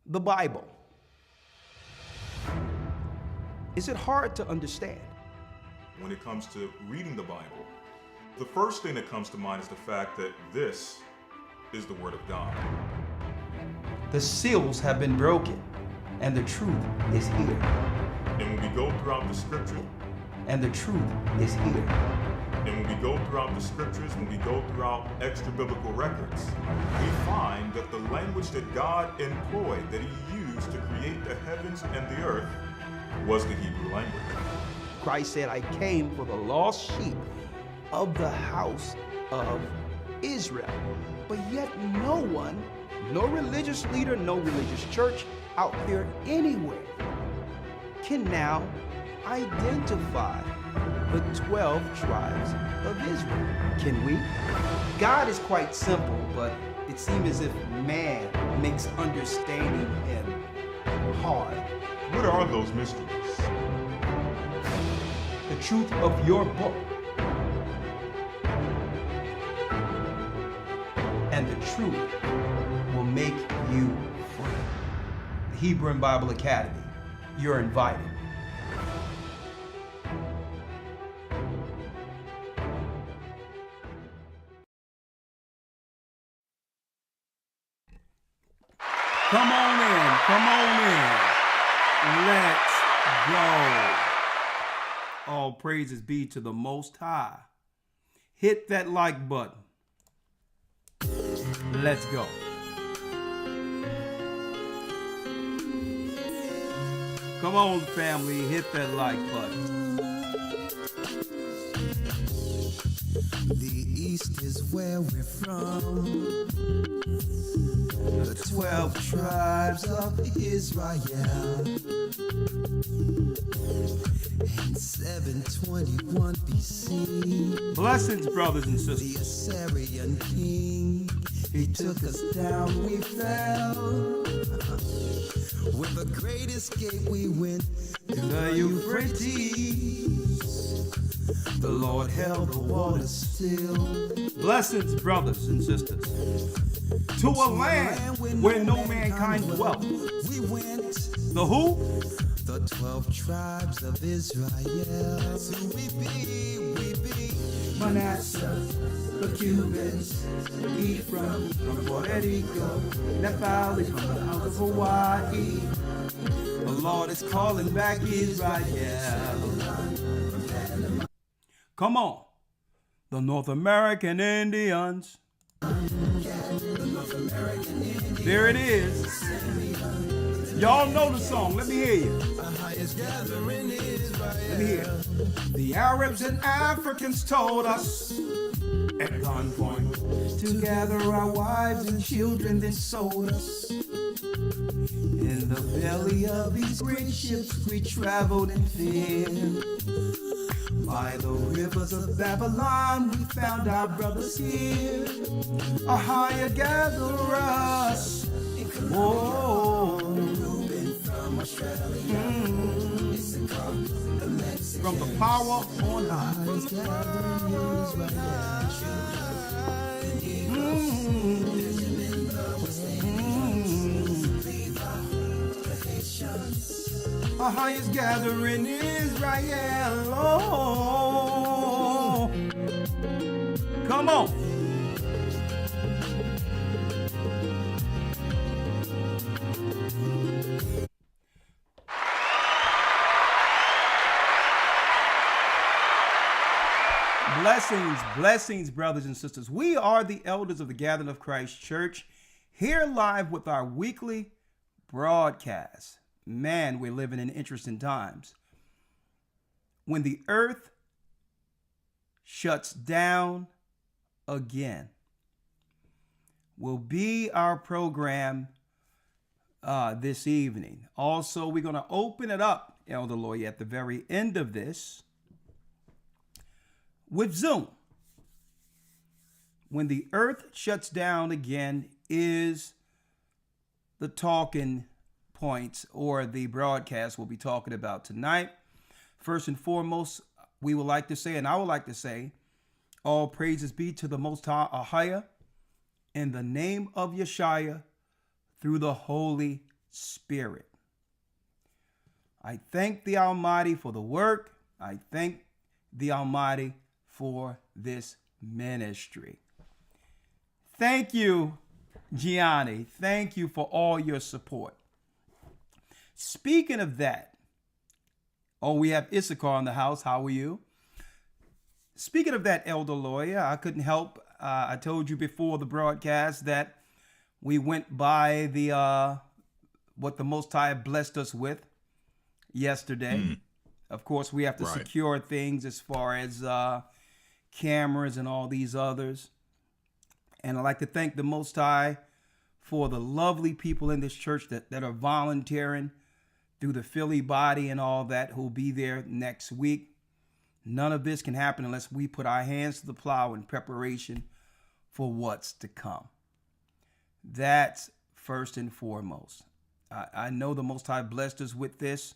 the Bible. Is it hard to understand? When it comes to reading the Bible, the first thing that comes to mind is the fact that this is the Word of God. The seals have been broken, and the truth is here. And when we go throughout the Scripture, And the truth is here. and when we go throughout the Scriptures, when we go throughout extra biblical records, we find that the language that God employed, that He used to create the heavens and the earth, was the Hebrew language. Christ said, I came for the lost sheep of the house of Israel. But yet no one, no religious leader, no religious church out there anywhere can now identify the 12 tribes of Israel. Can we? God is quite simple, but it seems as if man makes understanding Him hard. What are those mysteries? The truth of your book and the truth will make you free. The Hebrew and Bible Academy, you're invited. Come on in, come on in. Let's go. All praises be to the Most High. Hit that like button. Let's go. Come on, family, hit that like button. The East is where we're from. The 12 tribes of Israel. In 721 BC, Blessings, brothers and the sisters. Assyrian king, he took us down, we fell. With a great escape, we went to the Euphrates. The Lord held the waters still. Blessings, brothers and sisters. To a land where no mankind dwelt. We went, The who? the 12 tribes of Israel. So we be Manasseh, the Cubans, Ephraim, from Puerto Rico, Nepal is from the house of Hawaii. The Lord is calling back Israel. Come on, the North American Indians. There it is. Y'all know the song. Let me hear you. Let me hear it. The Arabs and Africans told us at gunpoint to gather our wives and children, then sold us. In the belly of these great ships we traveled in fear. By the rivers of Babylon we found our brothers here. Ahia, gather us. Whoa. From the power on high. Our highest gathering Israel. Oh, come on. Blessings, blessings, brothers and sisters. We are the elders of the Gathering of Christ Church, here live with our weekly broadcast. Man, we're living in interesting times. When the earth shuts down again, will be our program this evening. Also, we're going to open it up, Elder Lawyer, at the very end of this with Zoom. When the earth shuts down again is the talking points or the broadcast we'll be talking about tonight. First and foremost, we would like to say, and I would like to say, all praises be to the Most High, Ahia, in the name of Yeshua, through the Holy Spirit. I thank the Almighty for the work. I thank the Almighty for this ministry. Thank you, Gianni. Thank you for all your support. Speaking of that, we have Issachar in the house. How are you? Speaking of that, Elder Lawyer, I couldn't help. I told you before the broadcast that we went by the what the Most High blessed us with yesterday. Of course, we have to secure things as far as cameras and all these others. And I'd like to thank the Most High for the lovely people in this church that are volunteering through the Philly body and all that who'll be there next week. None of this can happen unless we put our hands to the plow in preparation for what's to come. That's first and foremost. I know the Most High blessed us with this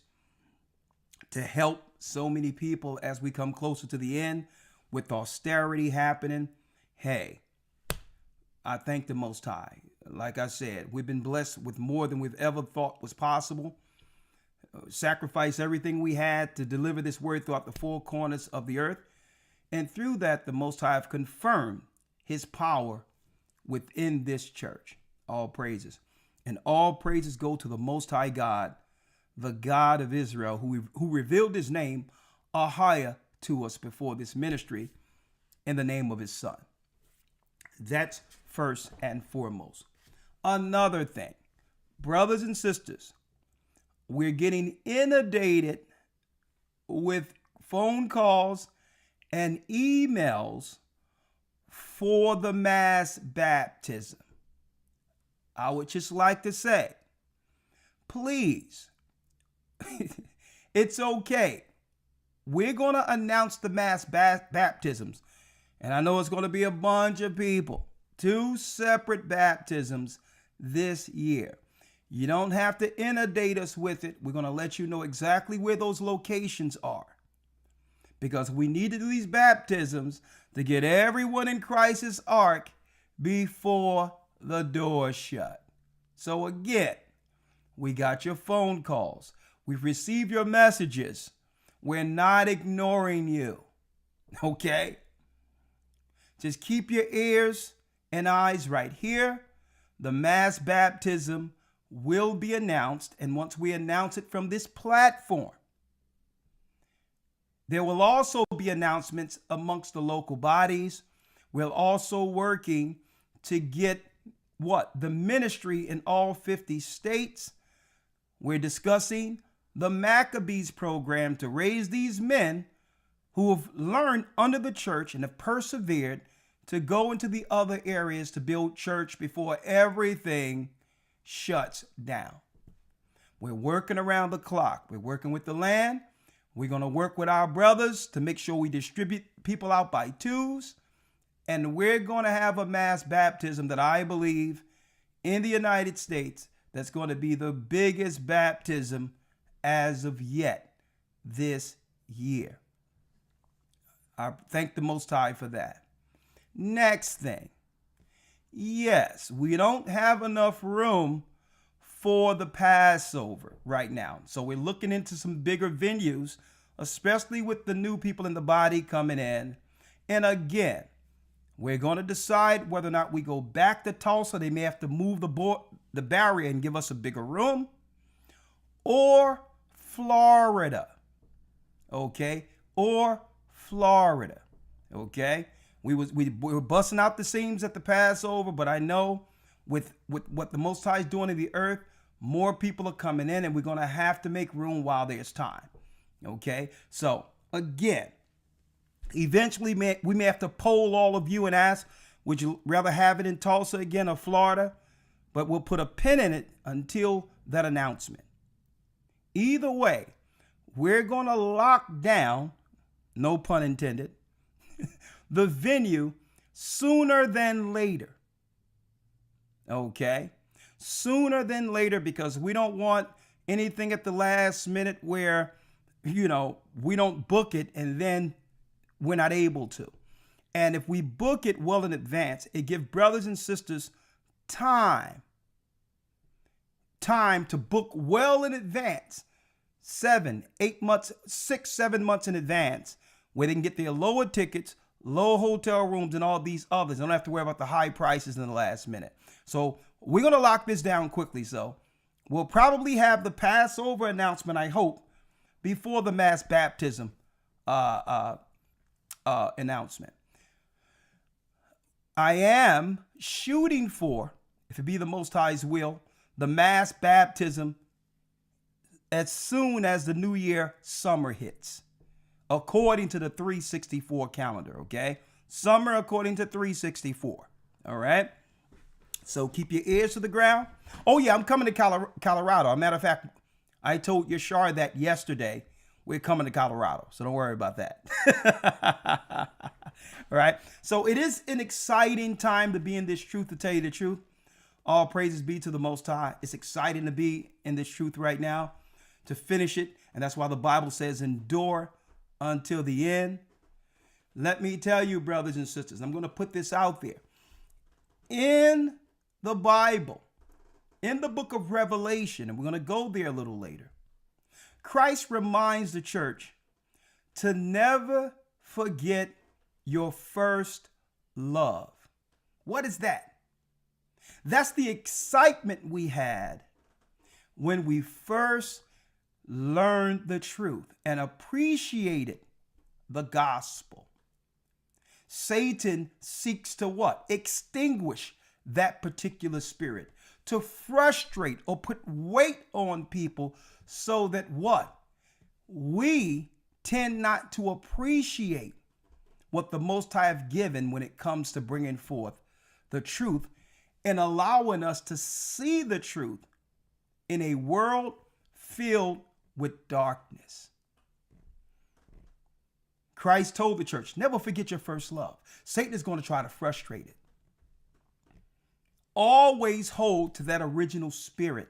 to help so many people as we come closer to the end with austerity happening. Hey, I thank the Most High. Like I said, we've been blessed with more than we've ever thought was possible. Sacrifice everything we had to deliver this word throughout the four corners of the earth. And through that, the Most High have confirmed his power within this church. All praises. And all praises go to the Most High God, the God of Israel, who revealed his name, Ahia, to us before this ministry in the name of his son. That's first and foremost. Another thing, brothers and sisters, we're getting inundated with phone calls and emails for the mass baptism. I would just like to say, please, it's okay. We're going to announce the mass baptisms. And I know it's going to be a bunch of people. 2 separate baptisms this year. You don't have to inundate us with it. We're going to let you know exactly where those locations are. Because we need to do these baptisms to get everyone in Christ's ark before the door shut. So again, we got your phone calls. We've received your messages. We're not ignoring you. Okay? Just keep your ears and eyes right here. The mass baptism will be announced. And once we announce it from this platform, there will also be announcements amongst the local bodies. We're also working to get the ministry in all 50 states. We're discussing the Maccabees program to raise these men who have learned under the church and have persevered to go into the other areas to build church before everything shuts down. We're working around the clock. We're working with the land. We're going to work with our brothers to make sure we distribute people out by twos. And we're going to have a mass baptism that I believe in the United States that's going to be the biggest baptism as of yet this year. I thank the Most High for that. Next thing. Yes, we don't have enough room for the Passover right now. So we're looking into some bigger venues, especially with the new people in the body coming in. And again, we're going to decide whether or not we go back to Tulsa. They may have to move the barrier and give us a bigger room. Or Florida. Okay? Or Florida. Okay? We were busting out the seams at the Passover, but I know with what the Most High is doing in the earth, more people are coming in, and we're going to have to make room while there's time. Okay? So, again, eventually we may have to poll all of you and ask, would you rather have it in Tulsa again or Florida? But we'll put a pin in it until that announcement. Either way, we're going to lock down, no pun intended, the venue sooner than later. Okay? Sooner than later, because we don't want anything at the last minute where, we don't book it and then we're not able to. And if we book it well in advance, it gives brothers and sisters time time to book well in advance, 7 months in advance, where they can get their lower tickets, low hotel rooms, and all these others. They don't have to worry about the high prices in the last minute. So we're going to lock this down quickly. So we'll probably have the Passover announcement, I hope, before the mass baptism announcement. I am shooting for, if it be the Most High's will, the mass baptism as soon as the New Year summer hits, according to the 364 calendar, okay? Summer according to 364, all right? So keep your ears to the ground. Oh, yeah, I'm coming to Colorado. As a matter of fact, I told Yashar that yesterday. We're coming to Colorado, so don't worry about that. All right. So it is an exciting time to be in this truth, to tell you the truth. All praises be to the Most High. It's exciting to be in this truth right now, to finish it. And that's why the Bible says, endure until the end. Let me tell you, brothers and sisters, I'm going to put this out there. In the Bible, in the book of Revelation, and we're going to go there a little later, Christ reminds the church to never forget your first love. What is that? That's the excitement we had when we first learned the truth and appreciated the gospel. Satan seeks to what? Extinguish that particular spirit, to frustrate or put weight on people so that what? We tend not to appreciate what the Most High have given when it comes to bringing forth the truth and allowing us to see the truth in a world filled with darkness. Christ told the church, never forget your first love. Satan is going to try to frustrate it. Always hold to that original spirit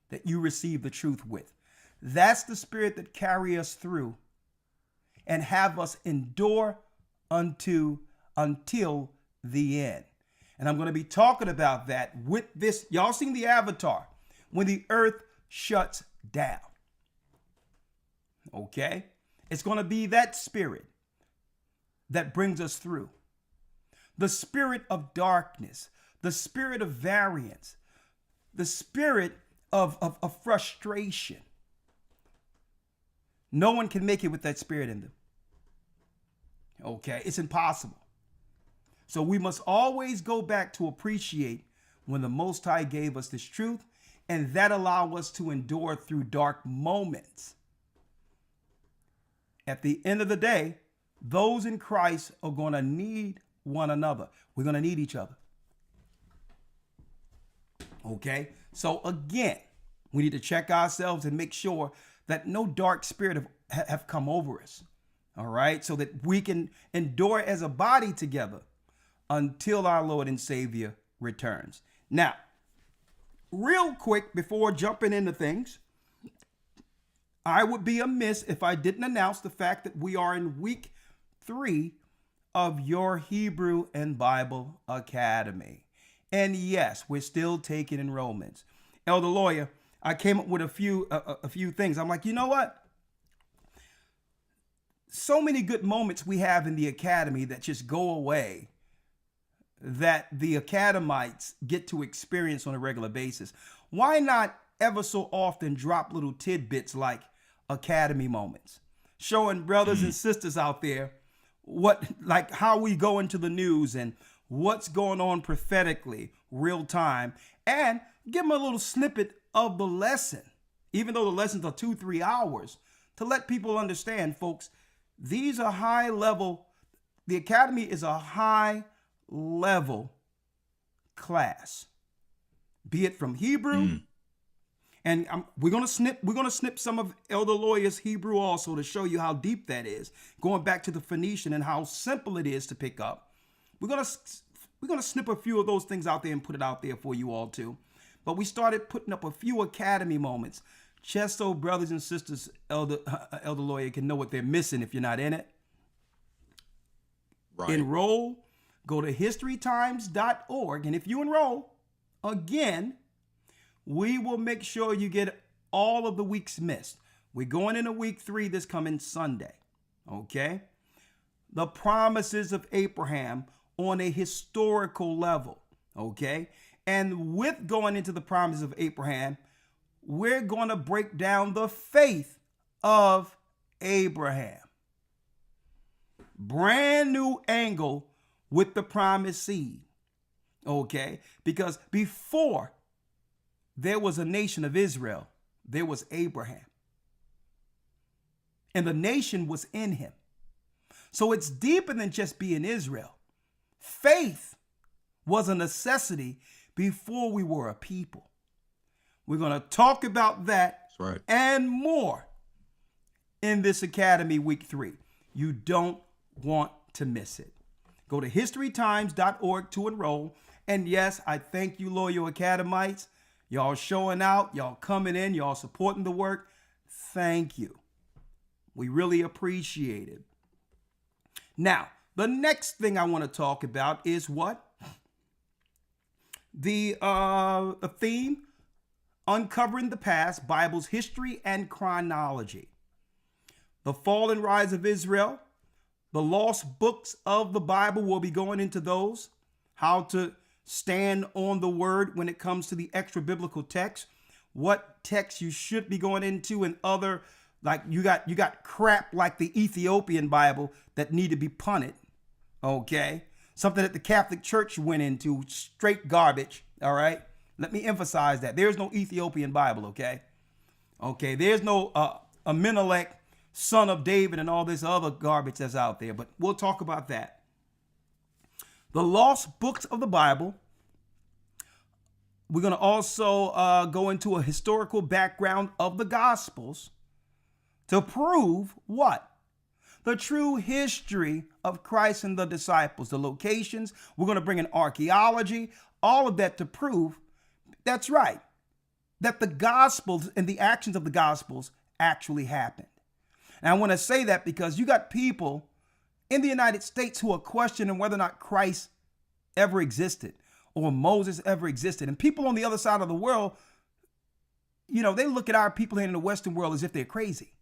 that you receive the truth with. That's the spirit that carry us through and have us endure until the end. And I'm going to be talking about that with this. Y'all seen the avatar, when the earth shuts down. Okay? It's going to be that spirit that brings us through. The spirit of darkness, the spirit of variance, the spirit of frustration. No one can make it with that spirit in them. Okay? It's impossible. So we must always go back to appreciate when the Most High gave us this truth, and that allow us to endure through dark moments. At the end of the day, those in Christ are going to need one another. We're going to need each other. Okay? So again, we need to check ourselves and make sure that no dark spirit have come over us. All right? So that we can endure as a body together until our Lord and Savior returns. Now, real quick, before jumping into things, I would be amiss if I didn't announce the fact that we are in week 3 of your Hebrew and Bible Academy. And yes, we're still taking enrollments. Elder Lawyer, I came up with a few things. I'm like, you know what? So many good moments we have in the academy that just go away, that the academites get to experience on a regular basis. Why not ever so often drop little tidbits like academy moments, showing brothers and sisters out there like how we go into the news and what's going on prophetically, real time, and give them a little snippet of the lesson, even though the lessons are 2-3 hours, to let people understand, folks, these are high level. The academy is a high level class, be it from Hebrew, and we're gonna snip some of Elder Lawyer's Hebrew also to show you how deep that is, going back to the Phoenician and how simple it is to pick up. We're gonna snip a few of those things out there and put it out there for you all too. But we started putting up a few academy moments just so brothers and sisters, Elder Lawyer, can know what they're missing if you're not in it. Right. Enroll. Go to historytimes.org, and if you enroll, again, we will make sure you get all of the weeks missed. We're going into week 3 this coming Sunday. Okay? The promises of Abraham on a historical level. Okay? And with going into the promises of Abraham, we're going to break down the faith of Abraham. Brand new angle with the promised seed. Okay? Because before there was a nation of Israel, there was Abraham. And the nation was in him. So it's deeper than just being Israel. Faith was a necessity before we were a people. We're going to talk about that and more in this Academy Week 3. You don't want to miss it. Go to historytimes.org to enroll. And yes, I thank you, loyal Academites. Y'all showing out, y'all coming in, y'all supporting the work. Thank you. We really appreciate it. Now, the next thing I want to talk about is what? The theme, Uncovering the Past, Bible's History and Chronology. The fall and rise of Israel, the lost books of the Bible, we'll be going into those, how to stand on the word when it comes to the extra biblical text, what text you should be going into, and other, like you got crap like the Ethiopian Bible that need to be punted. Okay? Something that the Catholic Church went into, straight garbage. All right? Let me emphasize that. There's no Ethiopian Bible, okay? Okay, there's no Abimelech, son of David, and all this other garbage that's out there, but we'll talk about that. The lost books of the Bible. We're going to also go into a historical background of the Gospels to prove what? The true history of Christ and the disciples, the locations. We're going to bring in archaeology, all of that to prove that's right, that the Gospels and the actions of the Gospels actually happened. And I want to say that because you got people in the United States who are questioning whether or not Christ ever existed or Moses ever existed. And people on the other side of the world, you know, they look at our people here in the Western world as if they're crazy.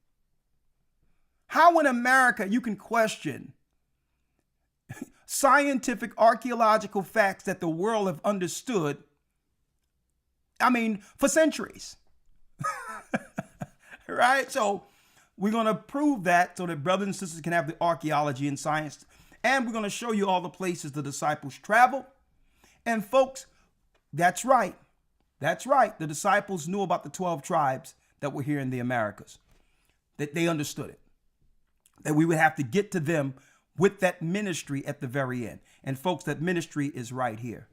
How in America you can question scientific archaeological facts that the world have understood, I mean, for centuries. Right? So we're going to prove that so that brothers and sisters can have the archaeology and science. And we're going to show you all the places the disciples traveled. And folks, that's right. That's right. The disciples knew about the 12 tribes that were here in the Americas. That they understood it. That we would have to get to them with that ministry at the very end. And folks, that ministry is right here.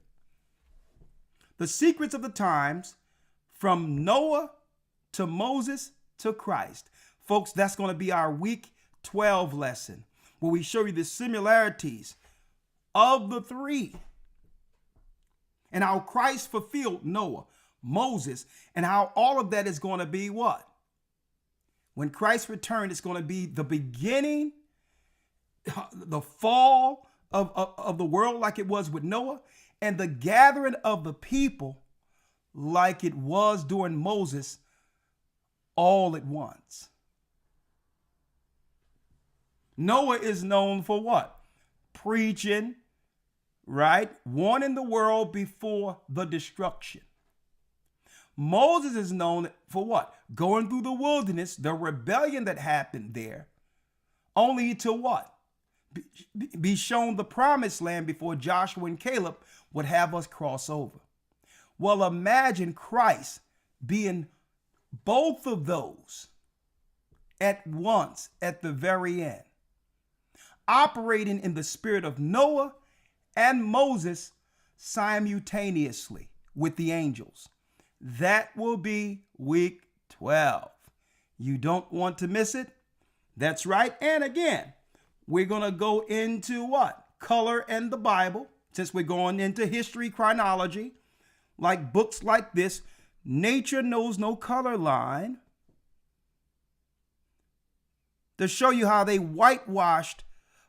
The secrets of the times from Noah to Moses to Christ. Folks, that's going to be our week 12 lesson, where we show you the similarities of the three and how Christ fulfilled Noah, Moses, and how all of that is going to be what? When Christ returned, it's going to be the beginning, the fall of the world like it was with Noah, and the gathering of the people like it was during Moses all at once. Noah is known for what? Preaching, right? Warning the world before the destruction. Moses is known for what? Going through the wilderness, the rebellion that happened there, only to what? Be shown the promised land before Joshua and Caleb would have us cross over. Well, imagine Christ being both of those at once at the very end, operating in the spirit of Noah and Moses simultaneously with the angels. That will be week 12. You don't want to miss it. That's right. And again, we're going to go into what? Color and the Bible, since we're going into history chronology, like books like this. Nature knows no color line. To show you how they whitewashed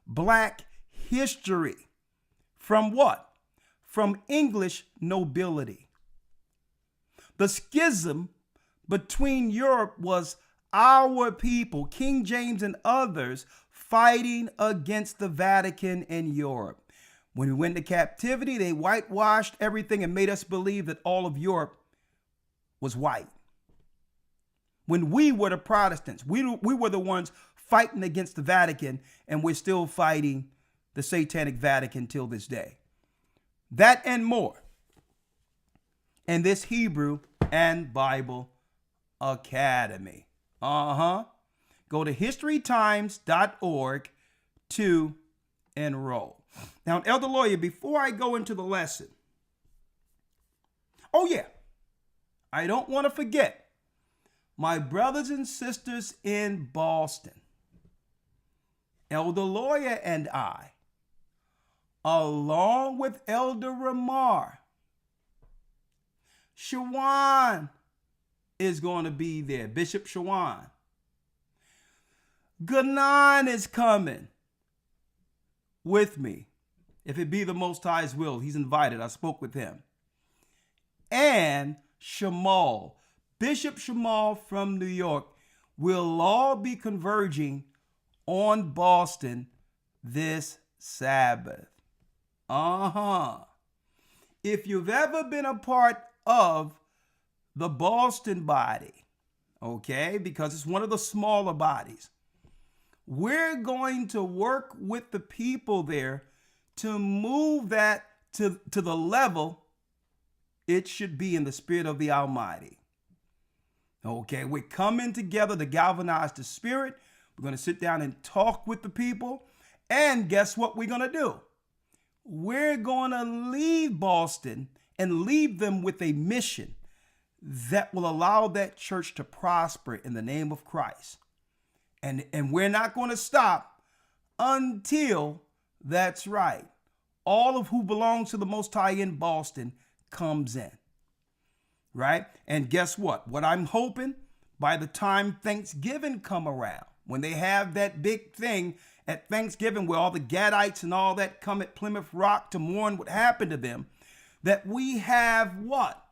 black history from what? From English nobility. The schism between Europe was our people, King James and others, fighting against the Vatican in Europe. When we went into captivity, they whitewashed everything and made us believe that all of Europe was white. When we were the Protestants, we were the ones fighting against the Vatican, and we're still fighting the Satanic Vatican till this day. That and more in this Hebrew and Bible Academy. Go to historytimes.org to enroll. Now, Elder Lawyer, before I go into the lesson, I don't want to forget my brothers and sisters in Boston. Elder Lawyer and I, along with Elder Ramar, Shawan is going to be there, Bishop Shawan. Ganon is coming with me. If it be the Most High's will, he's invited. I spoke with him. And Shamal, Bishop Shamal from New York, will all be converging on Boston this Sabbath. If you've ever been a part of the Boston body, okay, because it's one of the smaller bodies, we're going to work with the people there to move that to the level it should be in the Spirit of the Almighty. Okay, we're coming together to galvanize the Spirit. We're going to sit down and talk with the people. And guess what we're going to do? We're going to leave Boston and leave them with a mission that will allow that church to prosper in the name of Christ. And we're not going to stop until, that's right, all of who belongs to the Most High in Boston comes in. Right? And guess what? What I'm hoping, by the time Thanksgiving come around, when they have that big thing at Thanksgiving where all the Gadites and all that come at Plymouth Rock to mourn what happened to them, that we have what?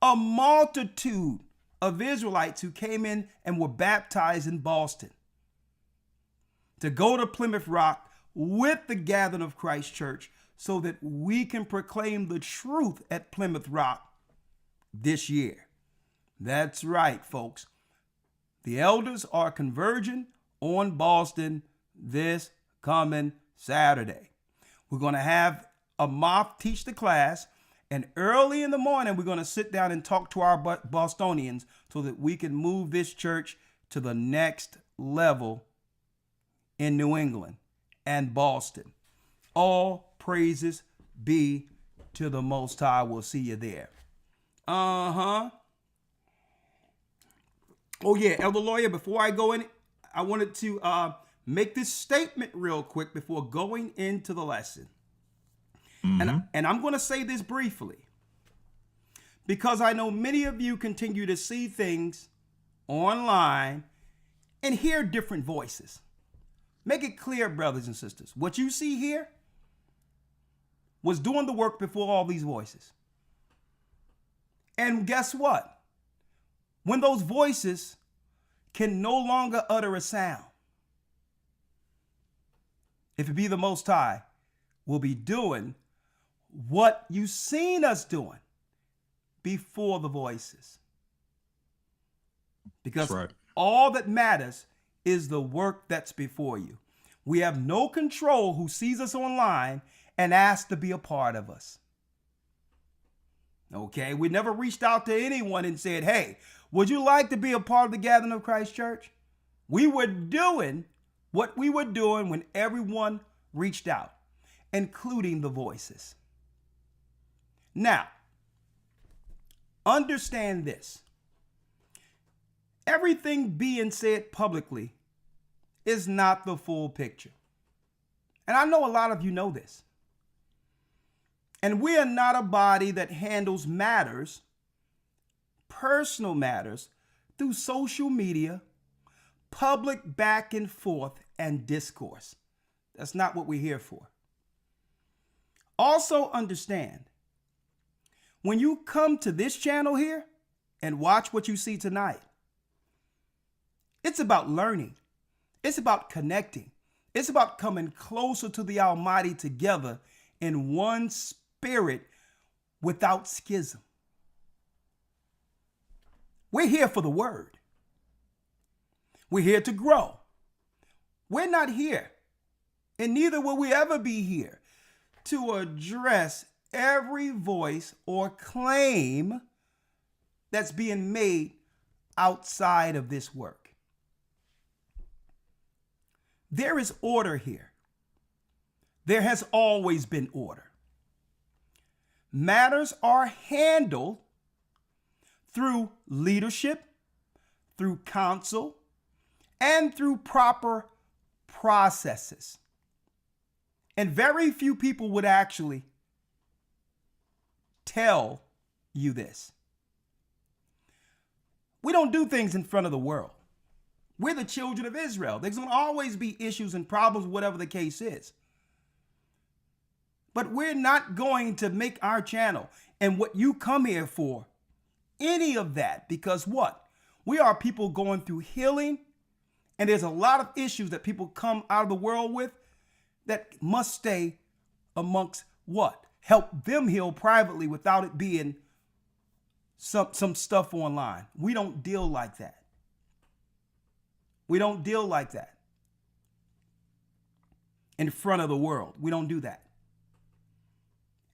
A multitude of Israelites who came in and were baptized in Boston to go to Plymouth Rock with the Gathering of Christ Church so that we can proclaim the truth at Plymouth Rock this year. That's right, folks. The elders are converging on Boston this coming Saturday. We're going to have a moth teach the class, and early in the morning, we're going to sit down and talk to our Bostonians so that we can move this church to the next level in New England and Boston. All praises be to the Most High. We'll see you there. Oh yeah, Elder Lawyer, before I go in, I wanted to make this statement real quick before going into the lesson. And I'm going to say this briefly because I know many of you continue to see things online and hear different voices. Make it clear, brothers and sisters, what you see here was doing the work before all these voices. And guess what? When those voices can no longer utter a sound, if it be the Most High, we'll be doing what you've seen us doing before the voices. Because all that matters is the work that's before you. We have no control who sees us online and asks to be a part of us. Okay, we never reached out to anyone and said, hey, would you like to be a part of the Gathering of Christ Church? We were doing what we were doing when everyone reached out, including the voices. Now, understand this. Everything being said publicly is not the full picture. And I know a lot of you know this. And we are not a body that handles matters, personal matters, through social media, public back and forth, and discourse. That's not what we're here for. Also understand, when you come to this channel here, and watch what you see tonight. It's about learning. It's about connecting. It's about coming closer to the Almighty together in one spirit without schism. We're here for the word. We're here to grow. We're not here, and neither will we ever be here, to address every voice or claim that's being made outside of this work. There is order here. There has always been order. Matters are handled through leadership, through counsel, and through proper processes. And very few people would actually tell you this. We don't do things in front of the world. We're the children of Israel. There's going to always be issues and problems, whatever the case is. But we're not going to make our channel and what you come here for any of that, because what? We are people going through healing, and there's a lot of issues that people come out of the world with that must stay amongst what? Help them heal privately without it being some stuff online. We don't deal like that. We don't deal like that in front of the world. We don't do that.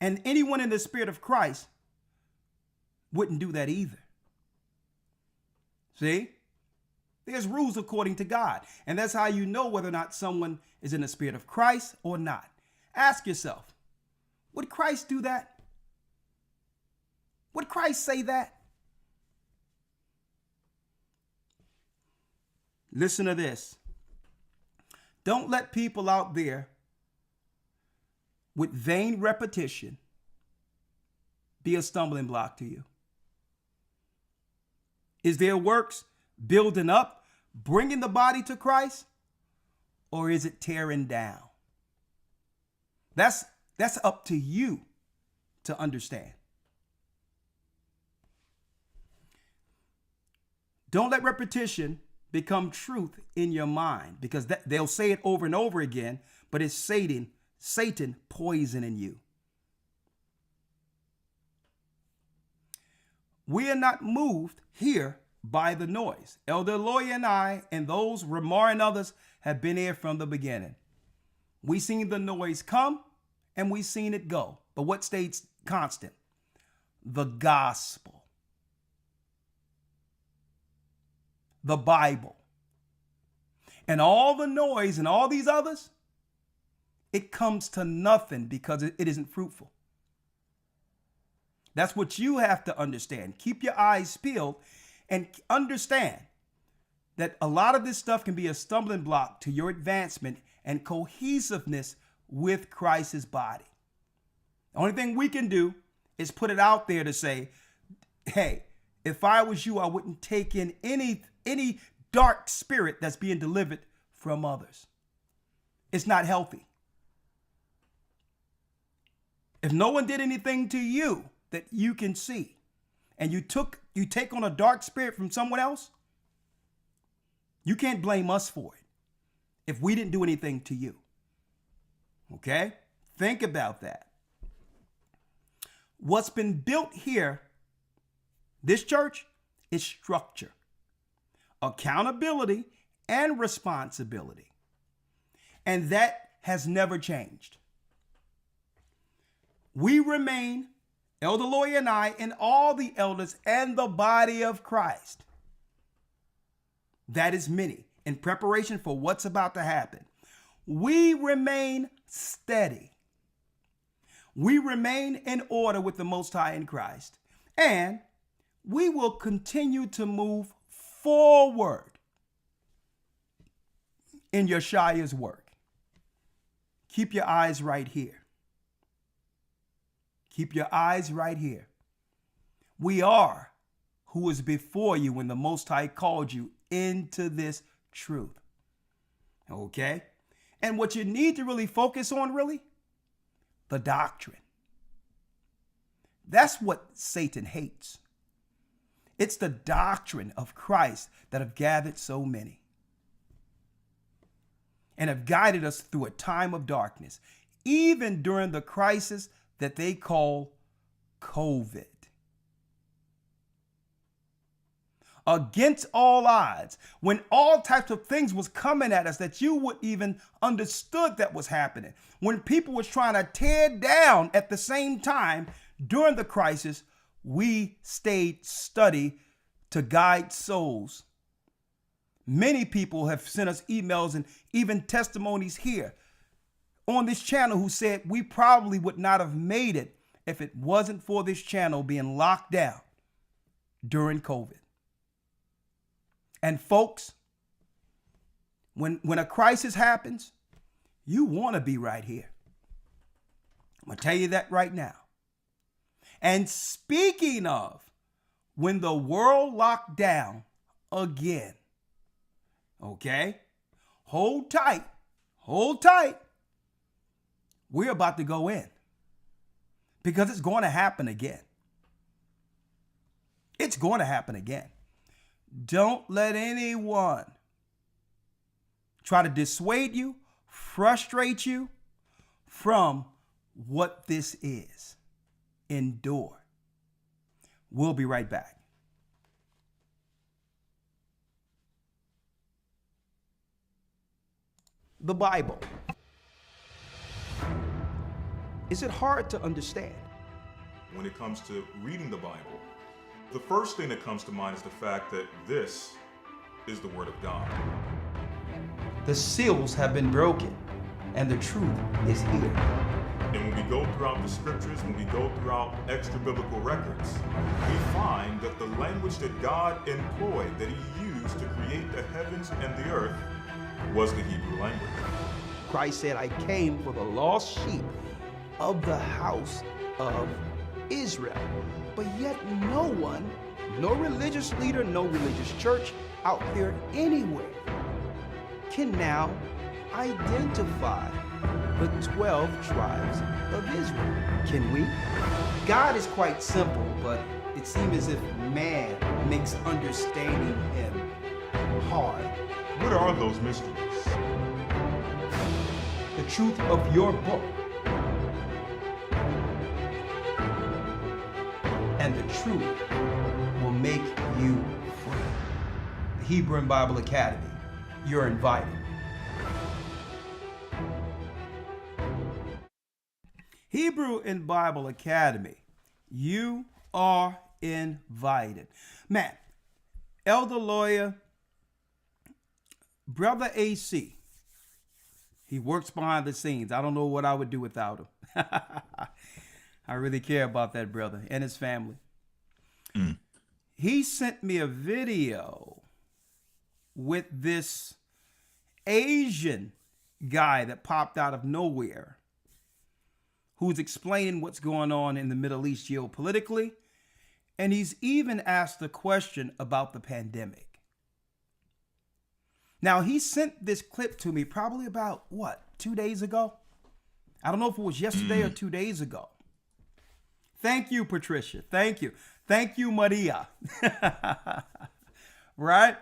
And anyone in the Spirit of Christ wouldn't do that either. See? There's rules according to God. And that's how you know whether or not someone is in the Spirit of Christ or not. Ask yourself, would Christ do that? Would Christ say that? Listen to this. Don't let people out there with vain repetition be a stumbling block to you. Is their works building up, bringing the body to Christ, or is it tearing down? That's up to you to understand. Don't let repetition become truth in your mind, because they'll say it over and over again, but it's Satan poisoning you. We are not moved here by the noise. Elder Loya and I and those, Ramar and others, have been here from the beginning. We seen the noise come and we seen it go. But what stays constant? The gospel. The Bible. And all the noise and all these others, it comes to nothing because it isn't fruitful. That's what you have to understand. Keep your eyes peeled and understand that a lot of this stuff can be a stumbling block to your advancement and cohesiveness with Christ's body. The only thing we can do is put it out there to say, hey, if I was you, I wouldn't take in any dark spirit that's being delivered from others. It's not healthy. If no one did anything to you that you can see, and you take on a dark spirit from someone else, you can't blame us for it if we didn't do anything to you. Okay? Think about that. What's been built here, this church, is structure, accountability, and responsibility. And that has never changed. We remain, Elder Loya and I, and all the elders and the body of Christ. That is many, in preparation for what's about to happen. We remain steady. We remain in order with the Most High in Christ. And we will continue to move forward in Yeshua's work. Keep your eyes right here. Keep your eyes right here. We are who was before you when the Most High called you into this truth. Okay? And what you need to really focus on, really, the doctrine. That's what Satan hates. It's the doctrine of Christ that have gathered so many and have guided us through a time of darkness, even during the crisis that they call COVID. Against all odds, when all types of things was coming at us that you would even understood that was happening, when people was trying to tear down at the same time during the crisis, we stayed steady to guide souls. Many people have sent us emails and even testimonies here on this channel who said we probably would not have made it if it wasn't for this channel being locked down during COVID. And folks, when a crisis happens, you want to be right here. I'm going to tell you that right now. And speaking of, when the world locked down again, okay, hold tight. We're about to go in because it's going to happen again. It's going to happen again. Don't let anyone try to dissuade you, frustrate you from what this is. Endure. We'll be right back. The Bible. Is it hard to understand? When it comes to reading the Bible, the first thing that comes to mind is the fact that this is the Word of God. The seals have been broken, and the truth is here. And when we go throughout the scriptures, when we go throughout extra biblical records, we find that the language that God employed, that He used to create the heavens and the earth, was the Hebrew language. Christ said, I came for the lost sheep of the house of Israel. But yet no one, no religious leader, no religious church out there anywhere can now identify the 12 tribes of Israel. Can we? God is quite simple, but it seems as if man makes understanding Him hard. What are those mysteries? The truth of your book and the truth will make you free. The Hebrew and Bible Academy, you're invited. Hebrew and Bible Academy, you are invited. Man, elder lawyer, brother AC, he works behind the scenes. I don't know what I would do without him. I really care about that brother and his family. He sent me a video with this Asian guy that popped out of nowhere who's explaining what's going on in the Middle East geopolitically. And he's even asked a question about the pandemic. Now, he sent this clip to me probably about, 2 days ago? I don't know if it was yesterday or 2 days ago. Thank you, Patricia. Thank you. Thank you, Maria. Right?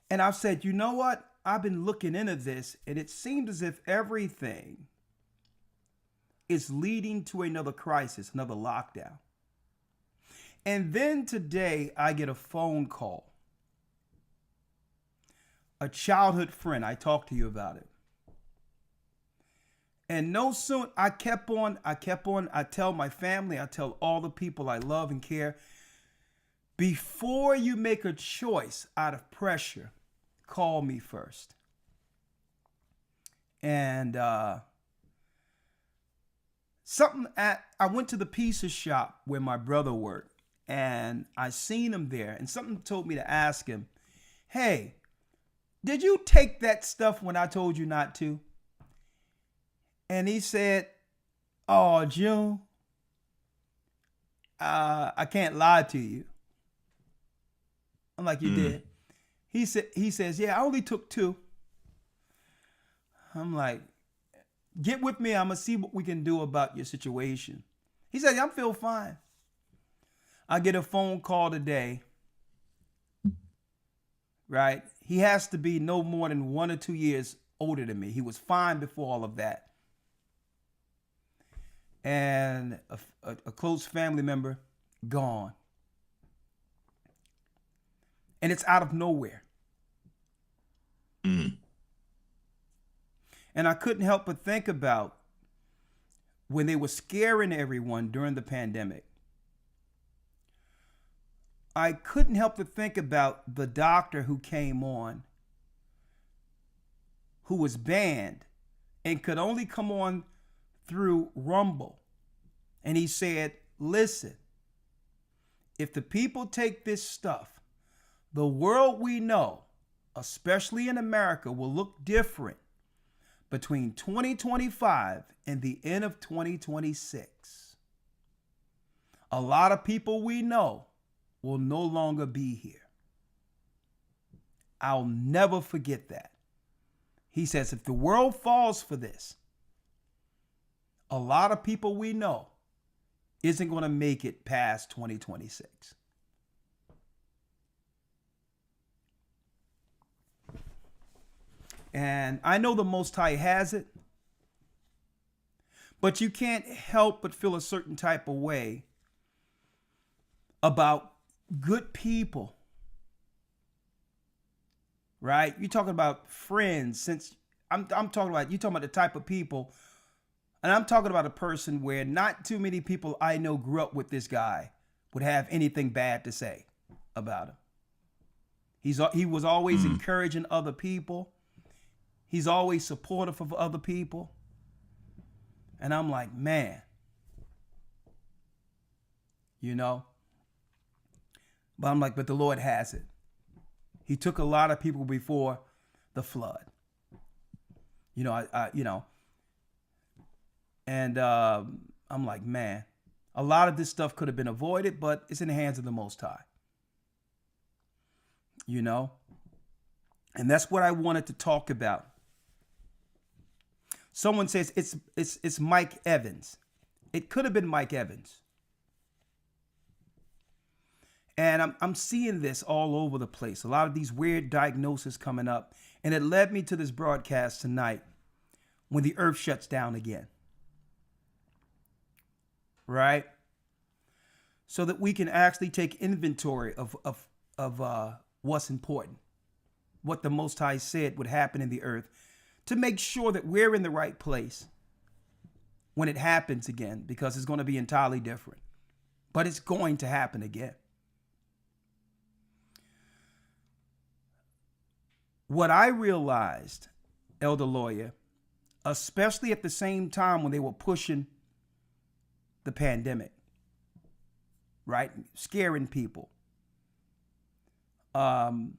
And I've said, you know what? I've been looking into this, and it seems as if everything is leading to another crisis, another lockdown. And then today, I get a phone call. A childhood friend. I talked to you about it. And no sooner I kept on. I tell my family, I tell all the people I love and care, before you make a choice out of pressure, call me first. And I went to the pizza shop where my brother worked, and I seen him there, and something told me to ask him, hey, did you take that stuff when I told you not to? And he said, oh, June, I can't lie to you. I'm like, you did? He says, yeah, I only took 2. I'm like, get with me. I'm going to see what we can do about your situation. He said, I feel fine. I get a phone call today, right? He has to be no more than 1 or 2 years older than me. He was fine before all of that. And a close family member gone. And it's out of nowhere. Mm. And I couldn't help but think about when they were scaring everyone during the pandemic. I couldn't help but think about the doctor who came on, who was banned and could only come on through Rumble. And he said, listen, if the people take this stuff, the world we know, especially in America, will look different between 2025 and the end of 2026. A lot of people we know will no longer be here. I'll never forget that. He says, if the world falls for this, a lot of people we know isn't going to make it past 2026. And I know the Most High has it, but you can't help but feel a certain type of way about good people, right? You're talking about friends. Since I'm talking about, you're talking about the type of people, and I'm talking about a person where not too many people I know grew up with this guy would have anything bad to say about him. He was always encouraging other people. He's always supportive of other people. And I'm like, man, you know, but I'm like, but the Lord has it. He took a lot of people before the flood. You know, and I'm like, man, a lot of this stuff could have been avoided, but it's in the hands of the Most High. You know, and that's what I wanted to talk about. Someone says it's Mike Evans. It could have been Mike Evans. And I'm seeing this all over the place. A lot of these weird diagnoses coming up. And it led me to this broadcast tonight when the earth shuts down again. Right? So that we can actually take inventory of what's important. What the Most High said would happen in the earth, to make sure that we're in the right place when it happens again, because it's going to be entirely different. But it's going to happen again. What I realized, Elder Lawyer, especially at the same time when they were pushing the pandemic, right? Scaring people. Telling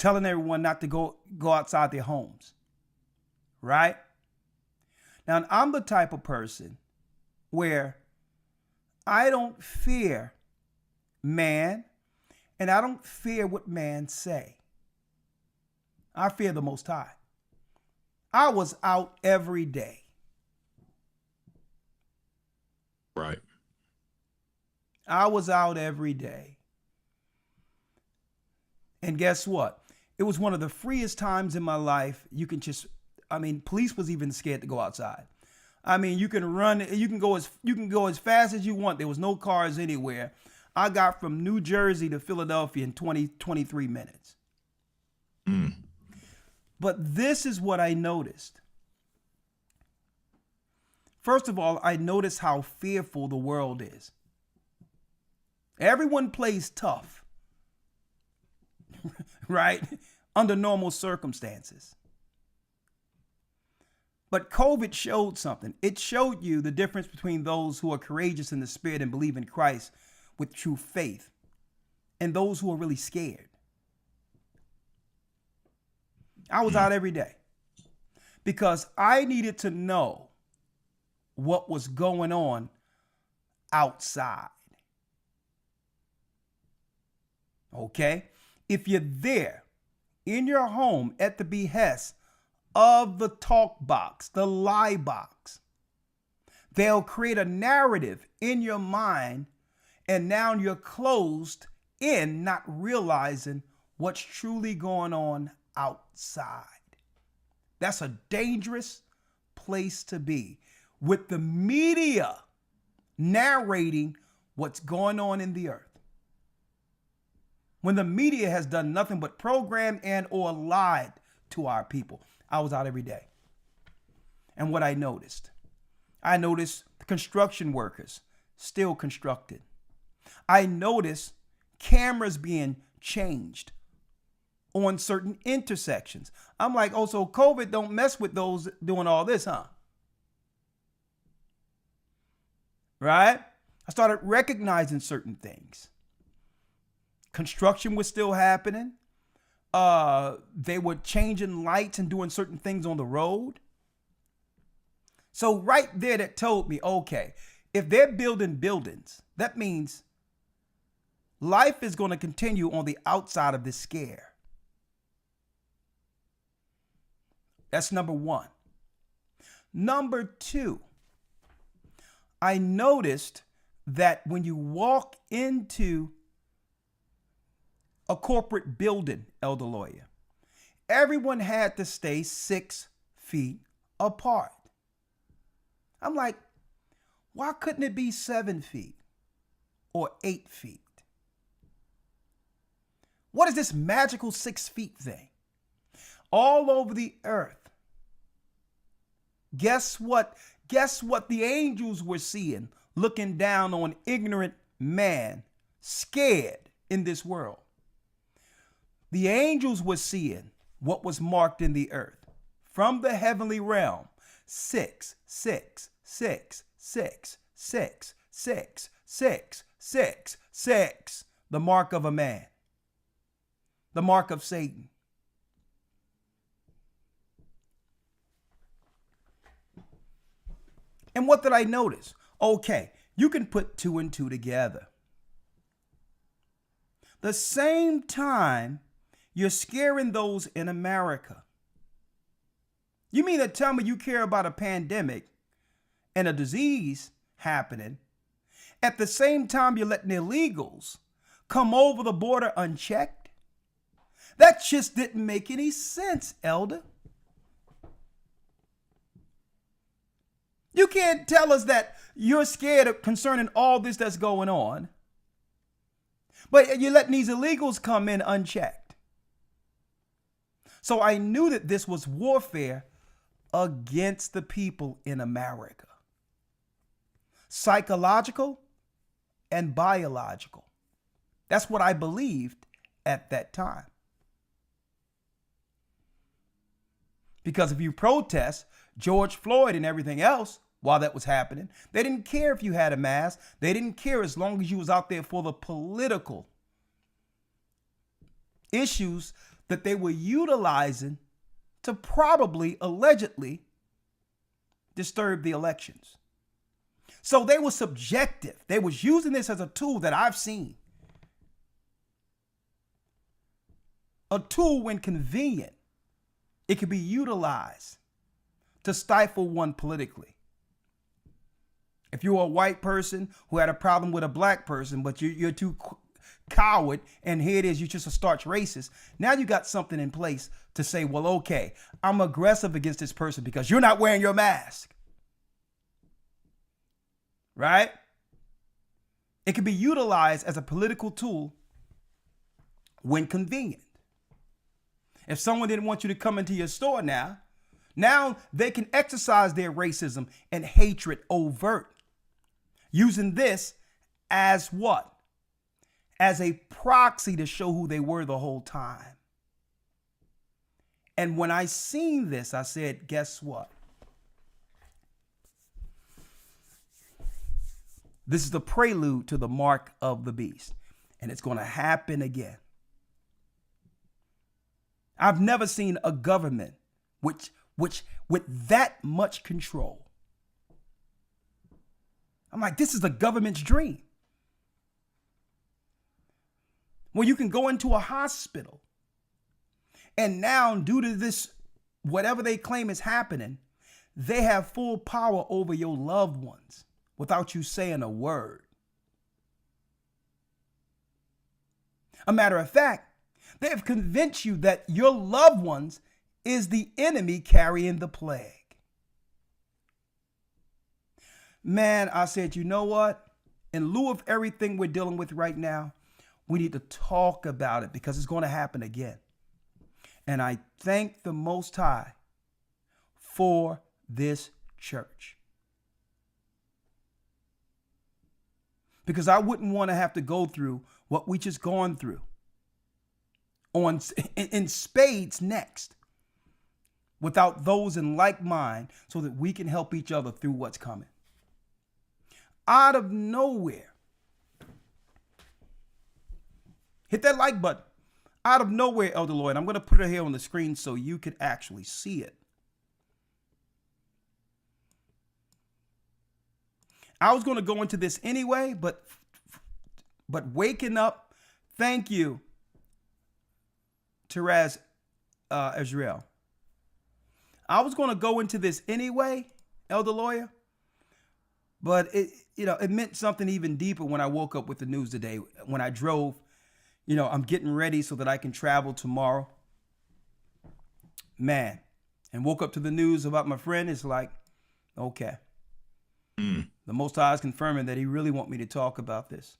everyone not to go outside their homes. Right? Now, I'm the type of person where I don't fear man, and I don't fear what man say. I fear the Most High. I was out every day. Right. I was out every day. And guess what? It was one of the freest times in my life. You can just, police was even scared to go outside. You can run, you can go as fast as you want. There was no cars anywhere. I got from New Jersey to Philadelphia in 23 minutes. But this is what I noticed. First of all, I noticed how fearful the world is. Everyone plays tough. Right? Under normal circumstances. But COVID showed something. It showed you the difference between those who are courageous in the spirit and believe in Christ with true faith and those who are really scared. I was out every day because I needed to know what was going on outside. Okay? If you're there in your home at the behest of the talk box, the lie box, they'll create a narrative in your mind And now you're closed in, not realizing what's truly going on outside. That's a dangerous place to be, with the media narrating what's going on in the earth, when the media has done nothing but program and or lied to our people. I was out every day. And what I noticed the construction workers still constructed. I noticed cameras being changed on certain intersections. I'm like, oh, so COVID don't mess with those doing all this, huh? Right? I started recognizing certain things. Construction was still happening. They were changing lights and doing certain things on the road. So right there, that told me, okay, if they're building buildings, that means life is going to continue on the outside of this scare. That's number one. Number two, I noticed that when you walk into a corporate building, Elder Lawyer, everyone had to stay 6 feet apart. I'm like, why couldn't it be 7 feet or 8 feet? What is this magical 6 feet thing? All over the earth. Guess what? Guess what the angels were seeing, looking down on ignorant man, scared in this world. The angels were seeing what was marked in the earth from the heavenly realm. 6, 6, 6, 6, 6, 6, 6, 6, 6. The mark of a man. The mark of Satan. And what did I notice? Okay, you can put 2 and 2 together. The same time you're scaring those in America. You mean to tell me you care about a pandemic and a disease happening, at the same time you're letting illegals come over the border unchecked? That just didn't make any sense, Elder. You can't tell us that you're scared of concerning all this that's going on, but you're letting these illegals come in unchecked. So I knew that this was warfare against the people in America. Psychological and biological. That's what I believed at that time. Because if you protest George Floyd and everything else while that was happening, they didn't care if you had a mask. They didn't care as long as you was out there for the political issues that they were utilizing to probably, allegedly, disturb the elections. So they were subjective. They was using this as a tool that I've seen. A tool when convenient. It could be utilized to stifle one politically. If you're a white person who had a problem with a black person, but you're too coward, and here it is, you're just a starch racist. Now you got something in place to say, well, okay, I'm aggressive against this person because you're not wearing your mask. Right? It can be utilized as a political tool when convenient. If someone didn't want you to come into your store now they can exercise their racism and hatred overt, using this as what? As a proxy to show who they were the whole time. And when I seen this, I said, guess what? This is the prelude to the mark of the beast. And it's going to happen again. I've never seen a government which with that much control. I'm like, this is the government's dream. Well, you can go into a hospital and now, due to this, whatever they claim is happening, they have full power over your loved ones without you saying a word. A matter of fact, they have convinced you that your loved ones is the enemy carrying the plague. Man, I said, you know what? In lieu of everything we're dealing with right now, we need to talk about it because it's going to happen again. And I thank the Most High for this church. Because I wouldn't want to have to go through what we just gone through in spades next without those in like mind so that we can help each other through what's coming. Out of nowhere, hit that like button. Out of nowhere, Elder Lloyd, I'm going to put it here on the screen so you can actually see it. I was going to go into this anyway, but waking up, thank you, Teraz Israel. I was going to go into this anyway, Elder Lawyer, but it meant something even deeper when I woke up with the news today. When I drove, I'm getting ready so that I can travel tomorrow. Man, and woke up to the news about my friend. It's like, okay. The Most High is confirming that he really want me to talk about this.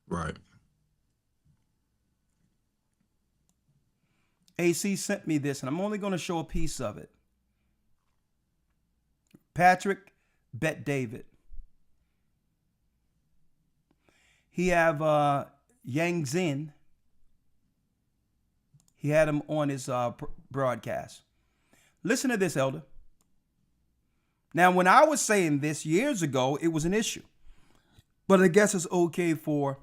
Right. AC sent me this, and I'm only going to show a piece of it. Patrick Bet David. He have Yang Zin. He had him on his broadcast. Listen to this, Elder. Now, when I was saying this years ago, it was an issue. But I guess it's okay for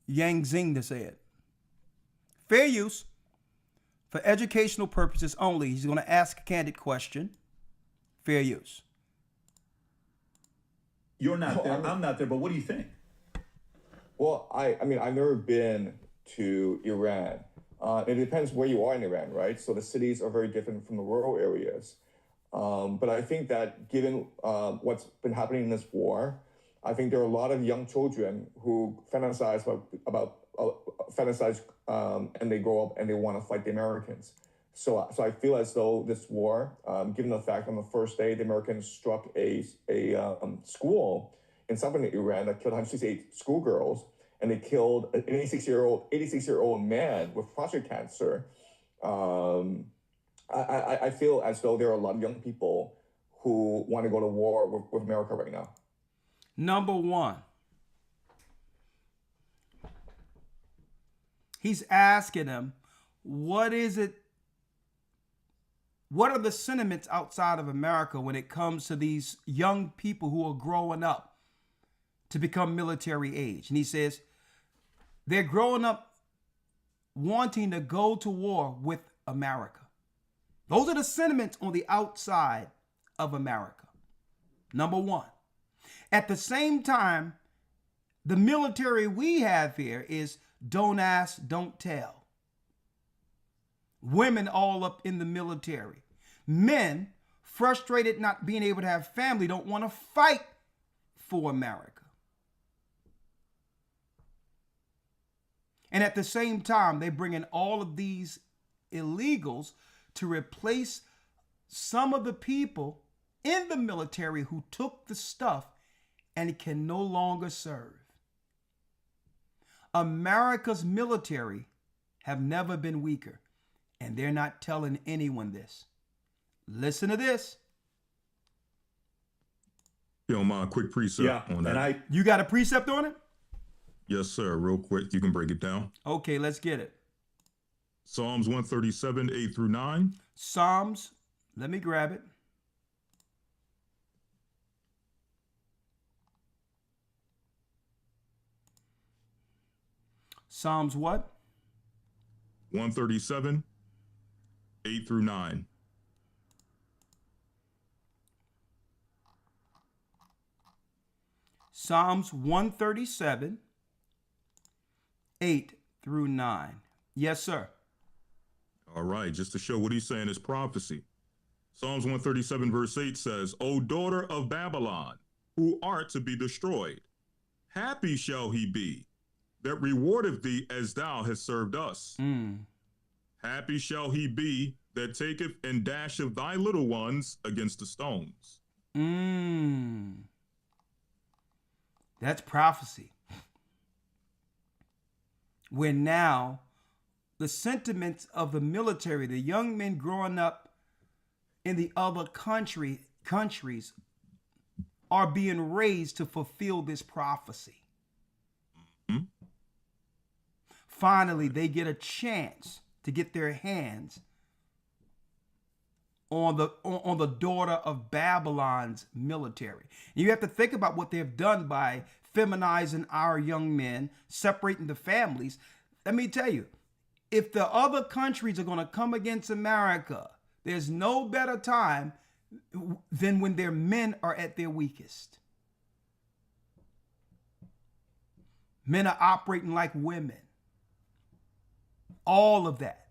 Yang Zing to say it. Fair use. For educational purposes only. He's going to ask a candid question. Fair use. You're not there. I'm not there. But what do you think? Well, I mean, I've never been to Iran. It depends where you are in Iran, right? So the cities are very different from the rural areas. But I think that given what's been happening in this war, I think there are a lot of young children who fantasize and they grow up and they want to fight the Americans. So I feel as though this war, given the fact on the first day the Americans struck a school in southern Iran that killed 168 schoolgirls, and they killed an 86-year-old man with prostate cancer. I feel as though there are a lot of young people who want to go to war with America right now. Number one, he's asking him, what are the sentiments outside of America when it comes to these young people who are growing up to become military age? And he says, they're growing up wanting to go to war with America. Those are the sentiments on the outside of America. Number one. At the same time, the military we have here is don't ask, don't tell. Women all up in the military. Men, frustrated not being able to have family, don't want to fight for America. And at the same time, they bring in all of these illegals to replace some of the people in the military who took the stuff and can no longer serve. America's military have never been weaker, and they're not telling anyone this. Listen to this. You don't mind a quick precept on that? You got a precept on it? Yes, sir. Real quick. You can break it down. Okay, let's get it. Psalms 137, 8 through 9. Psalms, let me grab it. Psalms what? 137, 8 through 9. Psalms 137, 8 through 9. Yes, sir. All right, just to show what he's saying is prophecy. Psalms 137 verse 8 says, O daughter of Babylon, who are to be destroyed. Happy shall he be that rewardeth thee as thou hast served us. Happy shall he be that taketh and dasheth thy little ones against the stones. That's prophecy. Where now the sentiments of the military, the young men growing up in the other countries are being raised to fulfill this prophecy. Finally, they get a chance to get their hands on the daughter of Babylon's military. And you have to think about what they've done by feminizing our young men, separating the families. Let me tell you, if the other countries are going to come against America, there's no better time than when their men are at their weakest. Men are operating like women. All of that.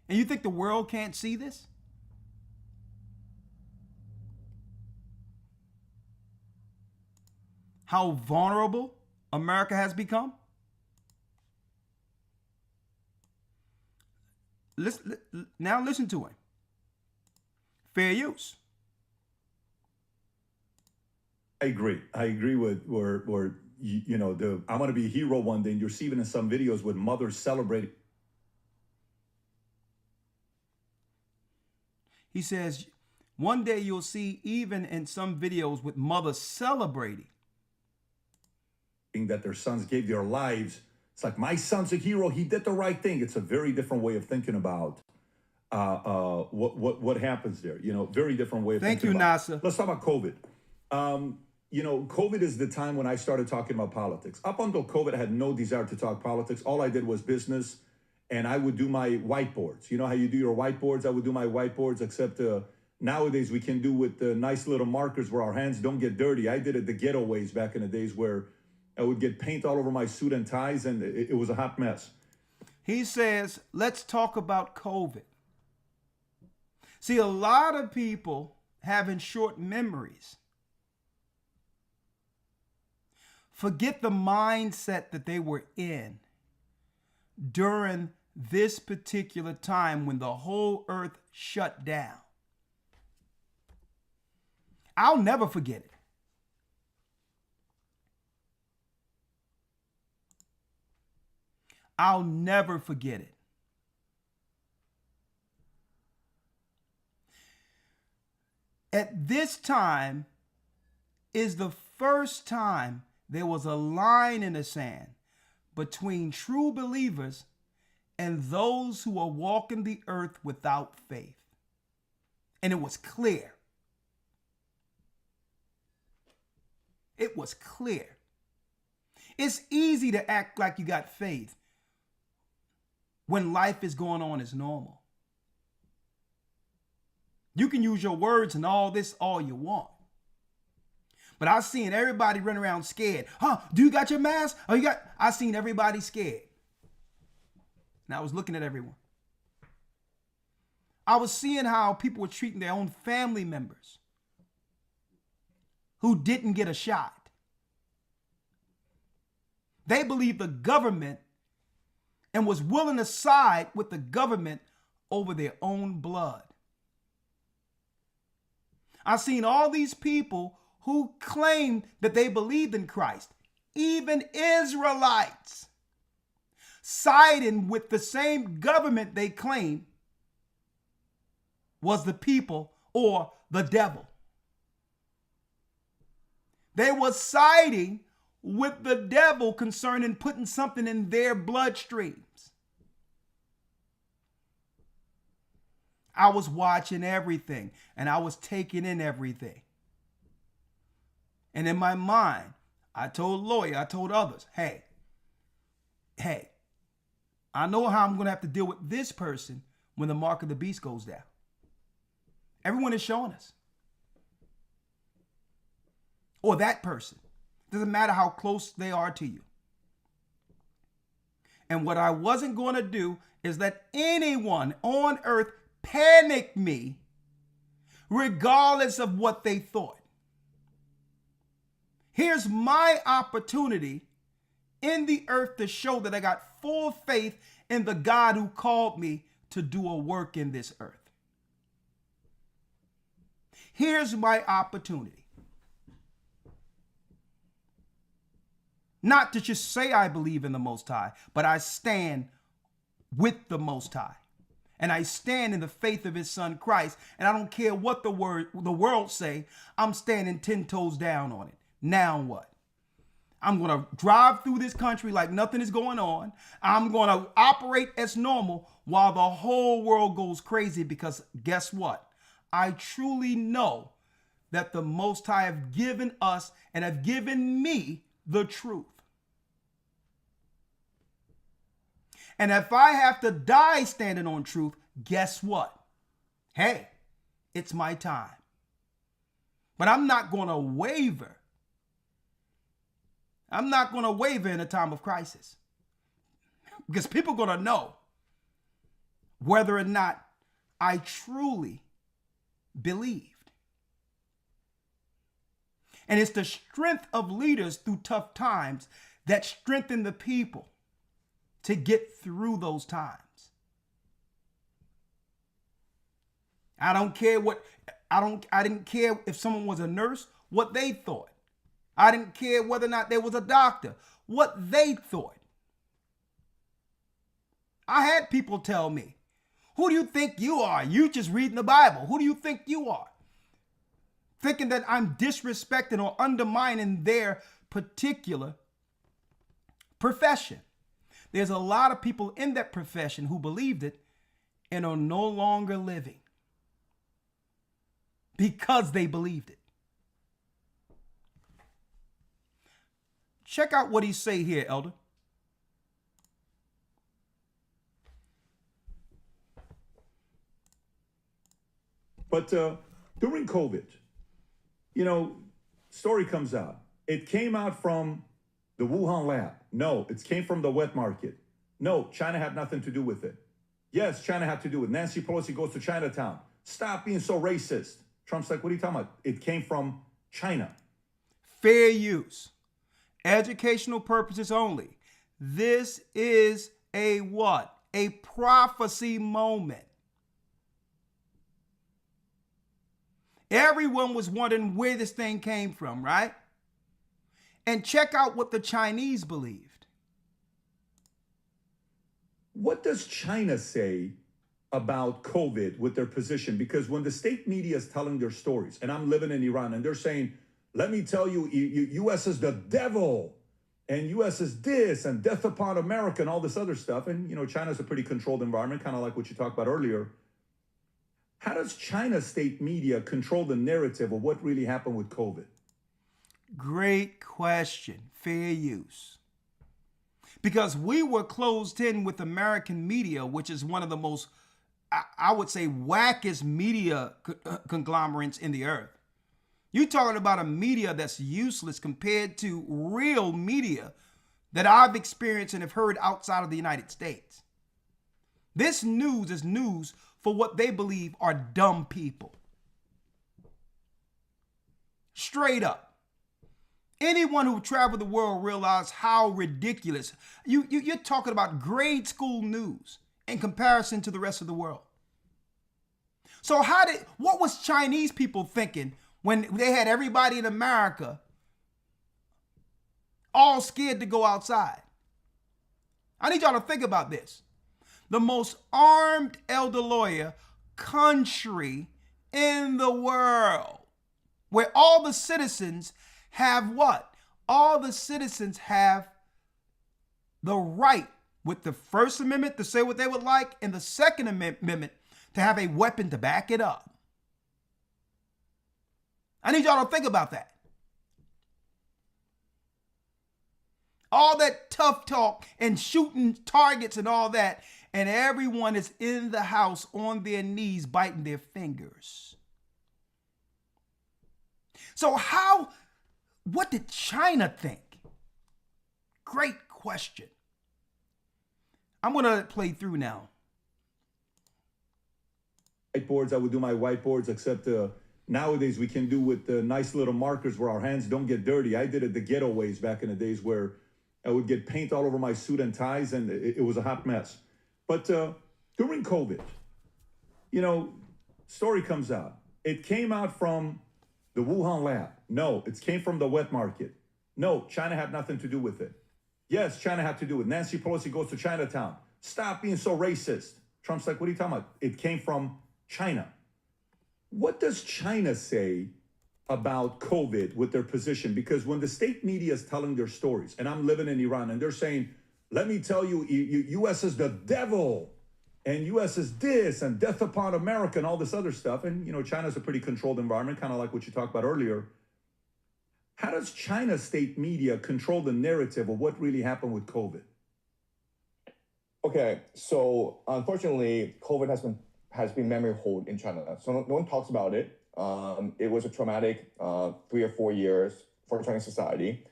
And you think the world can't see this? How vulnerable America has become? Now listen to him. Fair use. I agree with where I'm going to be a hero one day, and you're seeing in some videos with mothers celebrating. He says, one day you'll see even in some videos with mothers celebrating that their sons gave their lives. It's like, my son's a hero. He did the right thing. It's a very different way of thinking about what happens there. Very different way of thinking about. Thank you, Nasa. Let's talk about COVID. COVID is the time when I started talking about politics. Up until COVID, I had no desire to talk politics. All I did was business, and I would do my whiteboards. You know how you do your whiteboards? I would do my whiteboards, except nowadays we can do with the nice little markers where our hands don't get dirty. I did it the ghetto ways back in the days where I would get paint all over my suit and ties, and it was a hot mess. He says, let's talk about COVID. See, a lot of people having short memories forget the mindset that they were in during this particular time when the whole earth shut down. I'll never forget it. I'll never forget it. At this time is the first time there was a line in the sand between true believers and those who are walking the earth without faith. And it was clear. It was clear. It's easy to act like you got faith when life is going on as normal. You can use your words and all this all you want. But I've seen everybody run around scared. Do you got your mask? I seen everybody scared. And I was looking at everyone. I was seeing how people were treating their own family members who didn't get a shot. They believed the government and was willing to side with the government over their own blood. I've seen all these people who claimed that they believed in Christ, even Israelites, siding with the same government they claimed was the people or the devil. They were siding with the devil concerning putting something in their bloodstreams. I was watching everything and I was taking in everything. And in my mind, I told Lawyer, I told others, hey, I know how I'm going to have to deal with this person when the mark of the beast goes down. Everyone is showing us. Or that person. Doesn't matter how close they are to you. And what I wasn't going to do is let anyone on earth panic me regardless of what they thought. Here's my opportunity in the earth to show that I got full faith in the God who called me to do a work in this earth. Here's my opportunity. Not to just say I believe in the Most High, but I stand with the Most High. And I stand in the faith of his son Christ. And I don't care what the world say, I'm standing 10 toes down on it. Now what? I'm going to drive through this country like nothing is going on. I'm going to operate as normal while the whole world goes crazy, because guess what? I truly know that the Most High have given us and have given me the truth. And if I have to die standing on truth, guess what? Hey, it's my time. But I'm not going to waver. I'm not going to waver in a time of crisis, because people are going to know whether or not I truly believed. And it's the strength of leaders through tough times that strengthen the people to get through those times. I didn't care if someone was a nurse, what they thought. I didn't care whether or not there was a doctor, what they thought. I had people tell me, who do you think you are? You just reading the Bible. Who do you think you are? Thinking that I'm disrespecting or undermining their particular profession. There's a lot of people in that profession who believed it and are no longer living because they believed it. Check out what he say here, Elder. But during COVID, story comes out. It came out from the Wuhan lab. No, it came from the wet market. No, China had nothing to do with it. Yes, China had to do with it. Nancy Pelosi goes to Chinatown. Stop being so racist. Trump's like, what are you talking about? It came from China. Fair use. Educational purposes only. This is a what? A prophecy moment. Everyone was wondering where this thing came from, right? And check out what the Chinese believed. What does China say about COVID with their position? Because when the state media is telling their stories, and I'm living in Iran, and they're saying, let me tell you, U.S. is the devil, and U.S. is this, and death upon America, and all this other stuff. And, China's a pretty controlled environment, kind of like what you talked about earlier. How does China's state media control the narrative of what really happened with COVID? Great question. Fair use. Because we were closed in with American media, which is one of the most, I would say, wackest media conglomerates in the earth. You're talking about a media that's useless compared to real media that I've experienced and have heard outside of the United States. This news is news for what they believe are dumb people. Straight up. Anyone who traveled the world realized how ridiculous. You're talking about grade school news in comparison to the rest of the world. So what was Chinese people thinking when they had everybody in America all scared to go outside? I need y'all to think about this. The most armed elder lawyer country in the world, where all the citizens have what? All the citizens have the right with the First Amendment to say what they would like, and the Second Amendment to have a weapon to back it up. I need y'all to think about that. All that tough talk and shooting targets and all that, and everyone is in the house on their knees biting their fingers. So what did China think? Great question. I'm going to play through now. Whiteboards, I would do my whiteboards, except nowadays we can do with the nice little markers where our hands don't get dirty. I did it the ghetto ways back in the days where I would get paint all over my suit and ties, and it was a hot mess. But during COVID, story comes out. It came out from the Wuhan lab. No, it came from the wet market. No, China had nothing to do with it. Yes, China had to do it. Nancy Pelosi goes to Chinatown. Stop being so racist. Trump's like, what are you talking about? It came from China. What does China say about COVID with their position? Because when the state media is telling their stories, and I'm living in Iran, and they're saying, let me tell you, U.S. is the devil, and U.S. is this, and death upon America, and all this other stuff. And, China's a pretty controlled environment, kind of like what you talked about earlier. How does China's state media control the narrative of what really happened with COVID? Okay, so unfortunately, COVID has been memory hold in China. So no one talks about it. It was a traumatic 3 or 4 years for Chinese society,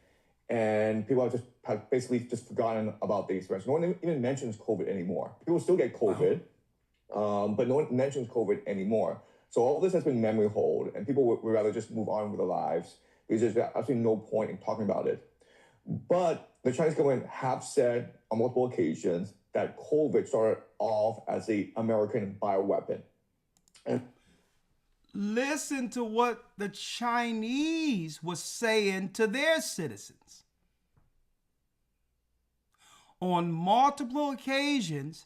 and people have basically just forgotten about the experience. No one even mentions COVID anymore. People still get COVID, but no one mentions COVID anymore. So all this has been memory hold, and people would rather just move on with their lives because there's absolutely no point in talking about it. But the Chinese government have said on multiple occasions that COVID started off as an American bioweapon. And listen to what the Chinese was saying to their citizens. On multiple occasions,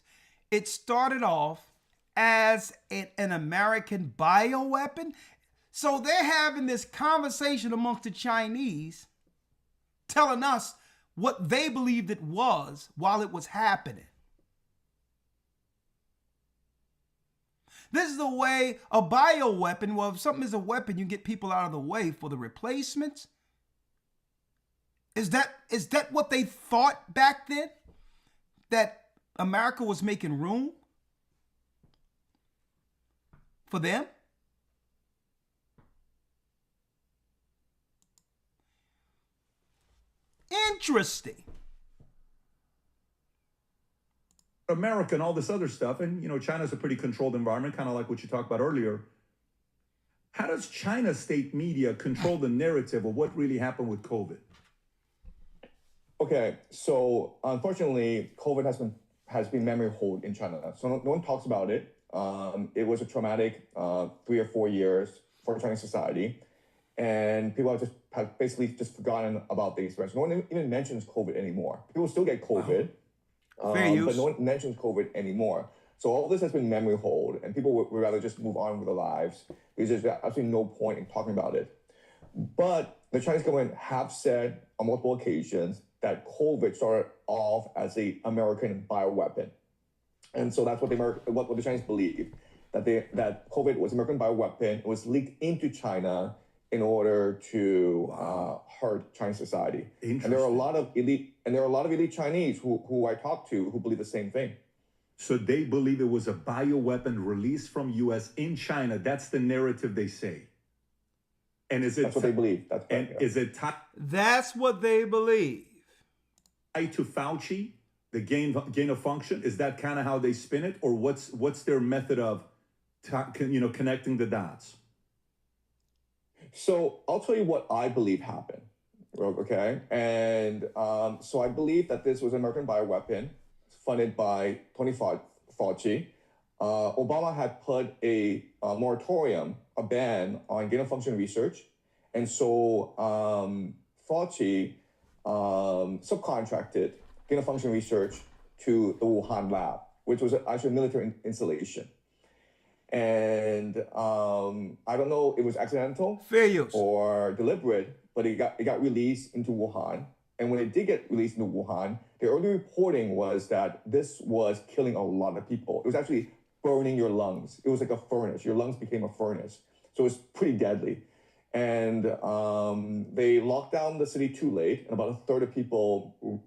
it started off as an American bioweapon. So they're having this conversation amongst the Chinese, telling us what they believed it was while it was happening. This is the way a bioweapon, well, if something is a weapon, you get people out of the way for the replacements. Is that what they thought back then? That America was making room for them? Interesting. America and all this other stuff, and China's a pretty controlled environment, kind of like what you talked about earlier. How does China's state media control the narrative of what really happened with COVID? Okay, so unfortunately, COVID has been memory hold in China. So no one talks about it. It was a traumatic 3 or 4 years for Chinese society, and people have basically just forgotten about the experience. No one even mentions COVID anymore. People still get COVID. But no one mentions COVID anymore. So all this has been memory hold, and people would rather just move on with their lives because there's absolutely no point in talking about it. But the Chinese government have said on multiple occasions that COVID started off as an American bioweapon. And so that's what the Chinese believe, that COVID was an American bioweapon. It was leaked into China in order to hurt Chinese society. And there are a lot of elite Chinese who I talk to who believe the same thing. So they believe it was a bioweapon released from U.S. in China. That's the narrative they say. And that's what they believe. Is it tied? That's what they believe. Tied to Fauci, the gain of function? Is that kind of how they spin it, or what's their method of connecting the dots? So I'll tell you what I believe happened, okay? And so I believe that this was an American bioweapon funded by Tony Fauci. Obama had put a moratorium, a ban on gain-of-function research. And so Fauci subcontracted gain-of-function research to the Wuhan lab, which was actually a military installation. And I don't know if it was accidental Fair use. or deliberate, but it got released into Wuhan. And when it did get released into Wuhan, the early reporting was that this was killing a lot of people. It was actually burning your lungs. It was like a furnace. Your lungs became a furnace. So it's pretty deadly. And they locked down the city too late, and about a third of people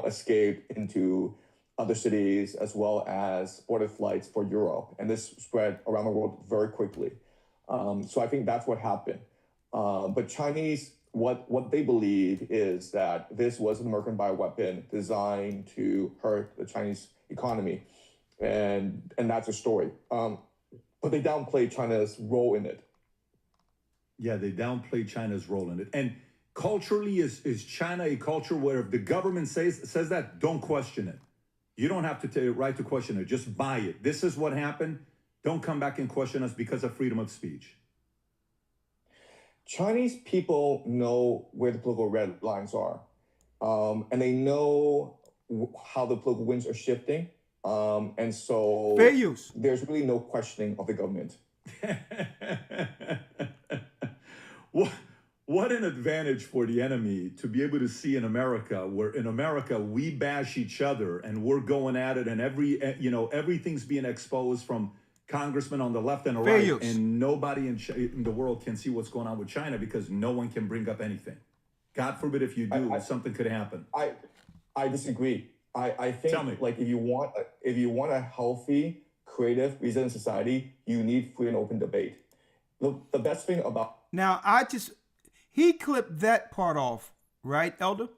escaped into other cities, as well as border flights for Europe. And this spread around the world very quickly. So I think that's what happened. But Chinese, what they believe is that this was an American bioweapon designed to hurt the Chinese economy. And that's a story. But they downplay China's role in it. Yeah, they downplay China's role in it. And culturally, is China a culture where if the government says that, don't question it. You don't have to take right to question it. Just buy it. This is what happened. Don't come back and question us because of freedom of speech. Chinese people know where the political red lines are, and they know how the political winds are shifting. And so Fair use. There's really no questioning of the government. What an advantage for the enemy to be able to see in America, where in America we bash each other and we're going at it, and everything's being exposed from congressmen on the left and the Fair right, use. and nobody in the world can see what's going on with China because no one can bring up anything. God forbid if you do, something could happen. I disagree. I think like if you want a healthy, creative, resilient society, you need free and open debate. The best thing about Now, he clipped that part off, right, Elder?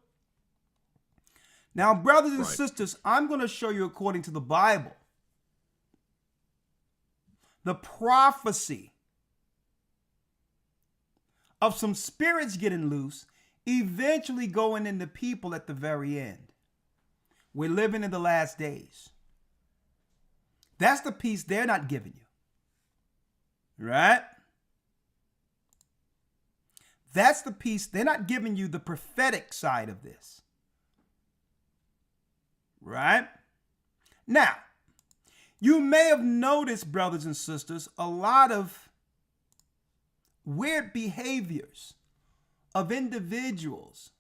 Now, brothers and sisters, I'm going to show you according to the Bible, the prophecy of some spirits getting loose, eventually going into people at the very end. We're living in the last days. That's the piece they're not giving you. Right? That's the piece. They're not giving you the prophetic side of this. Right? Now, you may have noticed, brothers and sisters, a lot of weird behaviors of individuals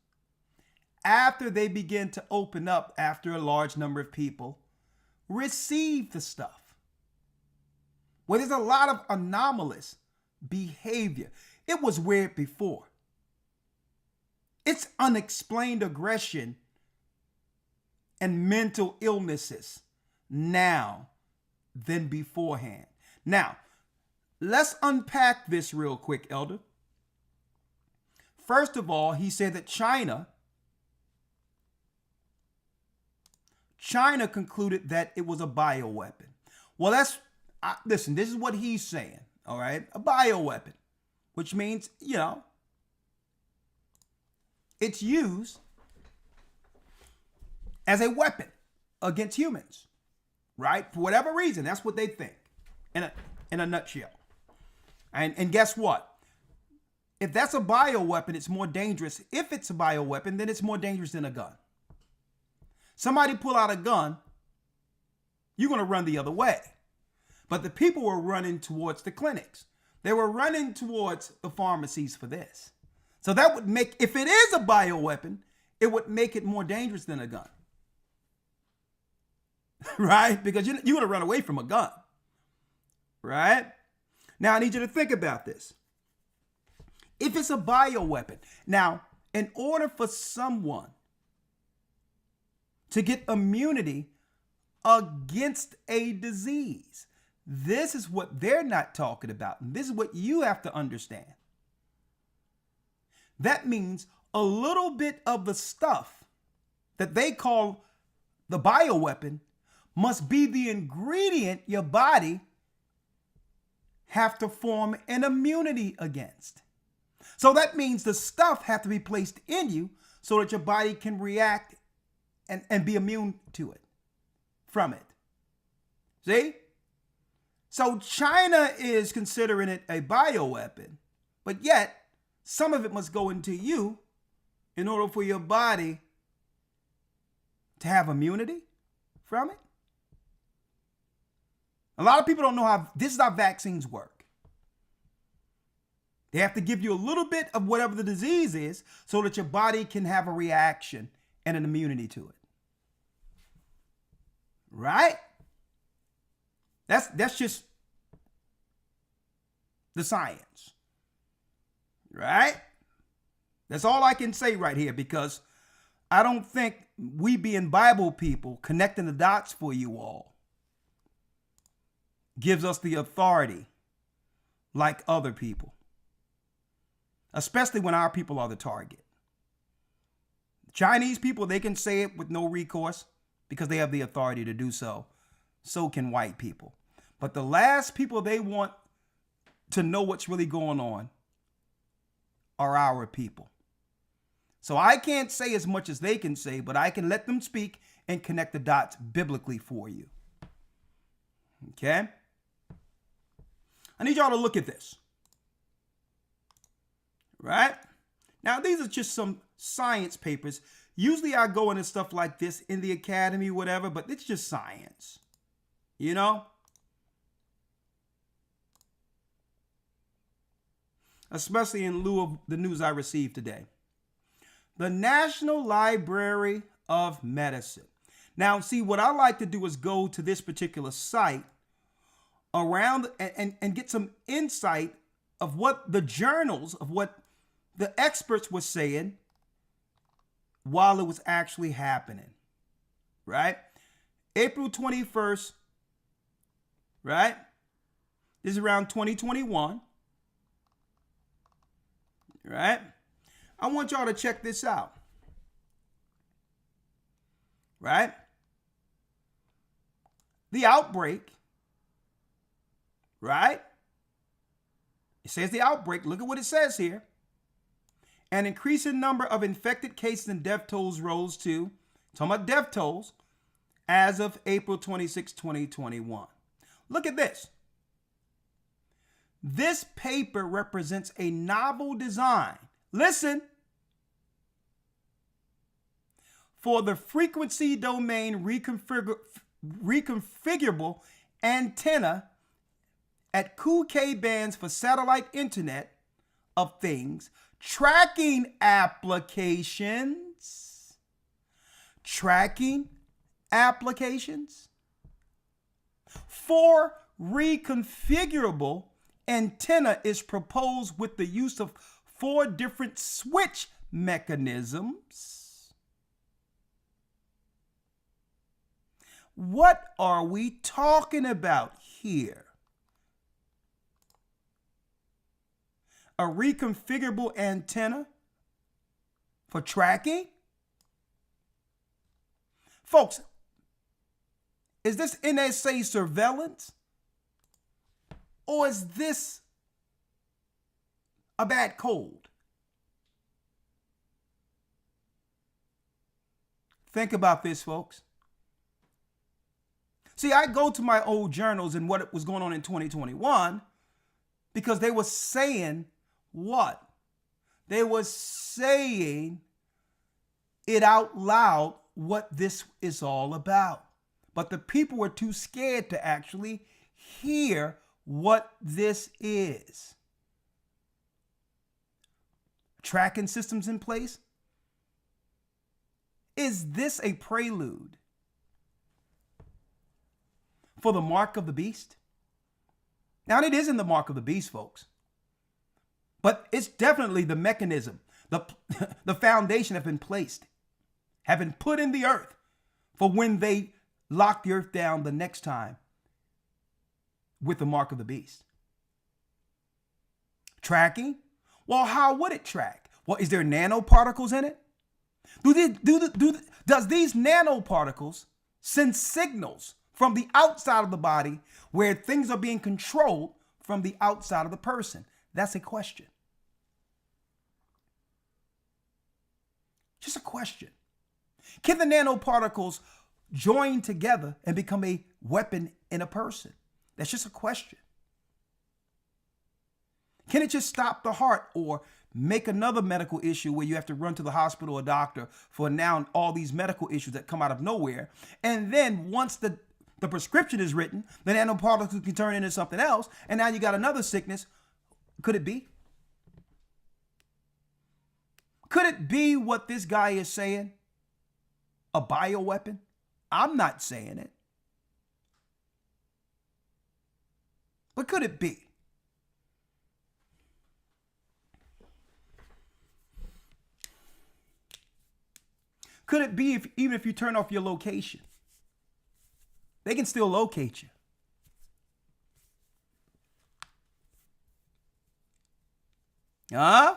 after they begin to open up, after a large number of people receive the stuff. Well, there's a lot of anomalous behavior. It was weird before. It's unexplained aggression and mental illnesses now than beforehand. Now, let's unpack this real quick, Elder. First of all, he said that China concluded that it was a bioweapon. Well, listen, this is what he's saying, all right? A bioweapon, which means, it's used as a weapon against humans, right? For whatever reason, that's what they think in a nutshell. And guess what? If that's a bioweapon, it's more dangerous. If it's a bioweapon, then it's more dangerous than a gun. Somebody pull out a gun, you're going to run the other way. But the people were running towards the clinics. They were running towards the pharmacies for this. So that would make, if it is a bioweapon, it would make it more dangerous than a gun. Right? Because you're going to run away from a gun. Right? Now, I need you to think about this. If it's a bioweapon, now, in order for someone to get immunity against a disease, this is what they're not talking about. And this is what you have to understand. That means a little bit of the stuff that they call the bioweapon must be the ingredient your body have to form an immunity against. So that means the stuff have to be placed in you so that your body can react and be immune to it, from it. See? So China is considering it a bioweapon, but yet some of it must go into you in order for your body to have immunity from it. A lot of people don't know how, this is how vaccines work. They have to give you a little bit of whatever the disease is so that your body can have a reaction and an immunity to it. Right? That's just the science. Right? That's all I can say right here, because I don't think we being Bible people connecting the dots for you all gives us the authority like other people, especially when our people are the target. Chinese people, they can say it with no recourse because they have the authority to do so. So can white people. But the last people they want to know what's really going on are our people. So I can't say as much as they can say, but I can let them speak and connect the dots biblically for you. Okay? I need y'all to look at this. Right? Now, these are just some science papers. Usually I go into stuff like this in the academy, whatever, but it's just science. You know? Especially in lieu of the news I received today. The National Library of Medicine. Now, see, what I like to do is go to this particular site around and get some insight of what the journals, of what the experts were saying while it was actually happening, right? April 21st, right? This is around 2021, right? I want y'all to check this out, right? The outbreak, right? It says the outbreak. Look at what it says here. An increasing number of infected cases and death tolls rose to, talking about death tolls, as of April 26, 2021. Look at this. This paper represents a novel design. Listen. For the frequency domain reconfigurable antenna at Gocc bands for satellite internet of things, tracking applications. For reconfigurable antenna is proposed with the use of 4 different switch mechanisms. What are we talking about here? A reconfigurable antenna for tracking? Folks, is this NSA surveillance? Or is this a bad cold? Think about this, folks. See, I go to my old journals and what was going on in 2021 because they were saying what? They were saying it out loud what this is all about. But the people were too scared to actually hear what this is. Tracking systems in place? Is this a prelude for the mark of the beast? Now, it isn't the mark of the beast, folks. But it's definitely the mechanism. The foundation have been placed, have been put in the earth for when they lock the earth down the next time with the mark of the beast. Tracking? Well, how would it track? Well, is there nanoparticles in it? Does these nanoparticles send signals from the outside of the body where things are being controlled from the outside of the person? That's a question. Just a question. Can the nanoparticles join together and become a weapon in a person? That's just a question. Can it just stop the heart or make another medical issue where you have to run to the hospital or doctor for now all these medical issues that come out of nowhere? And then once the prescription is written, the nanoparticles can turn into something else, and now you got another sickness. Could it be? Could it be what this guy is saying? A bioweapon? I'm not saying it. But could it be? Could it be even if you turn off your location? They can still locate you. Huh?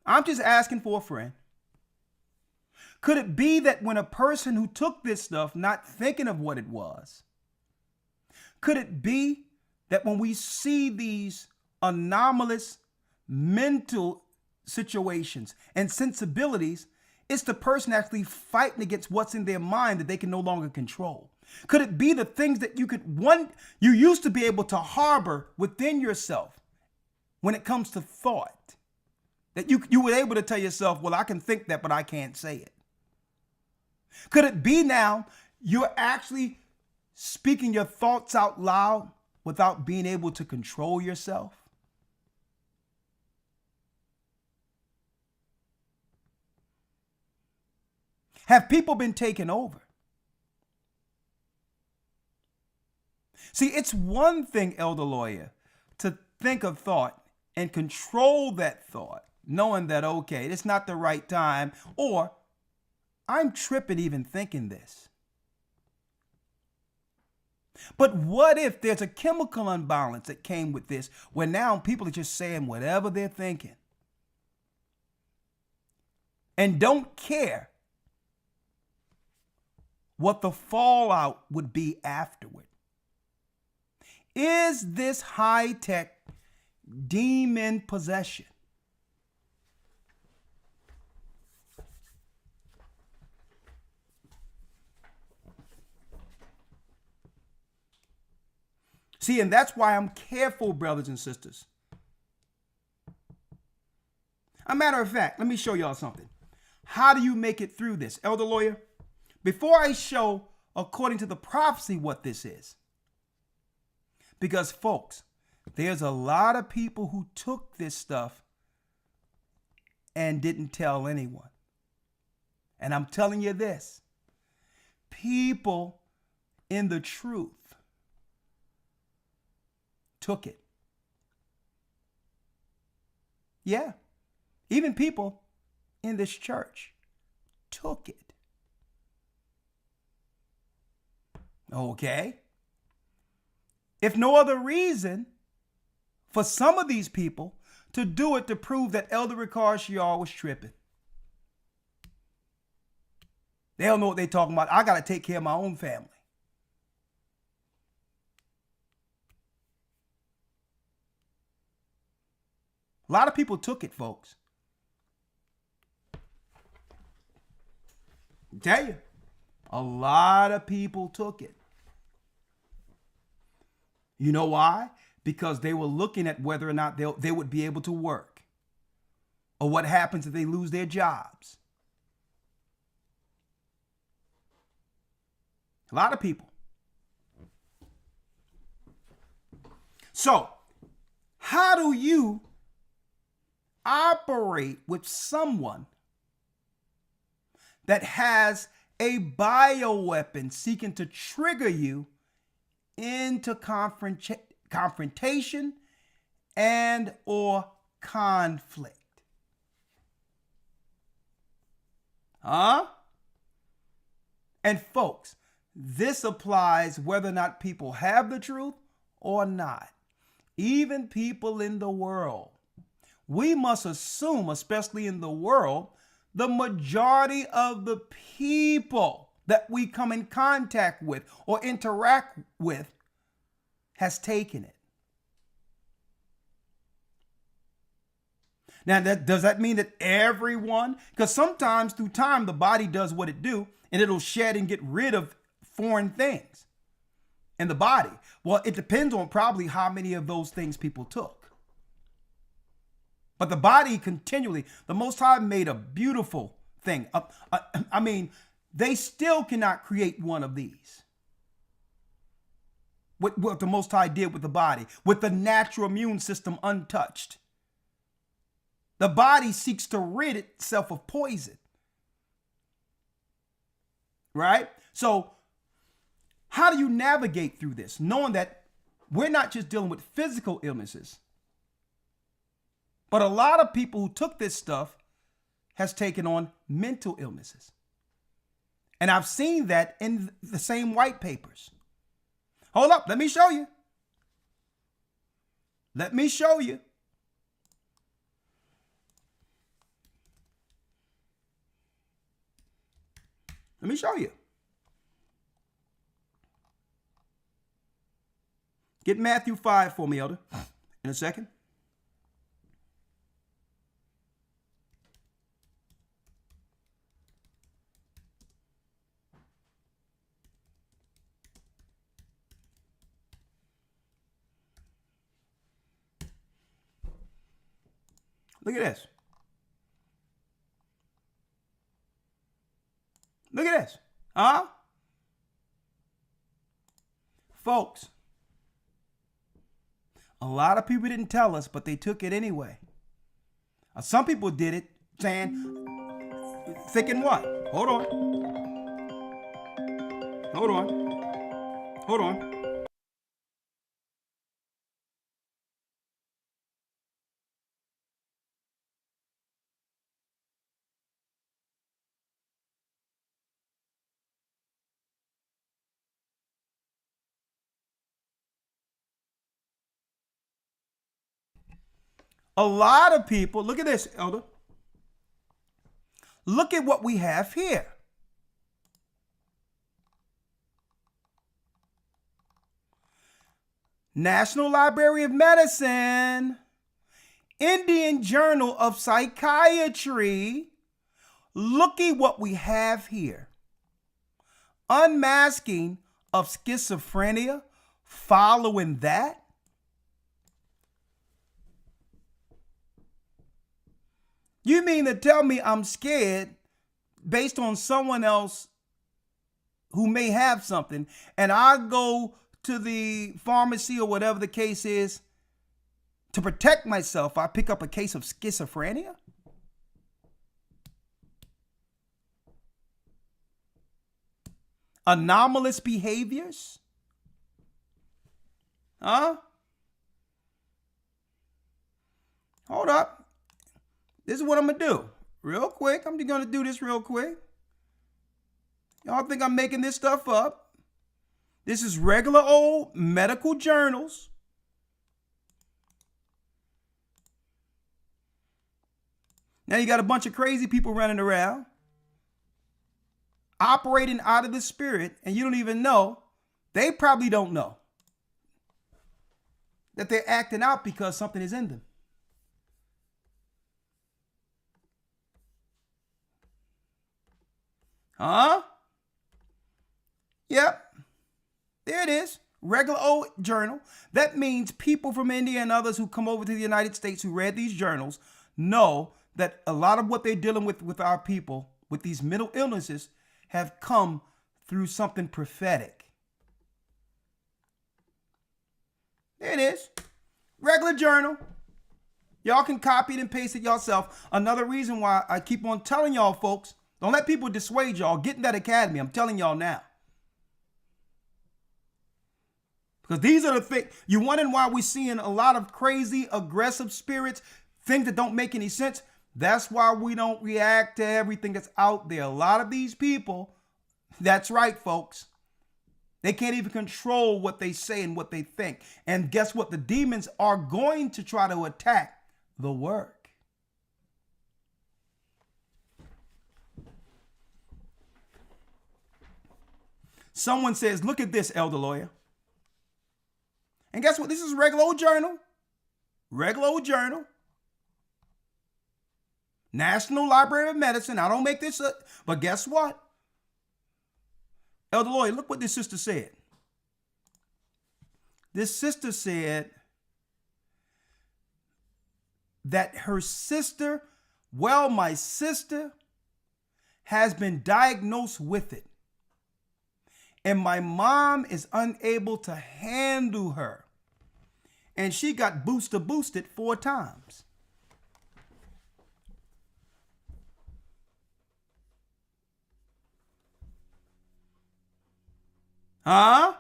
I'm just asking for a friend. Could it be that when a person who took this stuff, not thinking of what it was, could it be that when we see these anomalous mental situations and sensibilities, it's the person actually fighting against what's in their mind that they can no longer control. Could it be the things that you used to be able to harbor within yourself when it comes to thought? That you were able to tell yourself, well, I can think that, but I can't say it. Could it be now you're actually speaking your thoughts out loud without being able to control yourself? Have people been taken over? See, it's one thing, Elder Lawyer, to think a thought and control that thought, knowing that, okay, it's not the right time, or I'm tripping even thinking this. But what if there's a chemical imbalance that came with this, where now people are just saying whatever they're thinking and don't care what the fallout would be afterward? Is this high-tech demon possession? See, and that's why I'm careful, brothers and sisters. A matter of fact, let me show y'all something. How do you make it through this? Elder Lawyer, before I show, according to the prophecy, what this is, because, folks, there's a lot of people who took this stuff and didn't tell anyone. And I'm telling you this, people in the truth took it. Yeah, even people in this church took it. Okay. If no other reason for some of these people to do it to prove that Elder Ricard Shiar was tripping. They don't know what they're talking about. I got to take care of my own family. A lot of people took it, folks. I tell you, a lot of people took it. You know why? Because they were looking at whether or not they would be able to work, or what happens if they lose their jobs. A lot of people. So, how do you operate with someone that has a bioweapon seeking to trigger you into confrontation and or conflict? And folks, this applies whether or not people have the truth or not. Even people in the world. We must assume, especially in the world, the majority of the people that we come in contact with or interact with has taken it. Now, does that mean that everyone? Because sometimes through time, the body does what it do, and it'll shed and get rid of foreign things in the body. Well, it depends on probably how many of those things people took. But the body continually, the Most High made a beautiful thing. I mean, they still cannot create one of these. What the Most High did with the body, with the natural immune system untouched. The body seeks to rid itself of poison. Right? So, how do you navigate through this? Knowing that we're not just dealing with physical illnesses, but a lot of people who took this stuff has taken on mental illnesses. And I've seen that in the same white papers. Hold up, let me show you. Let me show you. Let me show you. Get Matthew 5 for me, Elder, in a second. Look at this. Look at this. Huh? Folks, a lot of people didn't tell us, but they took it anyway. Some people did it saying, thinking what? Hold on. Hold on. Hold on. A lot of people, look at this, Elder. Look at what we have here. National Library of Medicine, Indian Journal of Psychiatry. Look at what we have here. Unmasking of schizophrenia following that. You mean to tell me I'm scared based on someone else who may have something, and I go to the pharmacy or whatever the case is to protect myself, I pick up a case of schizophrenia? Anomalous behaviors? Huh? Hold up. This is what I'm going to do. Real quick. I'm just going to do this real quick. Y'all think I'm making this stuff up? This is regular old medical journals. Now you got a bunch of crazy people running around, operating out of the spirit, and you don't even know. They probably don't know that they're acting out because something is in them. Huh? Yep. There it is. Regular old journal. That means people from India and others who come over to the United States who read these journals know that a lot of what they're dealing with our people, with these mental illnesses, have come through something prophetic. There it is. Regular journal. Y'all can copy it and paste it yourself. Another reason why I keep on telling y'all folks, don't let people dissuade y'all. Get in that academy. I'm telling y'all now. Because these are the things. You're wondering why we're seeing a lot of crazy, aggressive spirits, things that don't make any sense. That's why we don't react to everything that's out there. A lot of these people, that's right, folks. They can't even control what they say and what they think. And guess what? The demons are going to try to attack the work. Someone says, look at this, Elder Lawyer. And guess what? This is a regular old journal. Regular old journal. National Library of Medicine. I don't make this up. But guess what? Elder Lawyer, look what this sister said. This sister said that her sister, my sister, has been diagnosed with it. And my mom is unable to handle her. And she got boosted 4 times. Huh?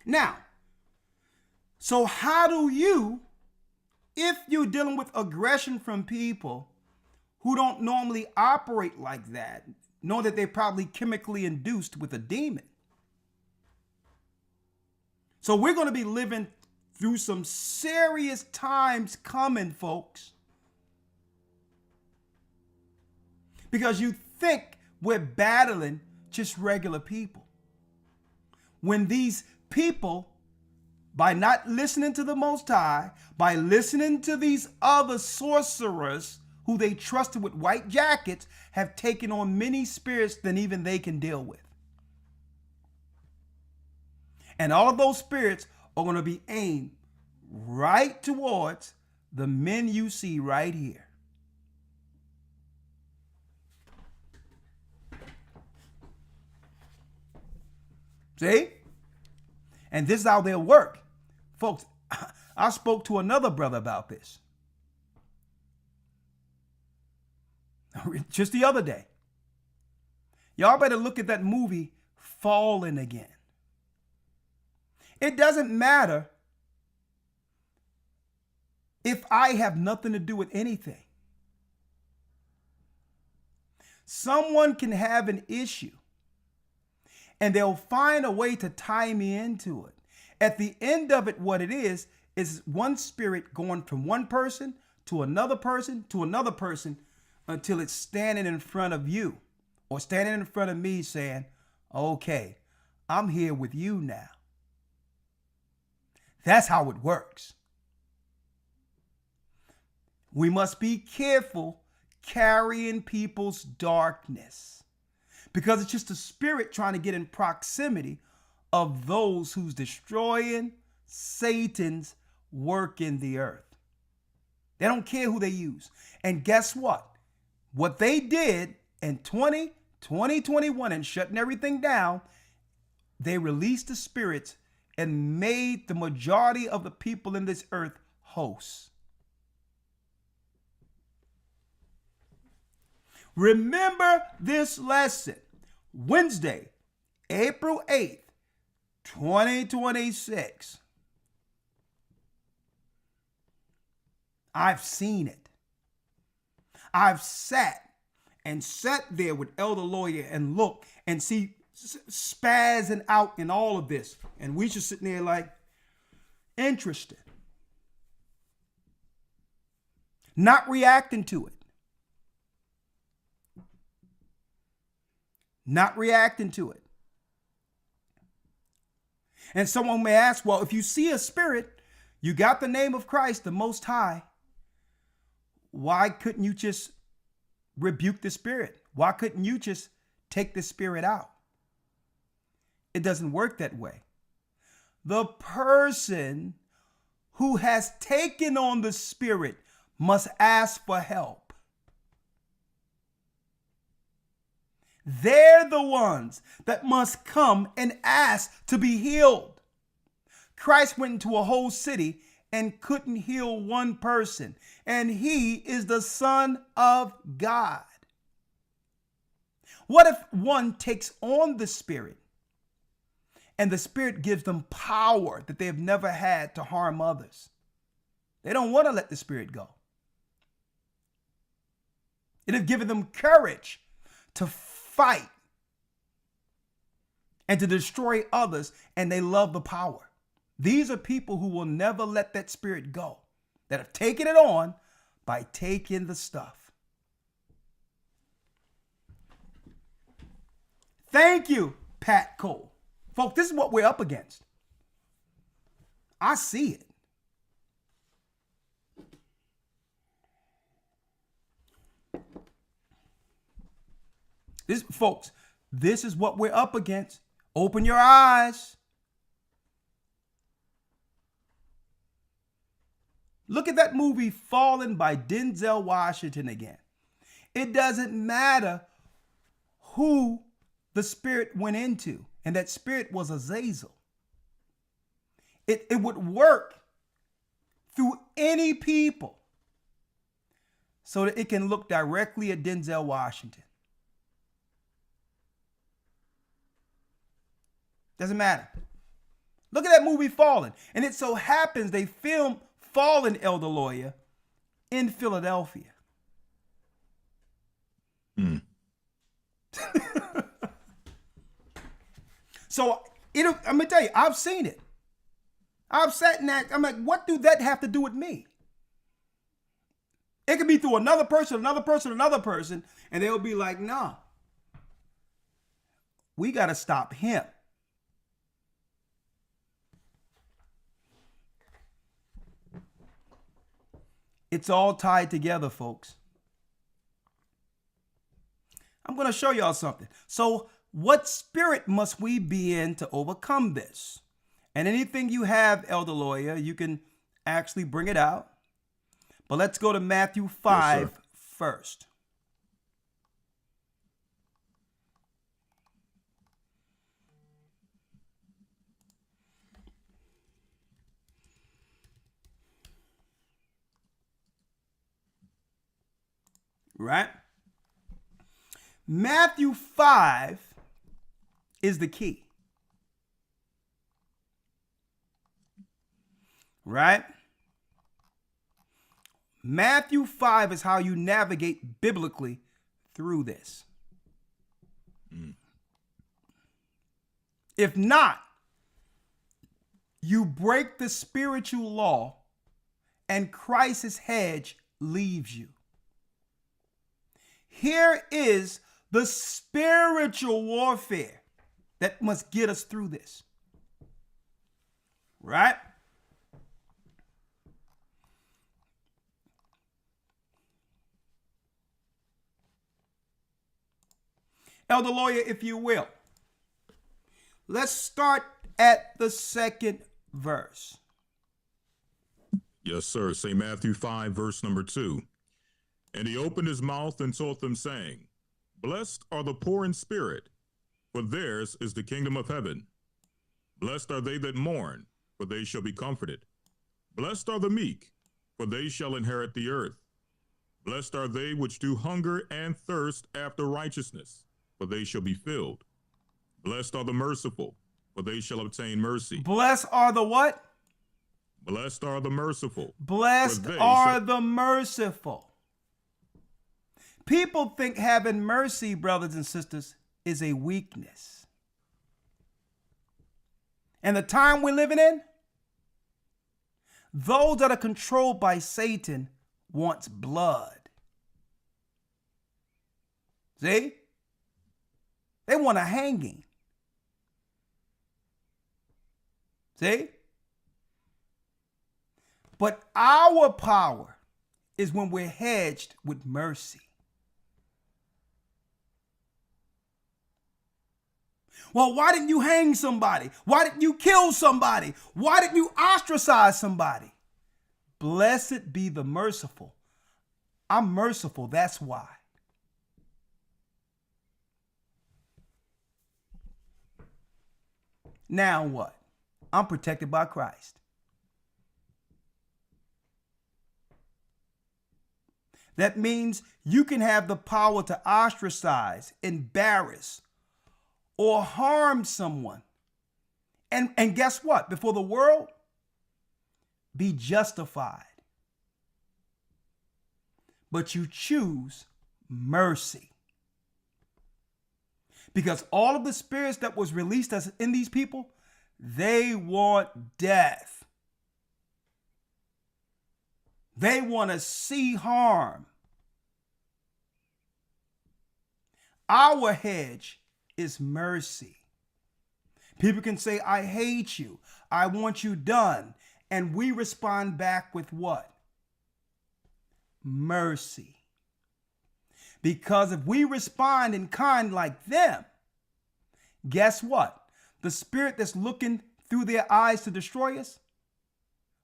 Now, so how do you, if you're dealing with aggression from people who don't normally operate like that, know that they're probably chemically induced with a demon? So we're going to be living through some serious times coming, folks. Because you think we're battling just regular people. When these people, by not listening to the Most High, by listening to these other sorcerers who they trusted with white jackets, have taken on many spirits than even they can deal with. And all of those spirits are going to be aimed right towards the men you see right here. See? And this is how they'll work. Folks, I spoke to another brother about this just the other day. Y'all better look at that movie, Fallen Again. It doesn't matter if I have nothing to do with anything. Someone can have an issue and they'll find a way to tie me into it. At the end of it, what it is one spirit going from one person to another person to another person until it's standing in front of you or standing in front of me saying, okay, I'm here with you now. That's how it works. We must be careful carrying people's darkness because it's just a spirit trying to get in proximity of those who's destroying Satan's work in the earth. They don't care who they use. And guess what? What they did in 2021 and shutting everything down, they released the spirits and made the majority of the people in this earth hosts. Remember this lesson. Wednesday, April 8th, 2026. I've seen it. I've sat there with Elder Lawyer and look and see spazzing out in all of this. And we just sitting there like, interested. Not reacting to it. Not reacting to it. And someone may ask, well, if you see a spirit, you got the name of Christ, the Most High. Why couldn't you just rebuke the spirit? Why couldn't you just take the spirit out? It doesn't work that way. The person who has taken on the spirit must ask for help. They're the ones that must come and ask to be healed. Christ went into a whole city and couldn't heal one person, and he is the Son of God. What if one takes on the spirit and the spirit gives them power that they have never had to harm others? They don't want to let the spirit go. It has given them courage to fight and to destroy others, and they love the power. These are people who will never let that spirit go, that have taken it on by taking the stuff. Thank you, Pat Cole. Folks, this is what we're up against. I see it. Folks, this is what we're up against. Open your eyes. Look at that movie Fallen by Denzel Washington again. It doesn't matter who the spirit went into, and that spirit was Azazel. It would work through any people so that it can look directly at Denzel Washington. Doesn't matter. Look at that movie Fallen. And it so happens they filmed Fallen, Elder Lawyer, in Philadelphia. So I'm going to tell you, I've seen it. I've sat in that. I'm like, what do that have to do with me? It could be through another person, and they'll be like, no, we got to stop him. It's all tied together, folks. I'm going to show y'all something. So what spirit must we be in to overcome this? And anything you have, Elder Lawyer, you can actually bring it out. But let's go to Matthew 5 first. Right? Matthew 5 is the key. Right? Matthew 5 is how you navigate biblically through this. If not, you break the spiritual law and Christ's hedge leaves you. Here is the spiritual warfare that must get us through this. Right? Elder Lawyer, if you will, let's start at the second verse. Yes, sir. St. Matthew 5, verse number 2. And he opened his mouth and taught them, saying, Blessed are the poor in spirit, for theirs is the kingdom of heaven. Blessed are they that mourn, for they shall be comforted. Blessed are the meek, for they shall inherit the earth. Blessed are they which do hunger and thirst after righteousness, for they shall be filled. Blessed are the merciful, for they shall obtain mercy. Blessed are the what? Blessed are the merciful. Blessed are the merciful. People think having mercy, brothers and sisters, is a weakness. And the time we're living in, those that are controlled by Satan wants blood. See? They want a hanging. See? But our power is when we're hedged with mercy. Well, why didn't you hang somebody? Why didn't you kill somebody? Why didn't you ostracize somebody? Blessed be the merciful. I'm merciful, that's why. Now what? I'm protected by Christ. That means you can have the power to ostracize, embarrass, or harm someone. And guess what? Before the world, be justified. But you choose mercy. Because all of the spirits that was released as in these people, they want death. They want to see harm. Our hedge is mercy. People can say, I hate you. I want you done. And we respond back with what? Mercy. Because if we respond in kind like them, guess what? The spirit that's looking through their eyes to destroy us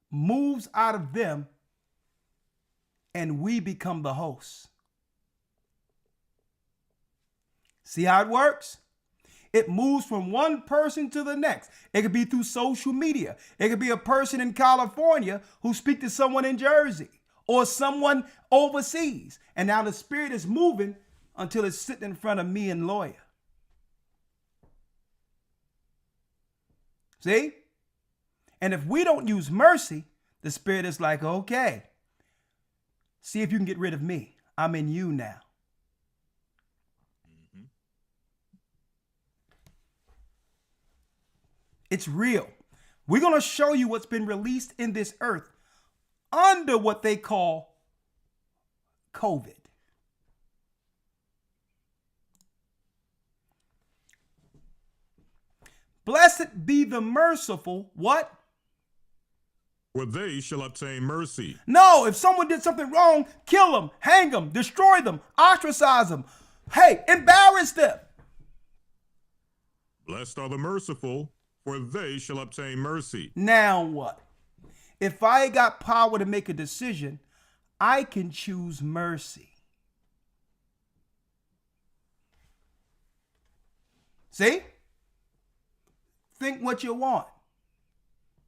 moves out of them and we become the host. See how it works? It moves from one person to the next. It could be through social media. It could be a person in California who speaks to someone in Jersey or someone overseas. And now the spirit is moving until it's sitting in front of me and Lawyer. See? And if we don't use mercy, the spirit is like, okay, see if you can get rid of me. I'm in you now. It's real. We're going to show you what's been released in this earth under what they call COVID. Blessed be the merciful, what? For they shall obtain mercy. No, if someone did something wrong, kill them, hang them, destroy them, ostracize them. Hey, embarrass them. Blessed are the merciful, for they shall obtain mercy. Now what? If I got power to make a decision, I can choose mercy. See? Think what you want.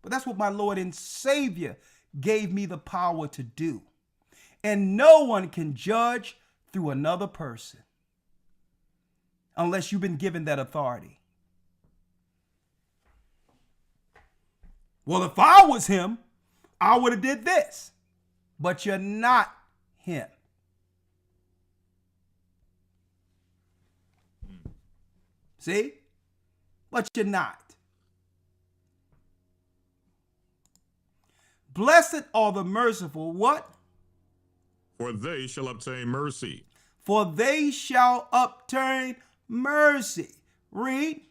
But that's what my Lord and Savior gave me the power to do. And no one can judge through another person unless you've been given that authority. Well, if I was him, I would have did this. But you're not him. See? But you're not. Blessed are the merciful, what? For they shall obtain mercy. For they shall obtain mercy. Read.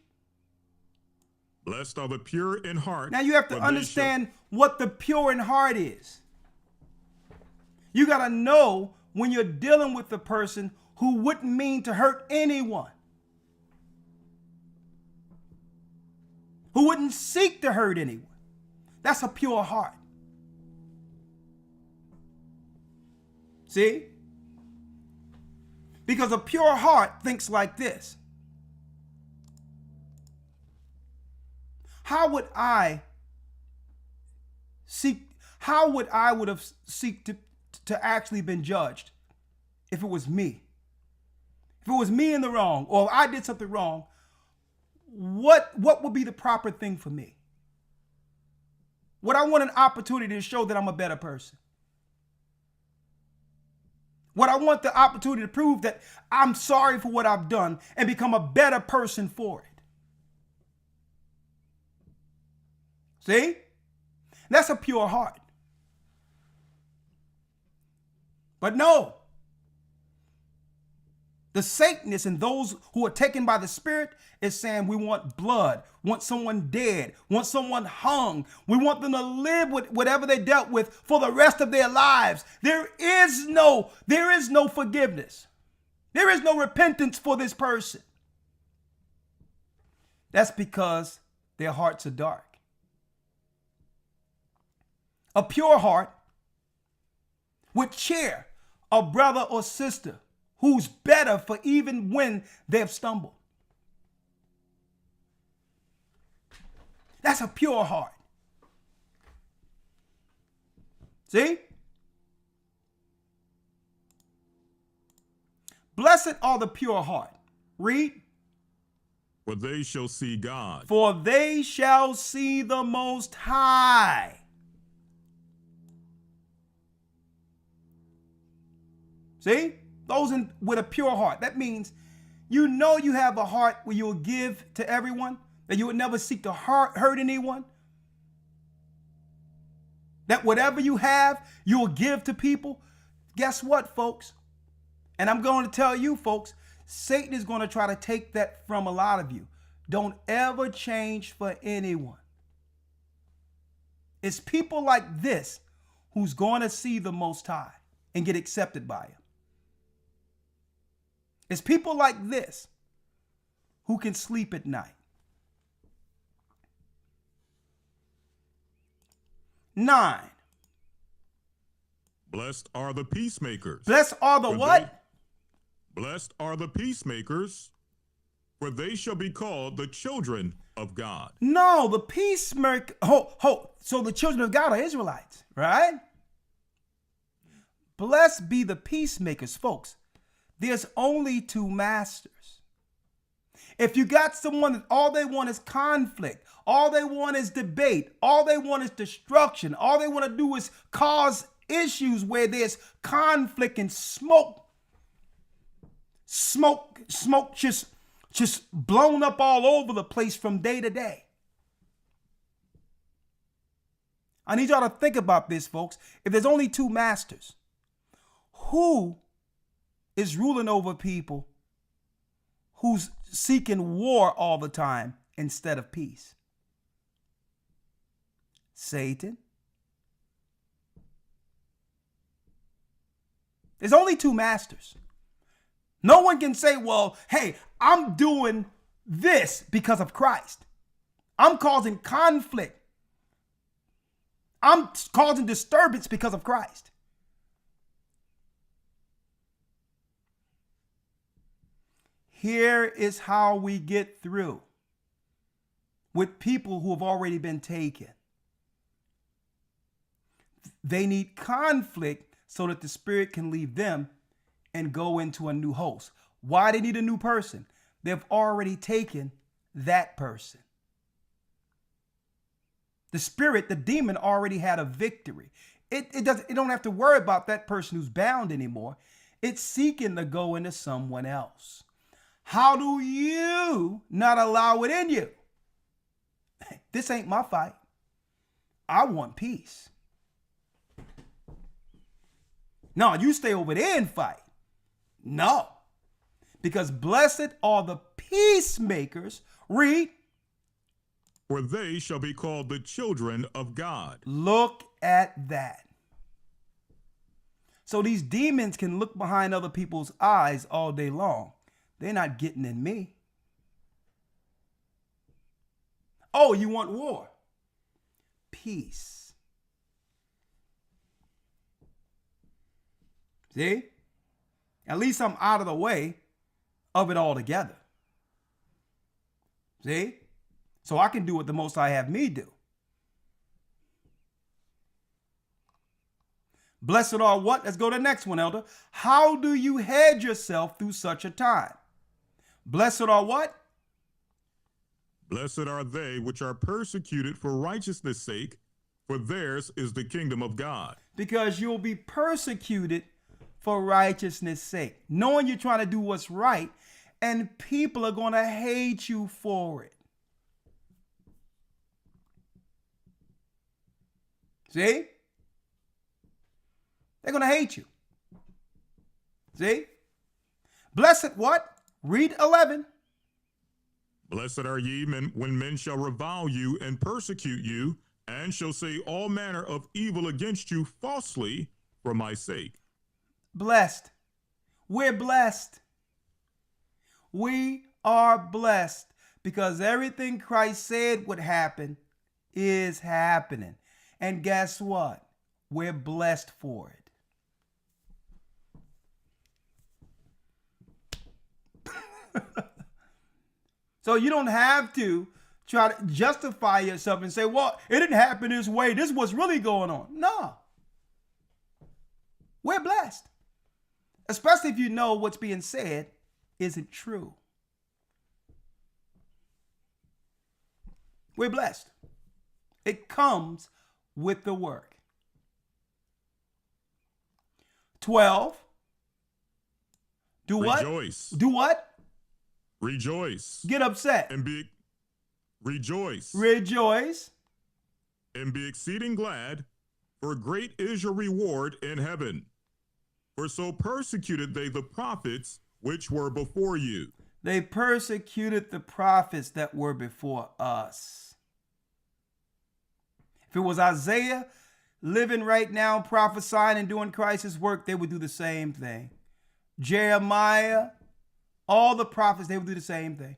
Blessed are the pure in heart. Now you have to understand what the pure in heart is. You got to know when you're dealing with a person who wouldn't mean to hurt anyone, who wouldn't seek to hurt anyone. That's a pure heart. See? Because a pure heart thinks like this. How would I would have seeked to actually been judged if it was me? If it was me in the wrong, or if I did something wrong, what would be the proper thing for me? Would I want an opportunity to show that I'm a better person? Would I want the opportunity to prove that I'm sorry for what I've done and become a better person for it? See? That's a pure heart. But no. The Satanists and those who are taken by the Spirit is saying we want blood, want someone dead, want someone hung. We want them to live with whatever they dealt with for the rest of their lives. There is no forgiveness. There is no repentance for this person. That's because their hearts are dark. A pure heart would cheer a brother or sister who's better for even when they've stumbled. That's a pure heart. See? Blessed are the pure heart. Read. For they shall see God. For they shall see the Most High. See? Those with a pure heart. That means you know you have a heart where you'll give to everyone, that you would never seek to hurt anyone, that whatever you have, you'll give to people. Guess what, folks? And I'm going to tell you, folks, Satan is going to try to take that from a lot of you. Don't ever change for anyone. It's people like this who's going to see the Most High and get accepted by him. It's people like this who can sleep at night. 9. Blessed are the peacemakers. Blessed are the what? Blessed are the peacemakers, for they shall be called the children of God. No, the peacemaker. So the children of God are Israelites, right? Blessed be the peacemakers, folks. There's only 2 masters. If you got someone that all they want is conflict, all they want is debate, all they want is destruction, all they want to do is cause issues where there's conflict and smoke just blown up all over the place from day to day. I need y'all to think about this, folks. If there's only 2 masters, who is ruling over people who's seeking war all the time instead of peace? Satan. There's only 2 masters. No one can say, well, hey, I'm doing this because of Christ. I'm causing conflict. I'm causing disturbance because of Christ. Here is how we get through with people who have already been taken. They need conflict so that the Spirit can leave them and go into a new host. Why they need a new person? They've already taken that person. The spirit, the demon, already had a victory. It don't have to worry about that person who's bound anymore. It's seeking to go into someone else. How do you not allow it in you? This ain't my fight. I want peace. No, you stay over there and fight. No. Because blessed are the peacemakers. Read. For they shall be called the children of God. Look at that. So these demons can look behind other people's eyes all day long. They're not getting in me. Oh, you want war? Peace. See? At least I'm out of the way of it altogether. See? So I can do what the Most High have me do. Blessed are what? Let's go to the next one, Elder. How do you hedge yourself through such a time? Blessed are what? Blessed are they which are persecuted for righteousness' sake, for theirs is the kingdom of God. Because you'll be persecuted for righteousness' sake, knowing you're trying to do what's right, and people are going to hate you for it. See? They're going to hate you. See? Blessed what? Read 11. Blessed are ye when men shall revile you and persecute you, and shall say all manner of evil against you falsely for my sake. Blessed. We're blessed. We are blessed because everything Christ said would happen is happening. And guess what? We're blessed for it. So you don't have to try to justify yourself and say, well, it didn't happen this way. This is what's really going on. No. We're blessed. Especially if you know what's being said isn't true. We're blessed. It comes with the work. 12. Do what? Rejoice. Do what? Rejoice. Get upset. And be rejoice. Rejoice. And be exceeding glad, for great is your reward in heaven. For so persecuted they the prophets which were before you. They persecuted the prophets that were before us. If it was Isaiah living right now, prophesying and doing Christ's work, they would do the same thing. Jeremiah, all the prophets, they would do the same thing.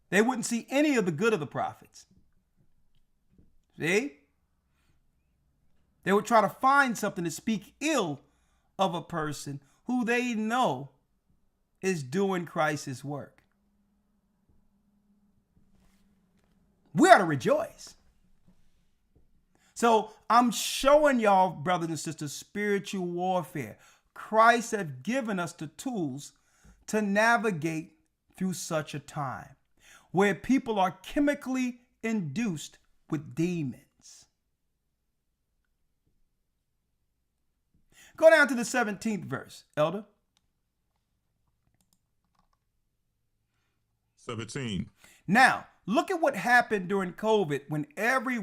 They wouldn't see any of the good of the prophets. See? They would try to find something to speak ill of a person who they know is doing Christ's work. We are to rejoice. So I'm showing y'all, brothers and sisters, spiritual warfare. Christ has given us the tools to navigate through such a time where people are chemically induced with demons. Go down to the 17th verse, Elder. 17. Now, look at what happened during COVID when every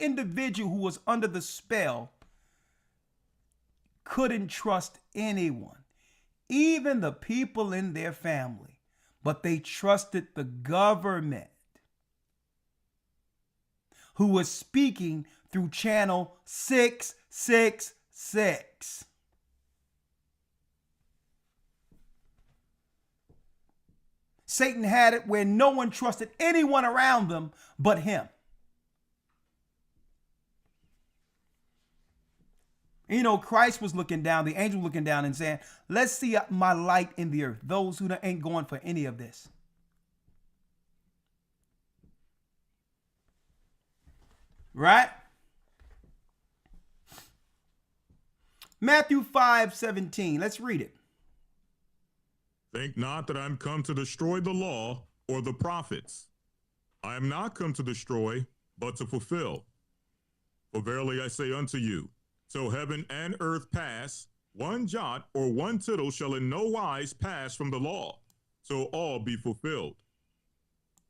individual who was under the spell couldn't trust anyone, even the people in their family, but they trusted the government who was speaking through channel 666. Satan had it where no one trusted anyone around them but him. You know, Christ was looking down, the angel looking down and saying, let's see my light in the earth, those who ain't going for any of this. Right? Matthew 5:17. Let's read it. Think not that I am come to destroy the law or the prophets. I am not come to destroy, but to fulfill. For verily I say unto you, till heaven and earth pass, one jot or one tittle shall in no wise pass from the law, till all be fulfilled.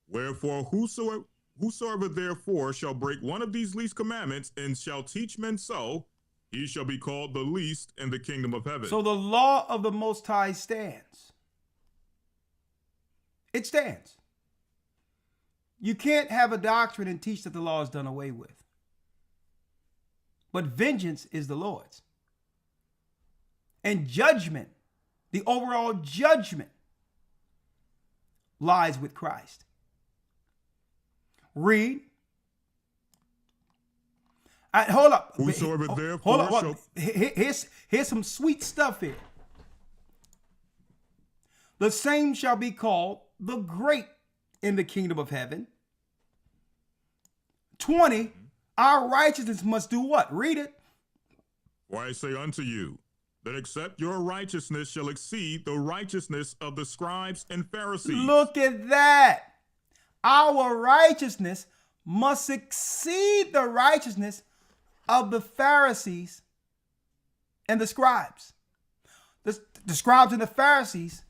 Wherefore whosoever therefore shall break one of these least commandments and shall teach men so, he shall be called the least in the kingdom of heaven. So the law of the Most High stands. It stands. You can't have a doctrine and teach that the law is done away with. But vengeance is the Lord's. And judgment, the overall judgment, lies with Christ. Read. Hold up. Whosoever therefore hold up. Here's some sweet stuff here. The same shall be called the great in the kingdom of heaven. 20, our righteousness must do what? Read it. For I say unto you, that except your righteousness shall exceed the righteousness of the scribes and Pharisees. Look at that. Our righteousness must exceed the righteousness of the Pharisees and the scribes. The scribes and the Pharisees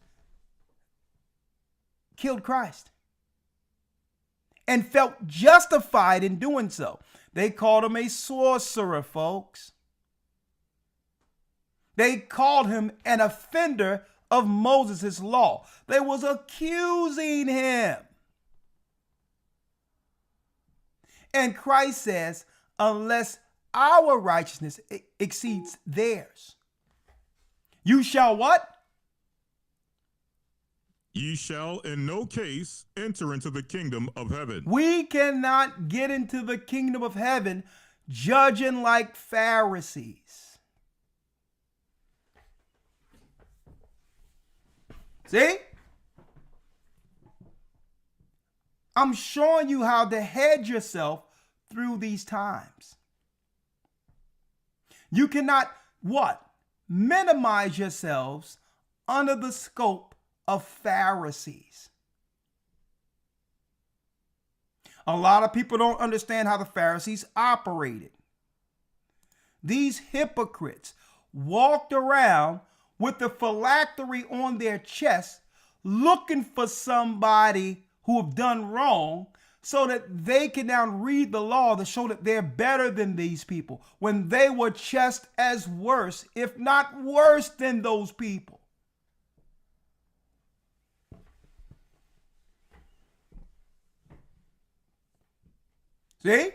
killed Christ and felt justified in doing so. They called him a sorcerer, folks. They called him an offender of Moses' law. They was accusing him. And Christ says, unless our righteousness exceeds theirs, you shall what? Ye shall in no case enter into the kingdom of heaven. We cannot get into the kingdom of heaven judging like Pharisees. See? I'm showing you how to hedge yourself through these times. You cannot, what? Minimize yourselves under the scope of Pharisees. A lot of people don't understand how the Pharisees operated. These hypocrites walked around with the phylactery on their chest looking for somebody who have done wrong so that they can now read the law to show that they're better than these people when they were just as worse, if not worse than those people. See?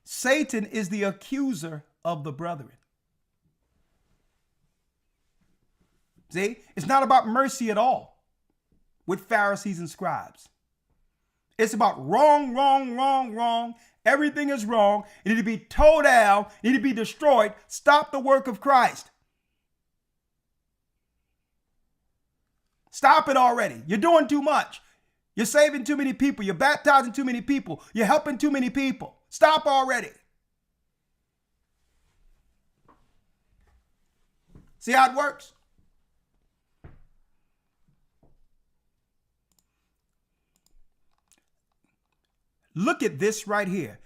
Satan is the accuser of the brethren. See? It's not about mercy at all with Pharisees and scribes. It's about wrong, wrong, wrong, wrong. Everything is wrong. It need to be towed down. It need to be destroyed. Stop the work of Christ. Stop it already. You're doing too much. You're saving too many people. You're baptizing too many people. You're helping too many people. Stop already. See how it works? Look at this right here.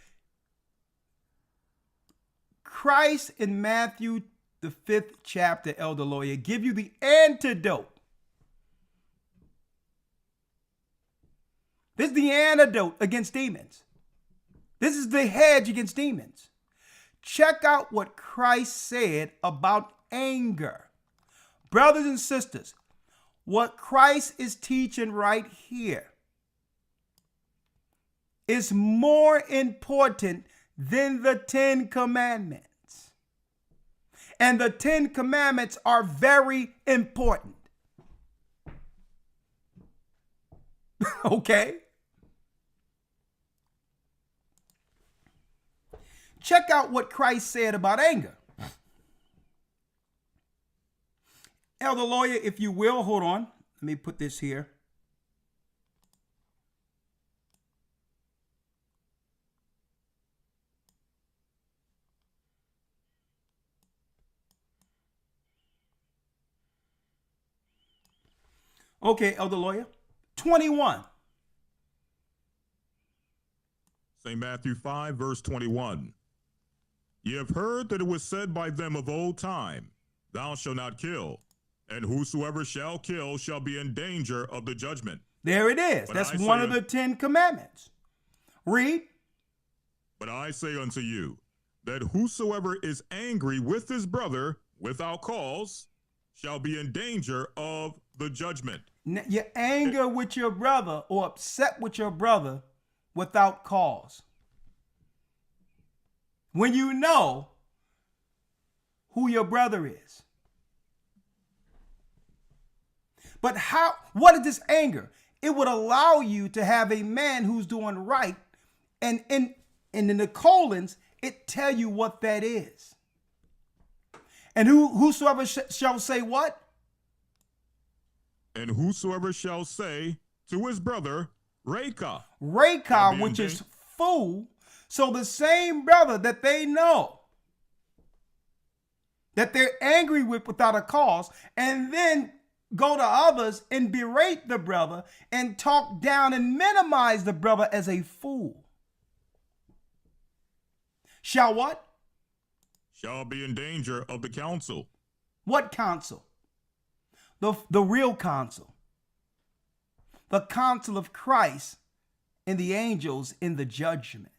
Christ in Matthew, the 5th chapter, Elder Lawyer, give you the antidote. This is the antidote against demons. This is the hedge against demons. Check out what Christ said about anger. Brothers and sisters, what Christ is teaching right here is more important than the 10 Commandments. And the 10 commandments are very important. Okay? Check out what Christ said about anger. Elder Lawyer, if you will, hold on. Let me put this here. Okay, Elder Lawyer. 21. St. Matthew 5, verse 21. Ye have heard that it was said by them of old time, Thou shalt not kill, and whosoever shall kill shall be in danger of the judgment. There it is. But That's I one say of the 10 commandments. Read. But I say unto you, that whosoever is angry with his brother without cause shall be in danger of the judgment. Your anger with your brother or upset with your brother without cause. When you know who your brother is. But what is this anger? It would allow you to have a man who's doing right, and in the colons, it tell you what that is. And whosoever shall say what? And whosoever shall say to his brother, Reka. Reka, which is fool. So the same brother that they know that they're angry with without a cause, and then go to others and berate the brother and talk down and minimize the brother as a fool. Shall what? Shall be in danger of the council. What council? The real council. The council of Christ and the angels in the judgment.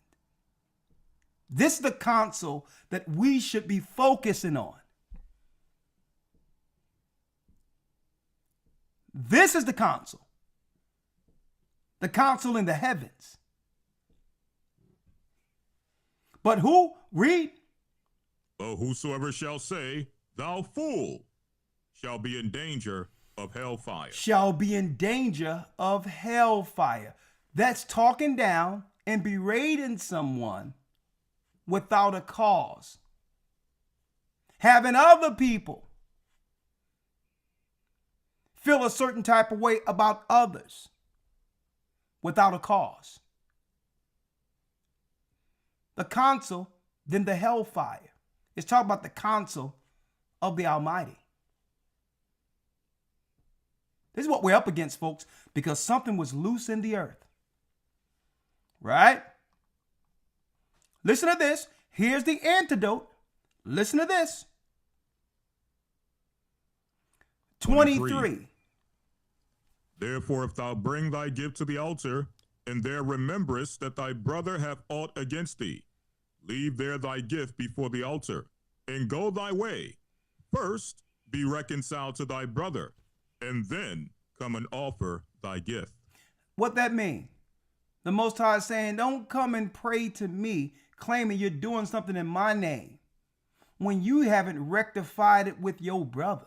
This is the council that we should be focusing on. This is the council in the heavens. But who? Read. But whosoever shall say, Thou fool, shall be in danger of hellfire. Shall be in danger of hellfire. That's talking down and berating someone without a cause. Having other people feel a certain type of way about others without a cause. The council, then the hellfire. It's talking about the council of the Almighty. This is what we're up against, folks, because something was loose in the earth. Right? Listen to this. Here's the antidote. Listen to this. 23. Therefore, if thou bring thy gift to the altar, and there rememberest that thy brother hath aught against thee, leave there thy gift before the altar, and go thy way. First be reconciled to thy brother, and then come and offer thy gift. What that mean? The Most High is saying, don't come and pray to me, claiming you're doing something in my name, when you haven't rectified it with your brother.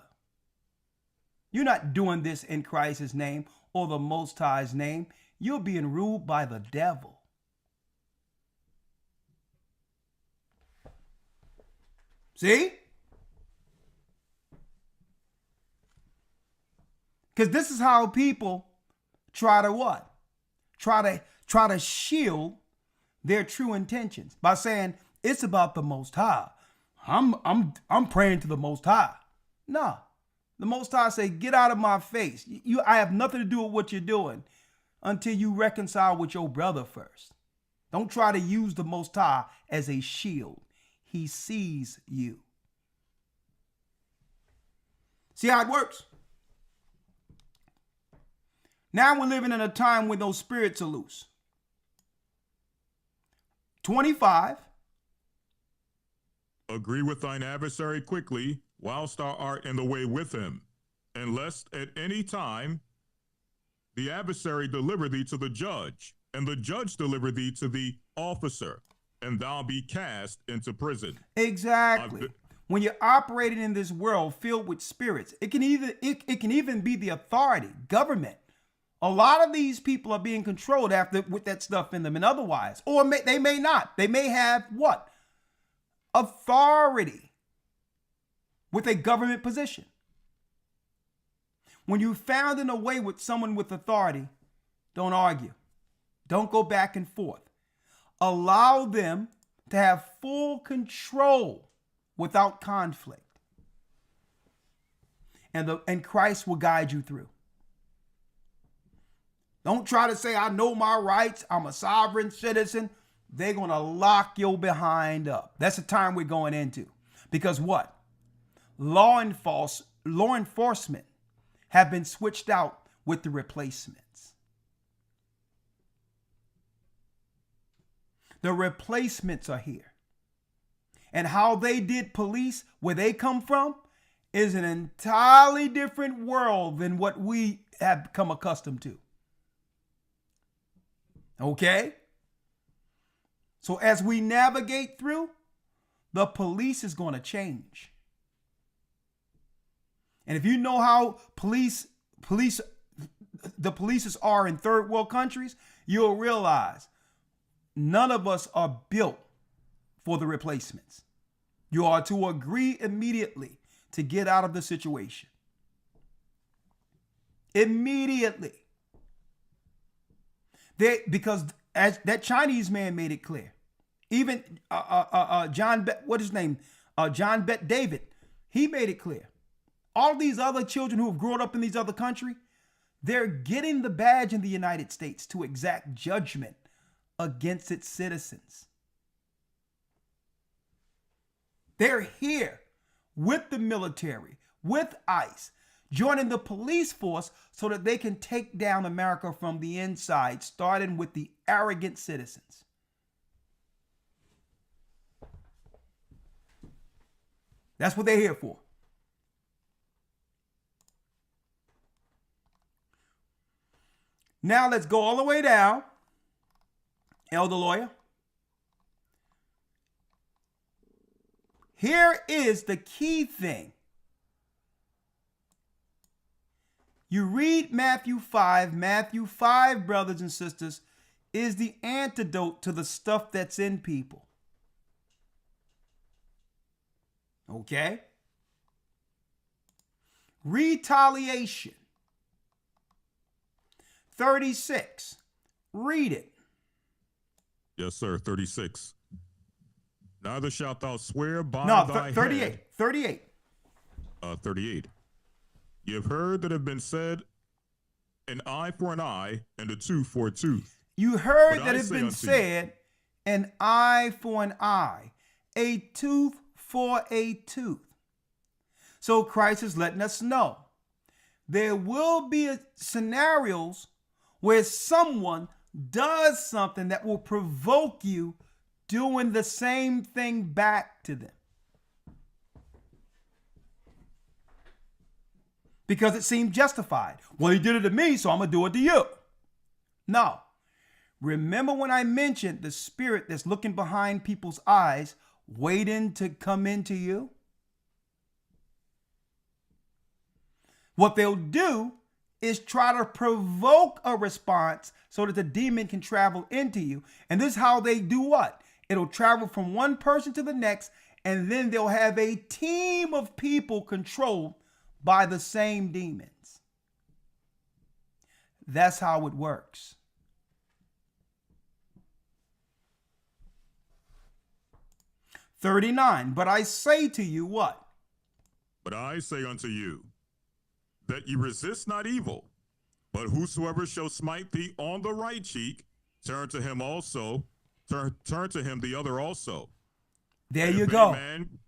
You're not doing this in Christ's name or the Most High's name. You're being ruled by the devil. See? Because this is how people try to what? Try to shield their true intentions by saying it's about the Most High. I'm praying to the Most High. No. The Most High say, get out of my face. I have nothing to do with what you're doing until you reconcile with your brother first. Don't try to use the Most High as a shield. He sees you. See how it works? Now we're living in a time when those spirits are loose. 25. Agree with thine adversary quickly, whilst thou art in the way with him, and lest at any time the adversary deliver thee to the judge, and the judge deliver thee to the officer, and thou be cast into prison. Exactly. When you're operating in this world filled with spirits, it can even be the authority, government. A lot of these people are being controlled with that stuff in them and otherwise, or they may not. They may have what? Authority with a government position. When you found in a way with someone with authority, don't argue. Don't go back and forth. Allow them to have full control without conflict. And Christ will guide you through. Don't try to say, I know my rights. I'm a sovereign citizen. They're going to lock your behind up. That's the time we're going into. Because what? Law enforcement have been switched out with the replacements. The replacements are here. And how they did police, where they come from, is an entirely different world than what we have become accustomed to. Okay? So as we navigate through, the police is going to change. And if you know how the police are in third world countries, you'll realize none of us are built for the replacements. You are to agree immediately to get out of the situation. Immediately. Because as that Chinese man made it clear, even John Bet David, he made it clear. All these other children who have grown up in these other countries, they're getting the badge in the United States to exact judgment against its citizens. They're here with the military, with ICE, joining the police force so that they can take down America from the inside, starting with the arrogant citizens. That's what they're here for. Now let's go all the way down. Elder Lawyer. Here is the key thing. You read Matthew 5. Matthew 5, brothers and sisters, is the antidote to the stuff that's in people. Okay? Retaliation. 36. Read it. Yes, sir. 36. Neither shalt thou swear by thy 38. head. 38. 38. You have heard that have been said, an eye for an eye and a tooth for a tooth. You heard But that I have say been unto said, an eye for an eye, a tooth for a tooth. So Christ is letting us know there will be scenarios where someone does something that will provoke you doing the same thing back to them. Because it seemed justified. Well, he did it to me, so I'm going to do it to you. No. Remember when I mentioned the spirit that's looking behind people's eyes, waiting to come into you? What they'll do is try to provoke a response so that the demon can travel into you. And this is how they do what? It'll travel from one person to the next, and then they'll have a team of people controlled by the same demons. That's how it works. $39. But I say to you what? But I say unto you, that ye resist not evil, but whosoever shall smite thee on the right cheek, turn to him the other also. There And you if go. any man,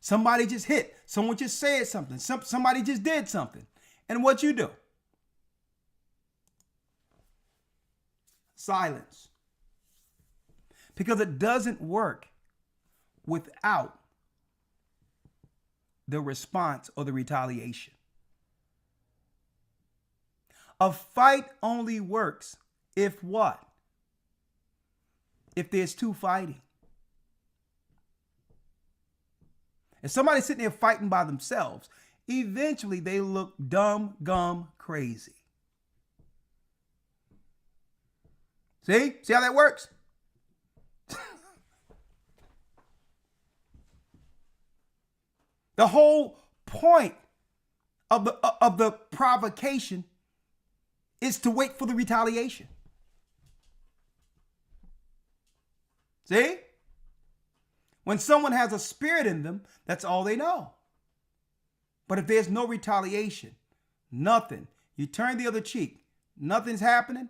Somebody just hit. Someone just said something. Somebody just did something. And what you do? Silence. Because it doesn't work without the response or the retaliation. A fight only works if what? If there's two fighting. If somebody's sitting there fighting by themselves, eventually they look dumb, gum, crazy. See? See how that works? The whole point of the provocation is to wait for the retaliation. See? When someone has a spirit in them, that's all they know. But if there's no retaliation, nothing, you turn the other cheek, nothing's happening,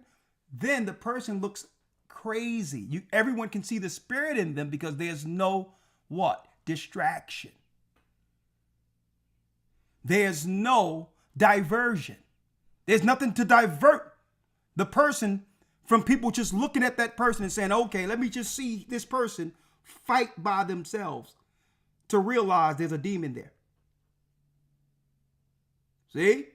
then the person looks crazy. Everyone can see the spirit in them because there's no what? Distraction. There's no diversion. There's nothing to divert the person from people just looking at that person and saying, okay, let me just see this person fight by themselves to realize there's a demon there. See?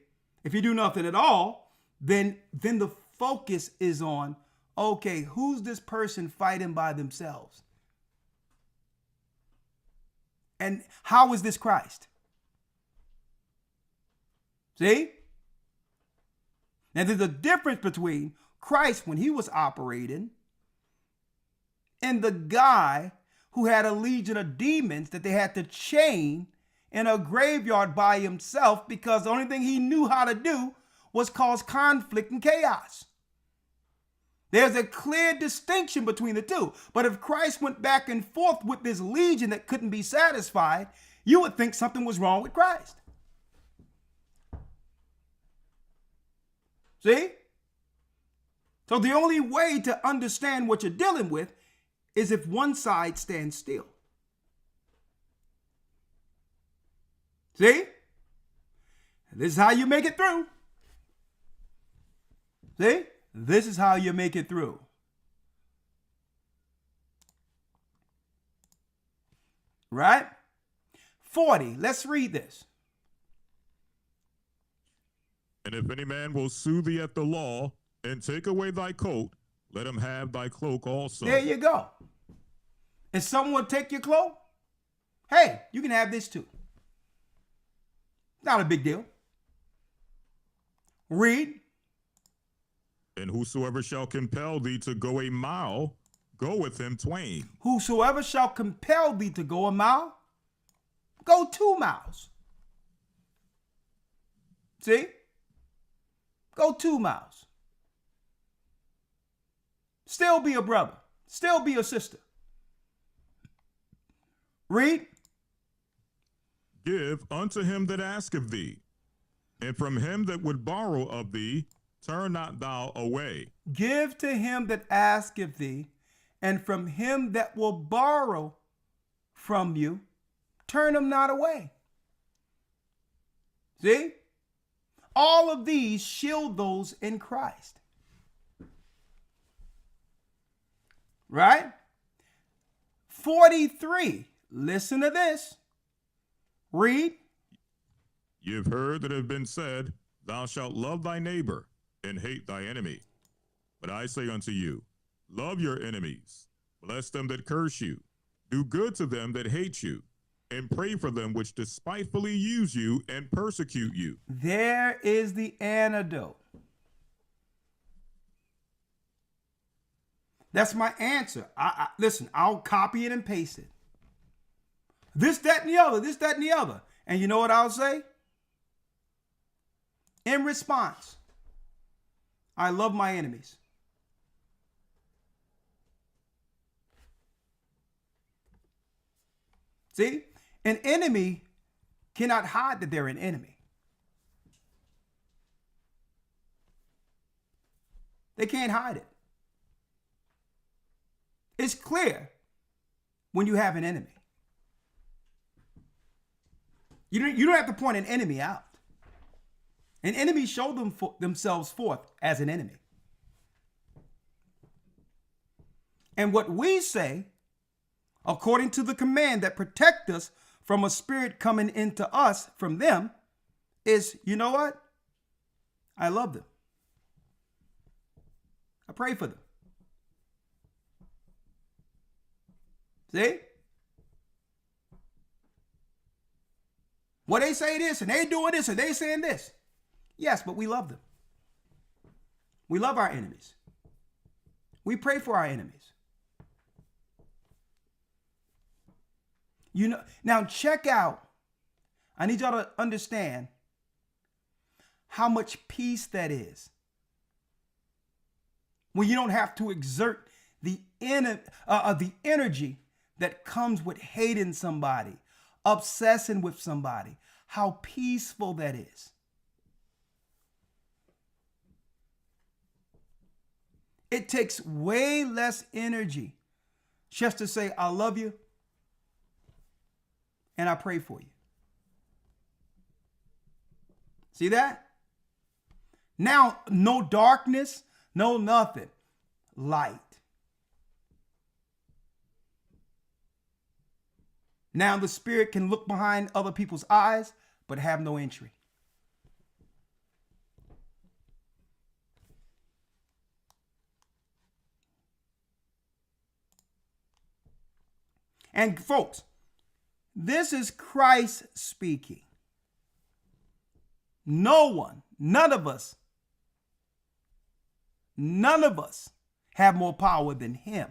If you do nothing at all, then the focus is on, okay, who's this person fighting by themselves? And how is this Christ? See? Now there's a difference between Christ when he was operating and the guy who had a legion of demons that they had to chain in a graveyard by himself because the only thing he knew how to do was cause conflict and chaos. There's a clear distinction between the two. But if Christ went back and forth with this legion that couldn't be satisfied, you would think something was wrong with Christ. See? So the only way to understand what you're dealing with is if one side stands still. See? This is how you make it through. See? This is how you make it through. Right? 40. Let's read this. And if any man will sue thee at the law, and take away thy coat, let him have thy cloak also. There you go. If someone take your cloak, hey, you can have this too. Not a big deal. Read. And whosoever shall compel thee to go a mile, go with him twain. Whosoever shall compel thee to go a mile, go 2 miles. See? Go 2 miles. Still be a brother. Still be a sister. Read. Give unto him that asketh thee, and from him that would borrow of thee, turn not thou away. Give to him that asketh thee, and from him that will borrow from you, turn him not away. See? All of these shield those in Christ. Right? 43. Listen to this. Read. Ye have heard that it have been said, thou shalt love thy neighbor and hate thy enemy. But I say unto you, love your enemies, bless them that curse you, do good to them that hate you, and pray for them which despitefully use you and persecute you. There is the antidote. That's my answer. Listen, I'll copy it and paste it. This, that, and the other. This, that, and the other. And you know what I'll say? In response, I love my enemies. See? An enemy cannot hide that they're an enemy. They can't hide it. It's clear when you have an enemy. You don't have to point an enemy out. An enemy show themselves forth as an enemy. And what we say, according to the command that protect us from a spirit coming into us from them, is, you know what? I love them. I pray for them. See? Well, they say this and they doing this and they saying this. Yes, but we love them. We love our enemies. We pray for our enemies. You know, now check out, I need y'all to understand how much peace that is. When you don't have to exert the energy that comes with hating somebody, obsessing with somebody, how peaceful that is. It takes way less energy just to say, I love you and I pray for you. See that? Now, no darkness, no nothing. Light. Now the spirit can look behind other people's eyes, but have no entry. And folks, this is Christ speaking. No one, none of us have more power than him.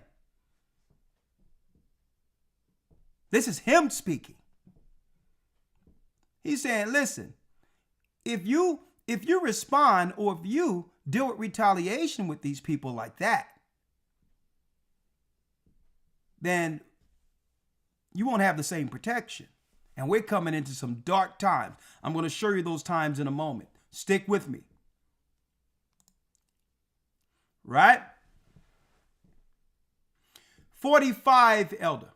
This is him speaking. He's saying, listen, if you respond or if you deal with retaliation with these people like that, then you won't have the same protection. And we're coming into some dark times. I'm going to show you those times in a moment. Stick with me. Right? 45, elder.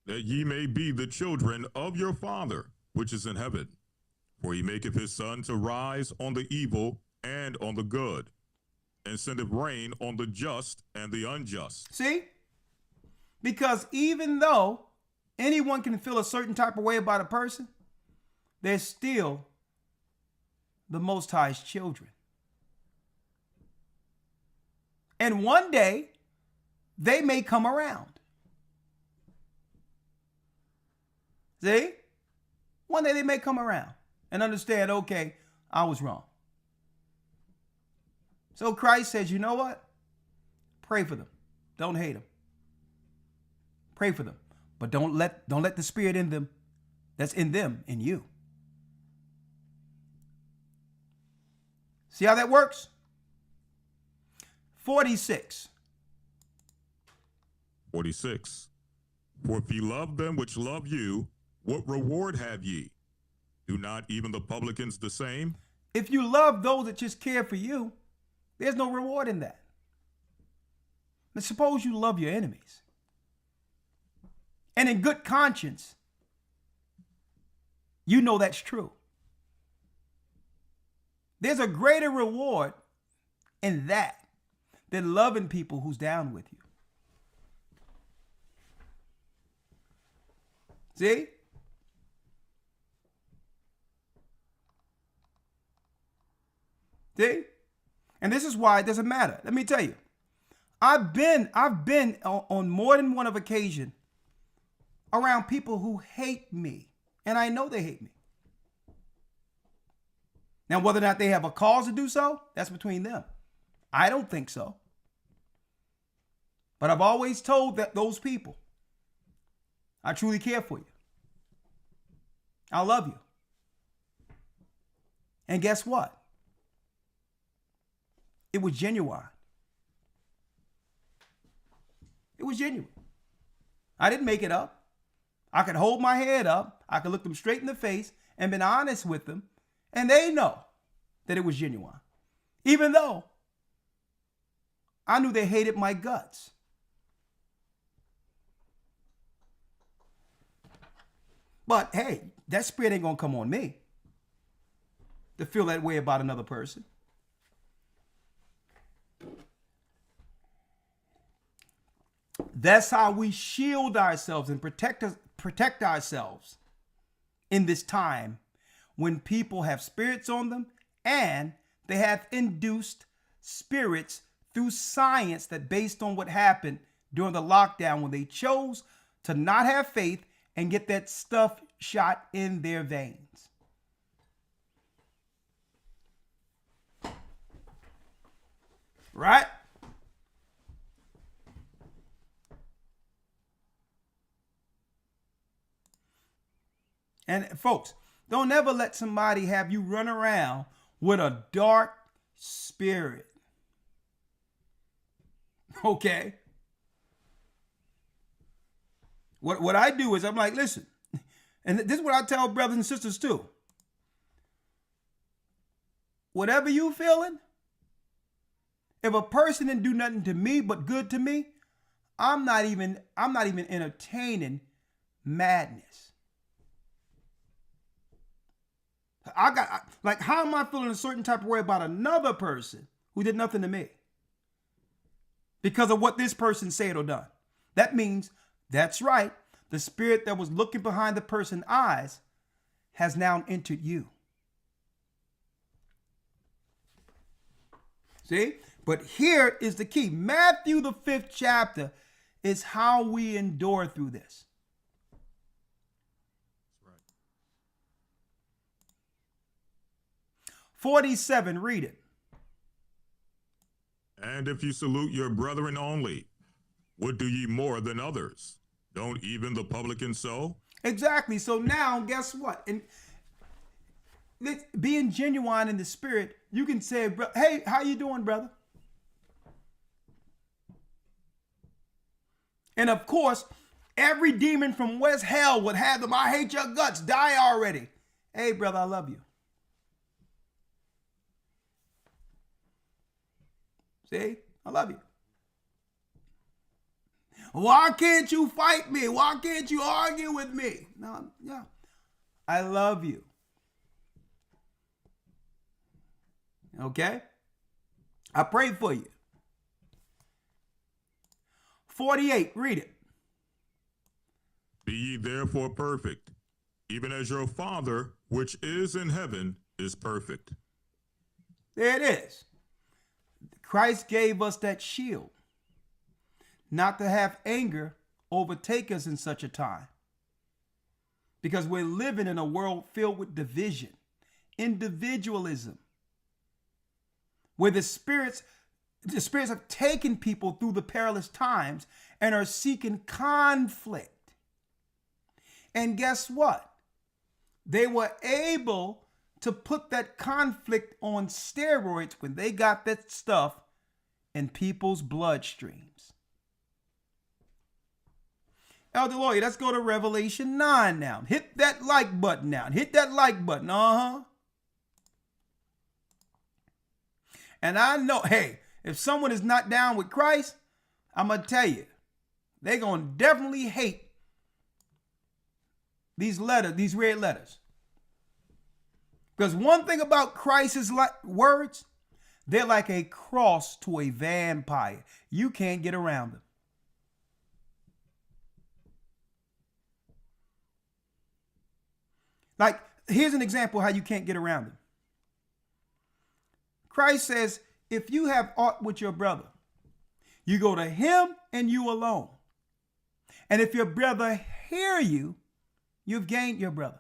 That ye may be the children of your Father, which is in heaven. For he maketh his sun to rise on the evil and on the good, and sendeth rain on the just and the unjust. See? Because even though anyone can feel a certain type of way about a person, they're still the Most High's children. And one day, they may come around. See? One day they may come around and understand, okay, I was wrong. So Christ says, you know what? Pray for them. Don't hate them. Pray for them. But don't let the spirit in them that's in them in you. See how that works? 46. 46. For if ye love them which love you, what reward have ye? Do not even the publicans the same? If you love those that just care for you, there's no reward in that. But suppose you love your enemies. And in good conscience, you know that's true. There's a greater reward in that than loving people who's down with you. See? See? And this is why it doesn't matter. Let me tell you. I've been on more than one occasion around people who hate me. And I know they hate me. Now, whether or not they have a cause to do so, that's between them. I don't think so. But I've always told those people, I truly care for you. I love you. And guess what? It was genuine. It was genuine. I didn't make it up. I could hold my head up. I could look them straight in the face and been honest with them. And they know that it was genuine. Even though I knew they hated my guts. But hey, that spirit ain't gonna come on me to feel that way about another person. That's how we shield ourselves and protect ourselves in this time when people have spirits on them and they have induced spirits through science that based on what happened during the lockdown when they chose to not have faith and get that stuff shot in their veins. Right? And folks, don't ever let somebody have you run around with a dark spirit. Okay? What I do is I'm like, listen, and this is what I tell brothers and sisters too. Whatever you feeling, if a person didn't do nothing to me but good to me, I'm not even entertaining madness. How am I feeling a certain type of way about another person who did nothing to me? Because of what this person said or done. That means, that's right, the spirit that was looking behind the person's eyes has now entered you. See? But here is the key. Matthew, the 5th chapter, is how we endure through this. 47, read it. And if you salute your brethren only, what do ye more than others? Don't even the publicans so? Exactly. So now, guess what? And being genuine in the spirit, you can say, hey, how you doing, brother? And of course, every demon from West Hell would have them, I hate your guts, die already. Hey, brother, I love you. See, I love you. Why can't you fight me? Why can't you argue with me? No, yeah, I love you. Okay? I pray for you. 48, read it. Be ye therefore perfect, even as your Father, which is in heaven, is perfect. There it is. Christ gave us that shield, not to have anger overtake us in such a time. Because we're living in a world filled with division, individualism, where the spirits have taken people through the perilous times and are seeking conflict. And guess what? They were able to put that conflict on steroids when they got that stuff in people's bloodstreams. Elder Lawyer, let's go to Revelation 9 now. Hit that like button now. Hit that like button. And I know, hey, if someone is not down with Christ, I'm going to tell you, they're going to definitely hate these letters, these red letters. Because one thing about Christ's words, they're like a cross to a vampire. You can't get around them. Like, here's an example how you can't get around them. Christ says, if you have aught with your brother, you go to him and you alone. And if your brother hear you, you've gained your brother.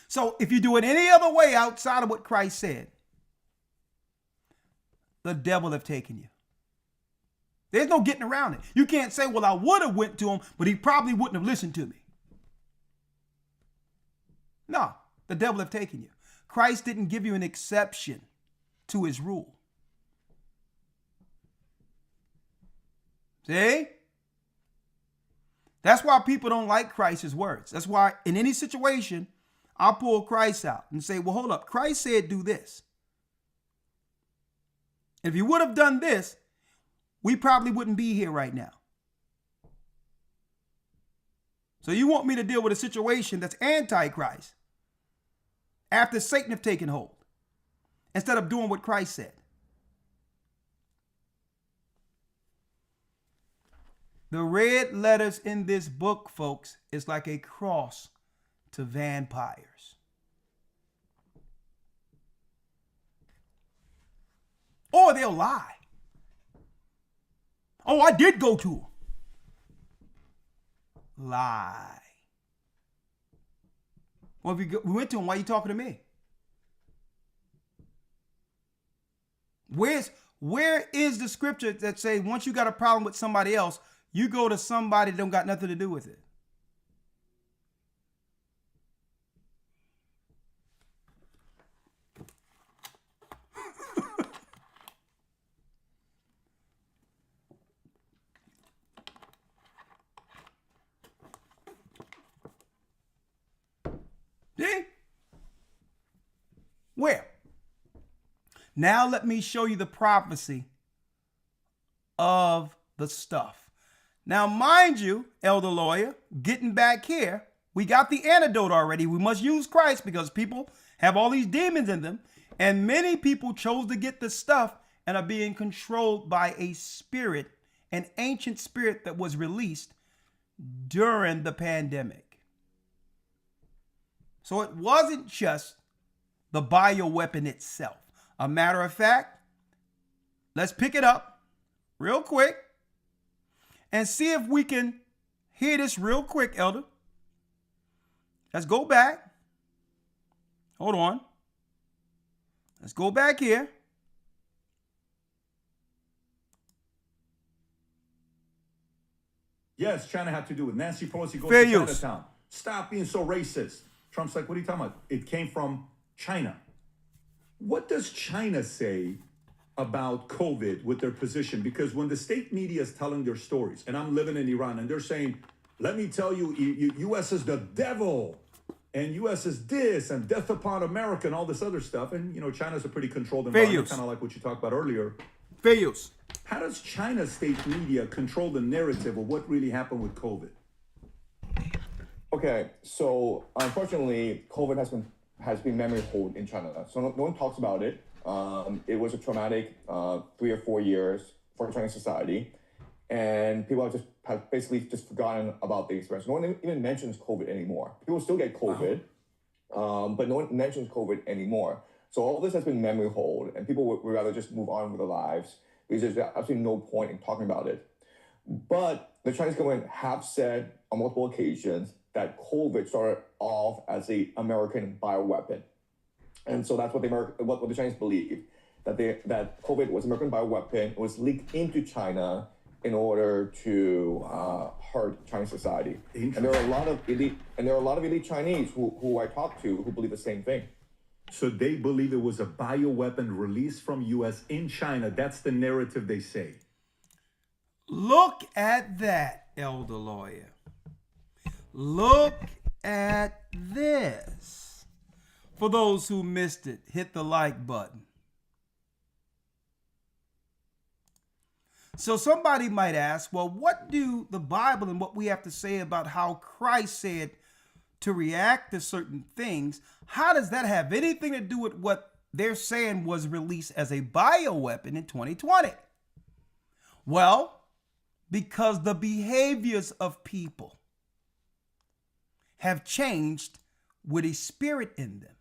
So if you do it any other way outside of what Christ said, the devil have taken you. There's no getting around it. You can't say, well, I would have went to him, but he probably wouldn't have listened to me. No, the devil have taken you. Christ didn't give you an exception to his rule. See? That's why people don't like Christ's words. That's why in any situation, I'll pull Christ out and say, well, hold up. Christ said do this. If he would have done this, we probably wouldn't be here right now. So you want me to deal with a situation that's anti-Christ after Satan have taken hold instead of doing what Christ said. The red letters in this book, folks, is like a cross to vampires. Or they'll lie. Oh, I did go to him. lie. Well, if we went to him, why are you talking to me? Where is the scripture that say once you got a problem with somebody else, you go to somebody that don't got nothing to do with it? See? Where? Now let me show you the prophecy of the stuff. Now, mind you, elder lawyer, getting back here, we got the antidote already. We must use Christ because people have all these demons in them. And many people chose to get the stuff and are being controlled by a spirit, an ancient spirit that was released during the pandemic. So it wasn't just the bioweapon itself. A matter of fact, let's pick it up real quick and see if we can hear this real quick, Elder. Let's go back. Hold on. Let's go back here. Yes, China had to do it. Nancy Pelosi goes Fair to use. Chinatown. Stop being so racist. Trump's like, what are you talking about? It came from China. What does China say about COVID with their position? Because when the state media is telling their stories, and I'm living in Iran, and they're saying, let me tell you, U.S. is the devil, and U.S. is this, and death upon America, and all this other stuff. And, you know, China's a pretty controlled environment, kind of like what you talked about earlier. Fair use. How does China's state media control the narrative of what really happened with COVID? Okay, so unfortunately, COVID has been memory hold in China. So no one talks about it. It was a traumatic 3 or 4 years for Chinese society, and people have basically just forgotten about the experience. No one even mentions COVID anymore. People still get COVID, but no one mentions COVID anymore. So all this has been memory hold, and people would rather just move on with their lives because there's absolutely no point in talking about it. But the Chinese government have said on multiple occasions that COVID started off as an American bioweapon. And so that's what the Chinese believe, that COVID was an American bioweapon. It was leaked into China in order to hurt Chinese society. And there are a lot of elite Chinese who I talk to who believe the same thing. So they believe it was a bioweapon released from U.S. in China. That's the narrative they say. Look at that, elder lawyer. Look at this. For those who missed it, hit the like button. So somebody might ask, well, what do the Bible and what we have to say about how Christ said to react to certain things, how does that have anything to do with what they're saying was released as a bioweapon in 2020? Well, because the behaviors of people have changed with a spirit in them.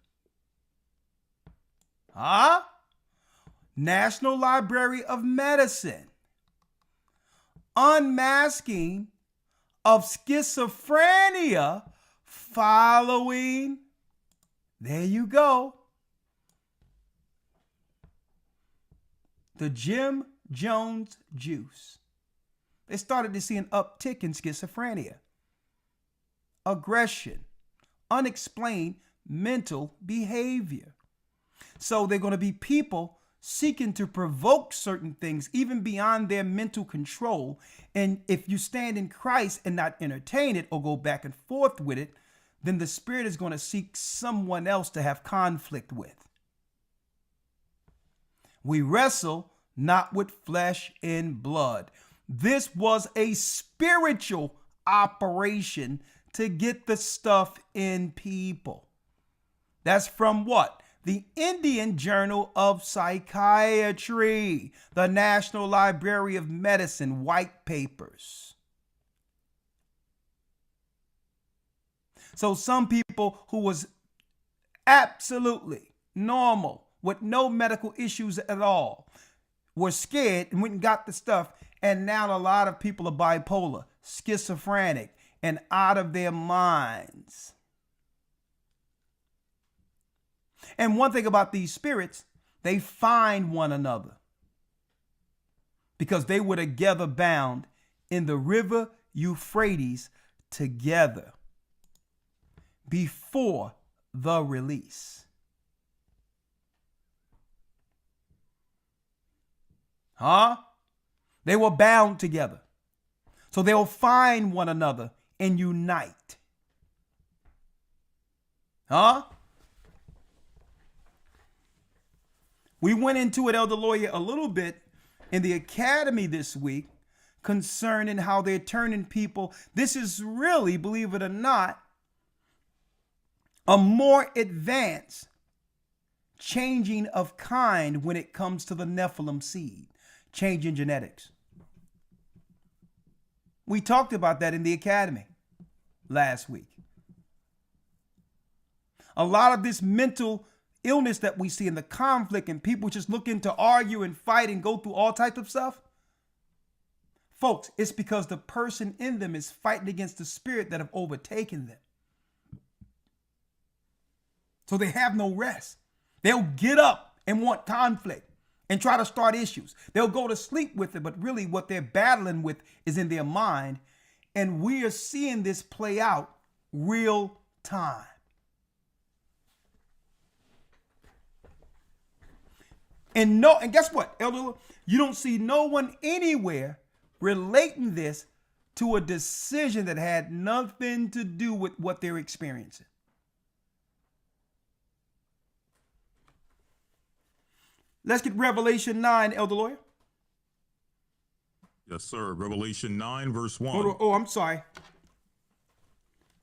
National Library of Medicine. Unmasking of schizophrenia following, there you go, the Jim Jones juice. They started to see an uptick in schizophrenia, aggression, unexplained mental behavior. So they're going to be people seeking to provoke certain things even beyond their mental control. And if you stand in Christ and not entertain it or go back and forth with it, then the spirit is going to seek someone else to have conflict with. We wrestle not with flesh and blood. This was a spiritual operation to get the stuff in people. That's from what? The Indian Journal of Psychiatry, the National Library of Medicine white papers. So some people who was absolutely normal with no medical issues at all were scared and went and got the stuff. And now a lot of people are bipolar, schizophrenic, and out of their minds. And one thing about these spirits, they find one another because they were together bound in the river Euphrates together before the release. They were bound together. So they'll find one another and unite. We went into it, Elder Lawyer, a little bit in the academy this week concerning how they're turning people. This is really, believe it or not, a more advanced changing of kind when it comes to the Nephilim seed, changing genetics. We talked about that in the academy last week. A lot of this mental illness that we see in the conflict and people just looking to argue and fight and go through all types of stuff. Folks, it's because the person in them is fighting against the spirit that have overtaken them. So they have no rest. They'll get up and want conflict and try to start issues. They'll go to sleep with it, but really what they're battling with is in their mind. And we are seeing this play out real time. And guess what, Elder? You don't see no one anywhere relating this to a decision that had nothing to do with what they're experiencing. Let's get Revelation 9, Elder Lawyer. Yes, sir. Revelation 9, verse 1. Oh, I'm sorry.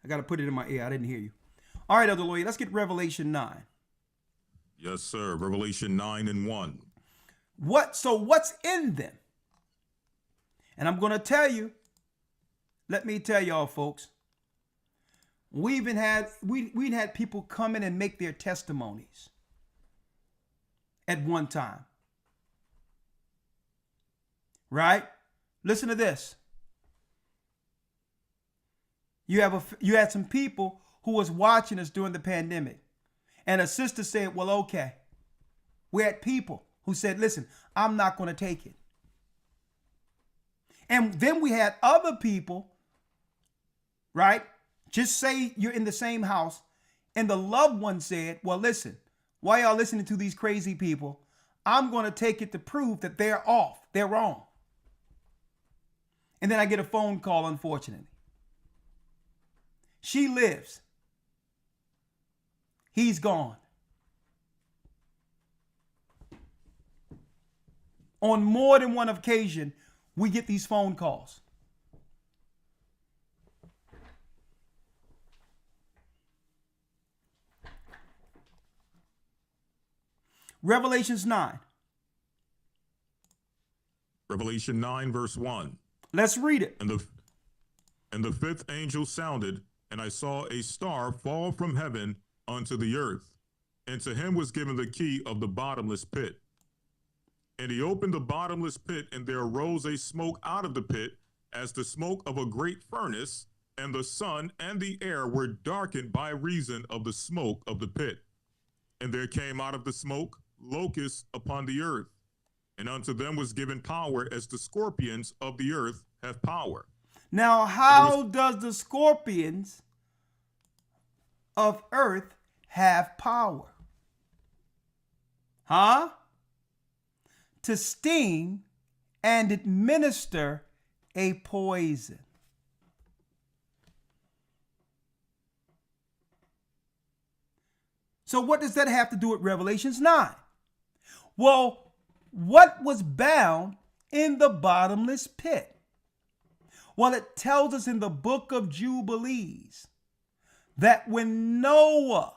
I got to put it in my ear. I didn't hear you. All right, Elder Lawyer, let's get Revelation 9. Yes, sir. Revelation 9 and 1. So what's in them? And I'm going to tell you, let me tell y'all, folks, we had people come in and make their testimonies at one time. Right? Listen to this. You had some people who was watching us during the pandemic. And a sister said, well, okay. We had people who said, listen, I'm not going to take it. And then we had other people, right? Just say you're in the same house and the loved one said, well, listen, why y'all listening to these crazy people? I'm going to take it to prove that they're off. They're wrong. And then I get a phone call, unfortunately. She lives. He's gone. On more than one occasion, we get these phone calls. Revelations 9. Revelation 9, verse 1. Let's read it. And the fifth angel sounded, and I saw a star fall from heaven unto the earth, and to him was given the key of the bottomless pit. And he opened the bottomless pit, and there arose a smoke out of the pit, as the smoke of a great furnace, and the sun and the air were darkened by reason of the smoke of the pit. And there came out of the smoke locusts upon the earth, and unto them was given power as the scorpions of the earth have power. Now, how does the scorpions of earth have power? To sting and administer a poison. So what does that have to do with Revelations 9? Well, what was bound in the bottomless pit? Well, it tells us in the book of Jubilees that when Noah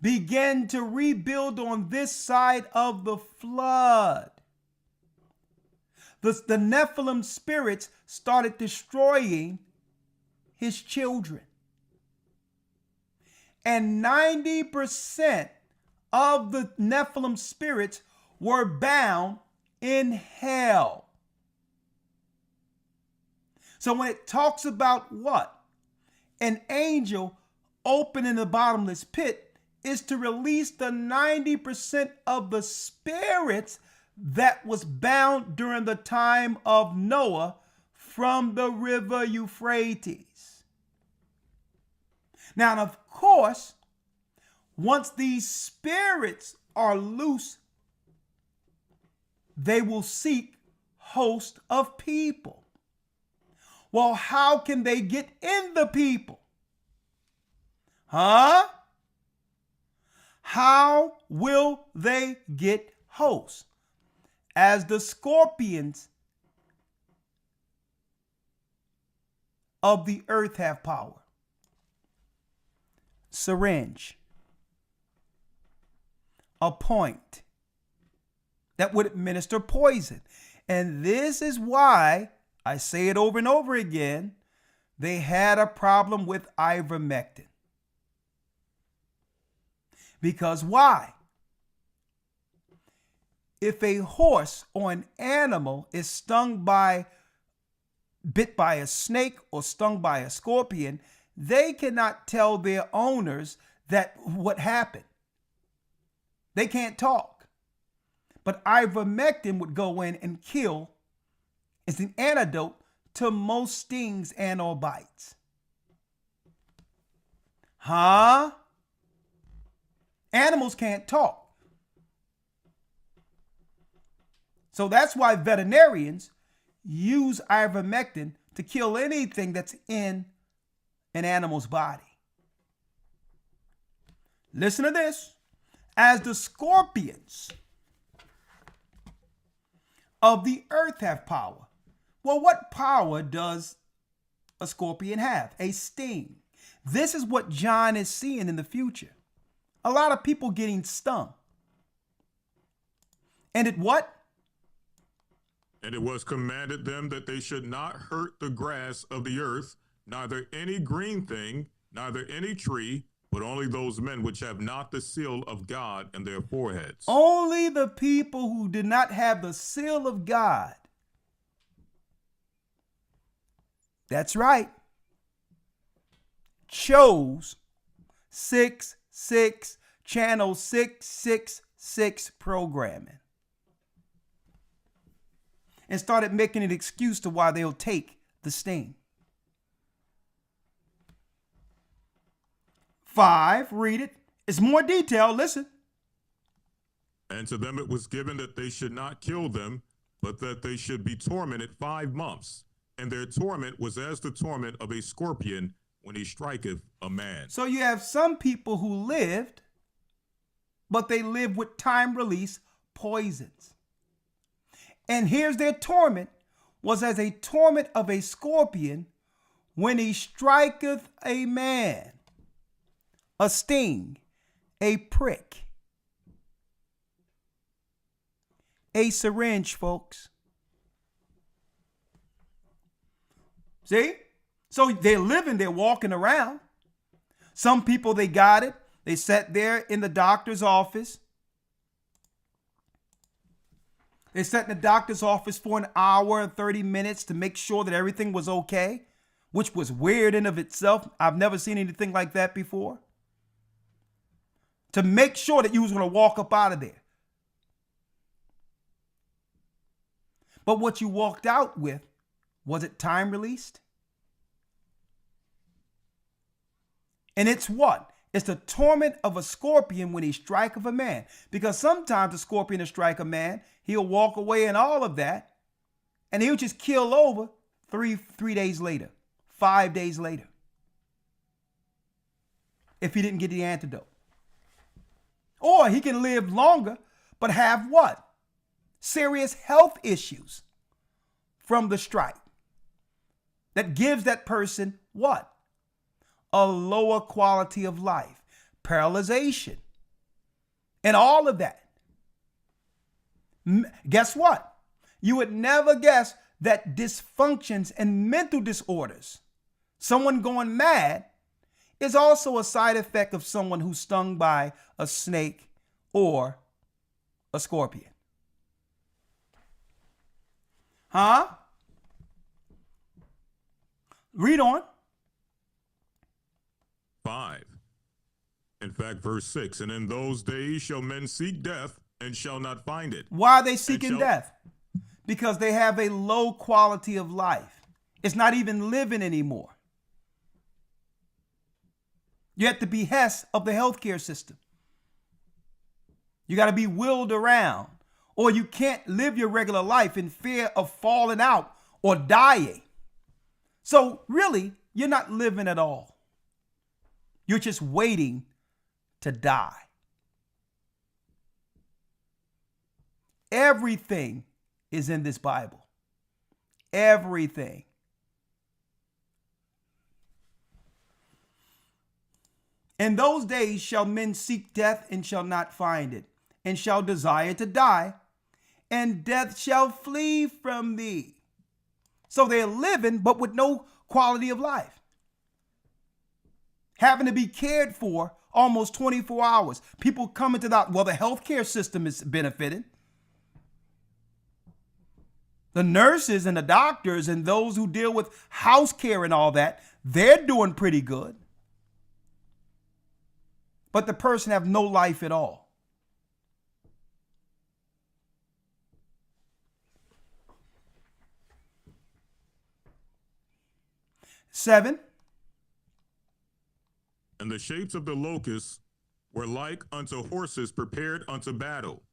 began to rebuild on this side of the flood, the Nephilim spirits started destroying his children. And 90% of the Nephilim spirits were bound in hell. So when it talks about what? An angel opening the bottomless pit is to release the 90% of the spirits that was bound during the time of Noah from the river Euphrates. Now, of course, once these spirits are loose, they will seek host of people. Well, how can they get in the people? Huh? How will they get hosts? As the scorpions of the earth have power. Syringe. A point that would administer poison. And this is why, I say it over and over again, they had a problem with ivermectin. Because why? If a horse or an animal is bit by a snake or stung by a scorpion, they cannot tell their owners that what happened. They can't talk. But ivermectin would go in and kill as an antidote to most stings and or bites. Huh? Animals can't talk. So that's why veterinarians use ivermectin to kill anything that's in an animal's body. Listen to this. As the scorpions of the earth have power. Well, what power does a scorpion have? A sting. This is what John is seeing in the future. A lot of people getting stung. And it what? And it was commanded them that they should not hurt the grass of the earth, neither any green thing, neither any tree, but only those men which have not the seal of God in their foreheads. Only the people who did not have the seal of God. That's right. Chose channel 666 programming. And started making an excuse to why they'll take the sting. 5, read it. It's more detailed. Listen. And to them it was given that they should not kill them, but that they should be tormented 5 months. And their torment was as the torment of a scorpion when he striketh a man. So you have some people who lived, but they lived with time release poisons. And here's their torment, was as a torment of a scorpion when he striketh a man. A sting, a prick, a syringe, folks. See? So they're living, they're walking around. Some people, they got it. They sat there in the doctor's office. They sat in the doctor's office for an hour and 30 minutes to make sure that everything was okay, which was weird in of itself. I've never seen anything like that before. To make sure that you was going to walk up out of there. But what you walked out with, was it time released? And it's what? It's the torment of a scorpion when he striketh a man. Because sometimes a scorpion will strike a man, he'll walk away and all of that, and he'll just kill over three days later, 5 days later, if he didn't get the antidote. Or he can live longer, but have what? Serious health issues from the strike. That gives that person what? A lower quality of life, paralyzation, and all of that. Guess what? You would never guess that dysfunctions and mental disorders, someone going mad, is also a side effect of someone who's stung by a snake or a scorpion. Huh? Read on. 5. In fact, verse 6, and in those days shall men seek death and shall not find it. Why are they seeking death? Because they have a low quality of life. It's not even living anymore. You're at the behest of the healthcare system. You got to be wheeled around, or you can't live your regular life in fear of falling out or dying. So really, you're not living at all. You're just waiting to die. Everything is in this Bible. Everything. In those days shall men seek death and shall not find it, and shall desire to die, and death shall flee from thee. So they're living, but with no quality of life. Having to be cared for almost 24 hours. People coming to the healthcare system is benefiting. The nurses and the doctors and those who deal with house care and all that, they're doing pretty good. But the person have no life at all. Seven. And the shapes of the locusts were like unto horses prepared unto battle,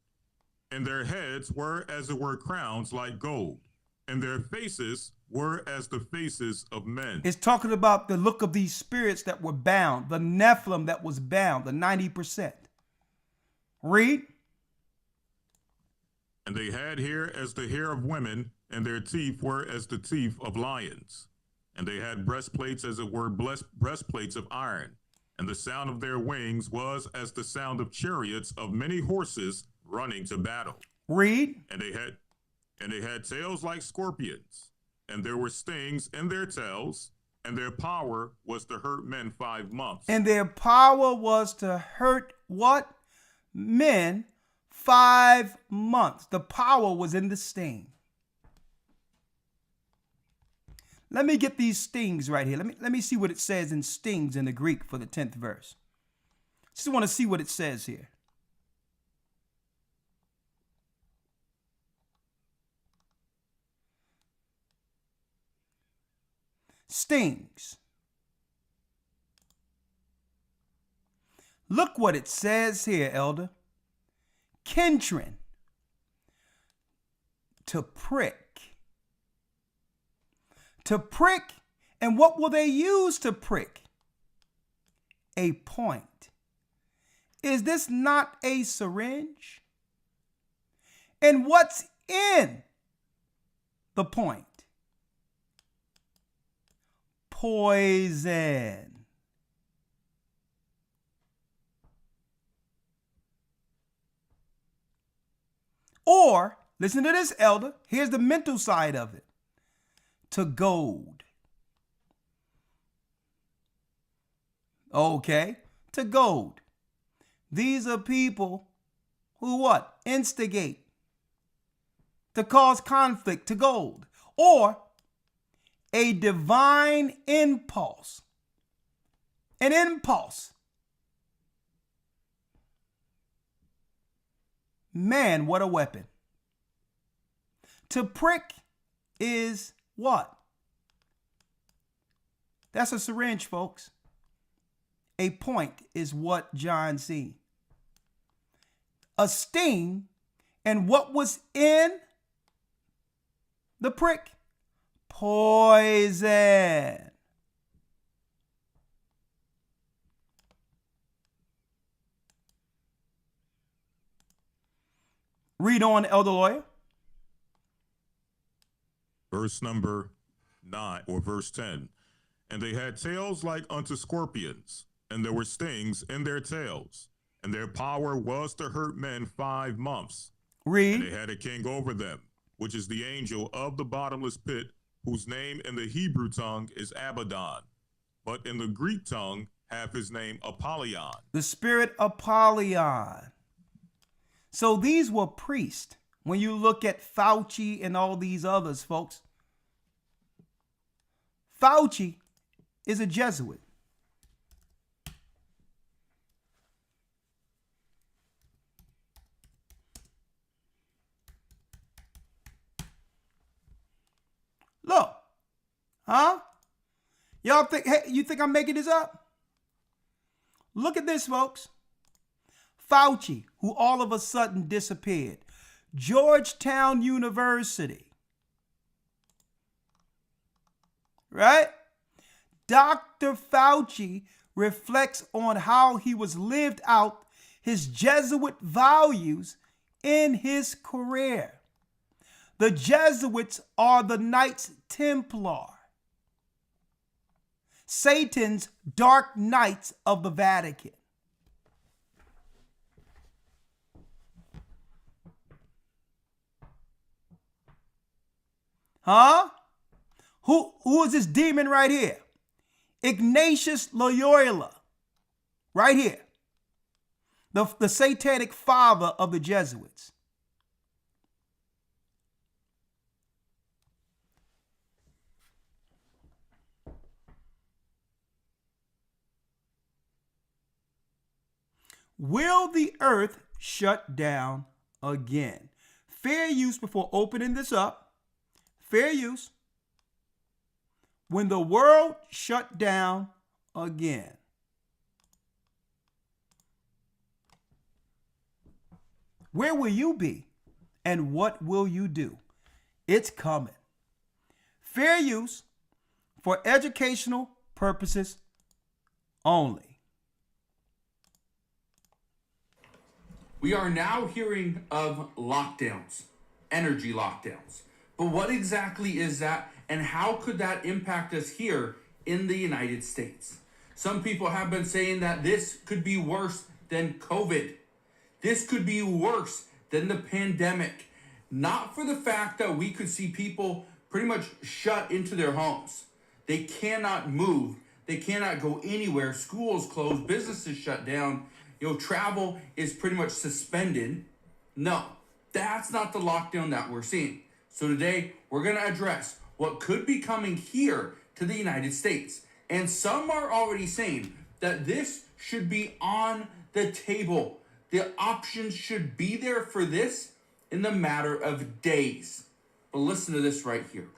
and their heads were as it were crowns like gold, and their faces were as the faces of men. It's talking about the look of these spirits that were bound, the Nephilim that was bound, the 90%. Read. And they had hair as the hair of women, and their teeth were as the teeth of lions. And they had breastplates as it were breastplates of iron. And the sound of their wings was as the sound of chariots of many horses running to battle. Read. And they had tails like scorpions, and there were stings in their tails, and their power was to hurt men 5 months. And their power was to hurt what? Men 5 months. The power was in the sting. Let me get these stings right here. Let me see what it says in stings in the Greek for the 10th verse. Just want to see what it says here. Stings. Look what it says here, elder. Kentrin. To prick. To prick, and what will they use to prick? A point. Is this not a syringe? And what's in the point? Poison. Or, listen to this, elder. Here's the mental side of it. To goad. Okay, to goad. These are people who what? Instigate. To cause conflict, to goad. Or a divine impulse. An impulse. Man, what a weapon. To prick is what? That's a syringe, folks. A point is what John seen. A sting, and what was in the prick? Poison. Read on, elder lawyer. Verse number 9 or verse 10. And they had tails like unto scorpions, and there were stings in their tails, and their power was to hurt men 5 months. Read. And they had a king over them, which is the angel of the bottomless pit, whose name in the Hebrew tongue is Abaddon, but in the Greek tongue have his name Apollyon. The spirit Apollyon. So these were priests. When you look at Fauci and all these others, folks, Fauci is a Jesuit. Look, huh? Y'all think, hey, you think I'm making this up? Look at this, folks. Fauci, who all of a sudden disappeared. Georgetown University. Right? Dr. Fauci reflects on how he was lived out his Jesuit values in his career. The Jesuits are the Knights Templar, Satan's dark knights of the Vatican. Huh? Who is this demon right here? Ignatius Loyola, right here. The satanic father of the Jesuits. Will the earth shut down again? Fair use before opening this up. Fair use. When the world shut down again. Where will you be? And what will you do? It's coming. Fair use for educational purposes only. We are now hearing of lockdowns, energy lockdowns. But what exactly is that, and how could that impact us here in the United States? Some people have been saying that this could be worse than COVID. This could be worse than the pandemic. Not for the fact that we could see people pretty much shut into their homes. They cannot move. They cannot go anywhere. Schools closed, businesses shut down. Travel is pretty much suspended. No, that's not the lockdown that we're seeing. So today, we're going to address what could be coming here to the United States. And some are already saying that this should be on the table. The options should be there for this in the matter of days. But listen to this right here.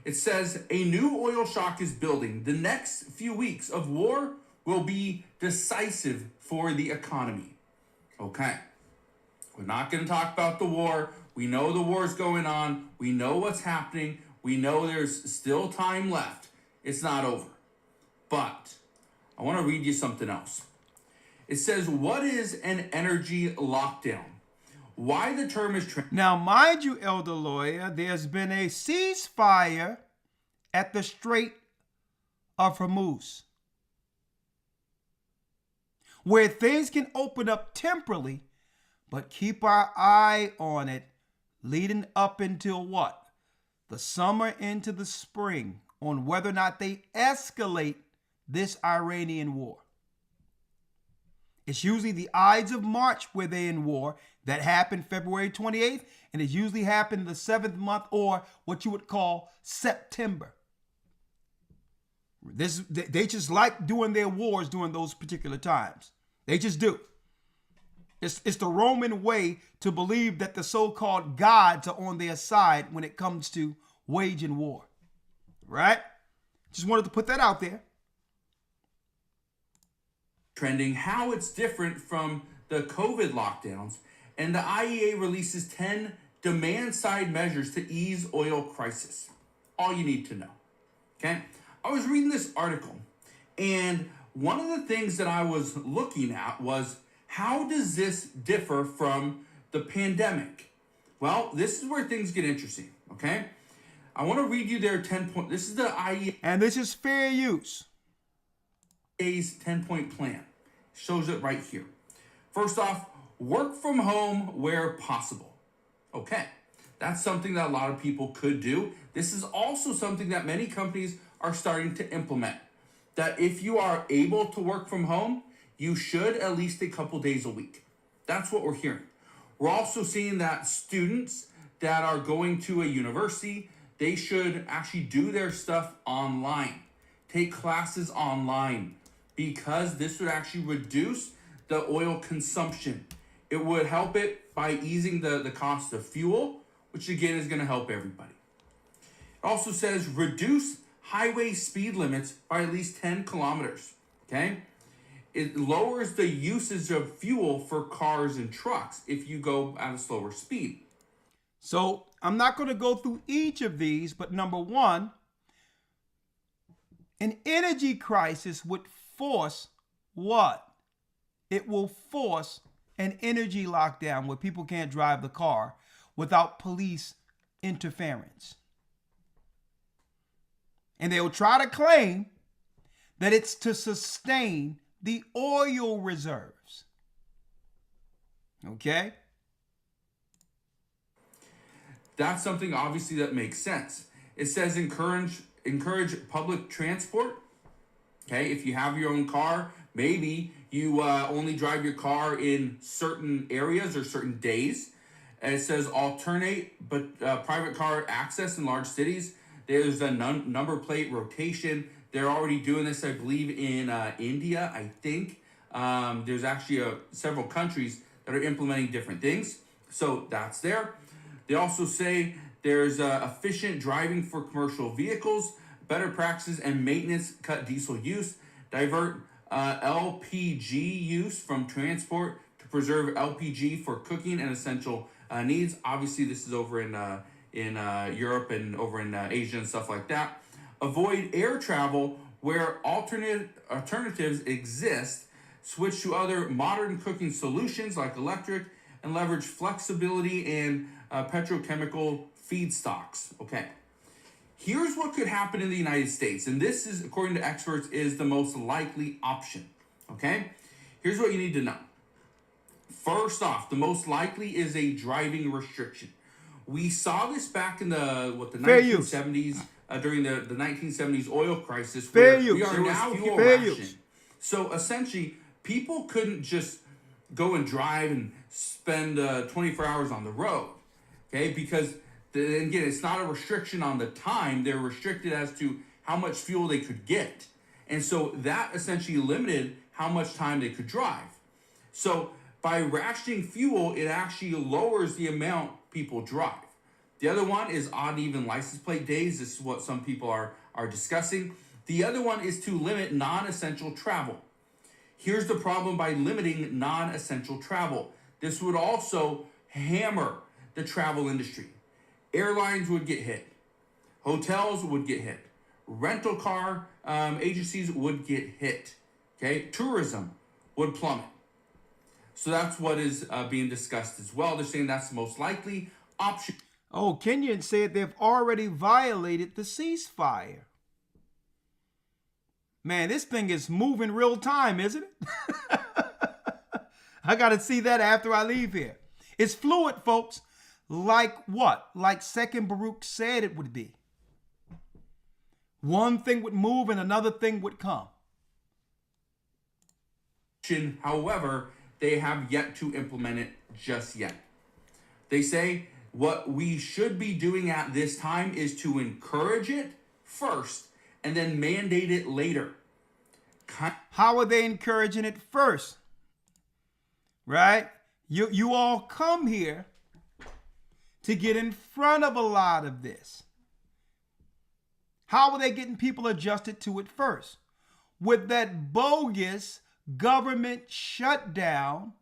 It says, a new oil shock is building. The next few weeks of war will be decisive for the economy. Okay, we're not going to talk about the war. We know the war's going on. We know what's happening. We know there's still time left. It's not over. But I want to read you something else. It says, what is an energy lockdown? Why the term is... Now, mind you, Elder Lawyer, there's been a ceasefire at the Strait of Hormuz, where things can open up temporarily, but keep our eye on it leading up until what? The summer into the spring, on whether or not they escalate this Iranian war. It's usually the Ides of March where they're in war. That happened February 28th, and it usually happened the 7th month, or what you would call September. They just like doing their wars during those particular times. They just do. It's the Roman way to believe that the so-called gods are on their side when it comes to waging war. Right? Just wanted to put that out there. Trending, how it's different from the COVID lockdowns, and the IEA releases 10 demand-side measures to ease oil crisis. All you need to know. Okay? I was reading this article, and one of the things that I was looking at was, how does this differ from the pandemic? Well, this is where things get interesting, okay? I want to read you their 10-point, this is the IEA's and this is fair use. 10-point plan. Shows it right here. First off, work from home where possible. Okay, that's something that a lot of people could do. This is also something that many companies are starting to implement. That if you are able to work from home, you should at least a couple days a week. That's what we're hearing. We're also seeing that students that are going to a university, they should actually do their stuff online, take classes online, because this would actually reduce the oil consumption. It would help it by easing the cost of fuel, which again is going to help everybody. It also says reduce highway speed limits by at least 10 kilometers. Okay? It lowers the usage of fuel for cars and trucks if you go at a slower speed. So I'm not going to go through each of these, but number one, an energy crisis would force what? It will force an energy lockdown where people can't drive the car without police interference. And they will try to claim that it's to sustain the oil reserves. Okay? That's something obviously that makes sense. It says encourage public transport. Okay, if you have your own car, maybe you only drive your car in certain areas or certain days. And it says alternate but private car access in large cities. There's a number plate rotation. They're already doing this, I believe, in India, I think. There's actually several countries that are implementing different things. So that's there. They also say there's efficient driving for commercial vehicles, better practices and maintenance, cut diesel use, divert LPG use from transport to preserve LPG for cooking and essential needs. Obviously, this is over in Europe and over in Asia and stuff like that. Avoid air travel where alternatives exist. Switch to other modern cooking solutions like electric, and leverage flexibility and petrochemical feedstocks. Okay. Here's what could happen in the United States, and this is, according to experts, is the most likely option. Okay? Here's what you need to know. First off, the most likely is a driving restriction. We saw this back in the 1970s, during the 1970s oil crisis, where we are now fuel ration. So essentially, people couldn't just go and drive and spend 24 hours on the road, okay? Because, again, it's not a restriction on the time. They're restricted as to how much fuel they could get. And so that essentially limited how much time they could drive. So by rationing fuel, it actually lowers the amount people drive. The other one is odd and even license plate days. This is what some people are discussing. The other one is to limit non-essential travel. Here's the problem by limiting non-essential travel. This would also hammer the travel industry. Airlines would get hit. Hotels would get hit. Rental car agencies would get hit. Okay, tourism would plummet. So that's what is being discussed as well. They're saying that's the most likely option. Oh, Kenyans said they've already violated the ceasefire. Man, this thing is moving real time, isn't it? I got to see that after I leave here. It's fluid, folks. Like what? Like 2nd Baruch said it would be. One thing would move and another thing would come. However, they have yet to implement it just yet. They say what we should be doing at this time is to encourage it first and then mandate it later. How are they encouraging it first? Right? You all come here to get in front of a lot of this. How are they getting people adjusted to it first? With that bogus government shutdown,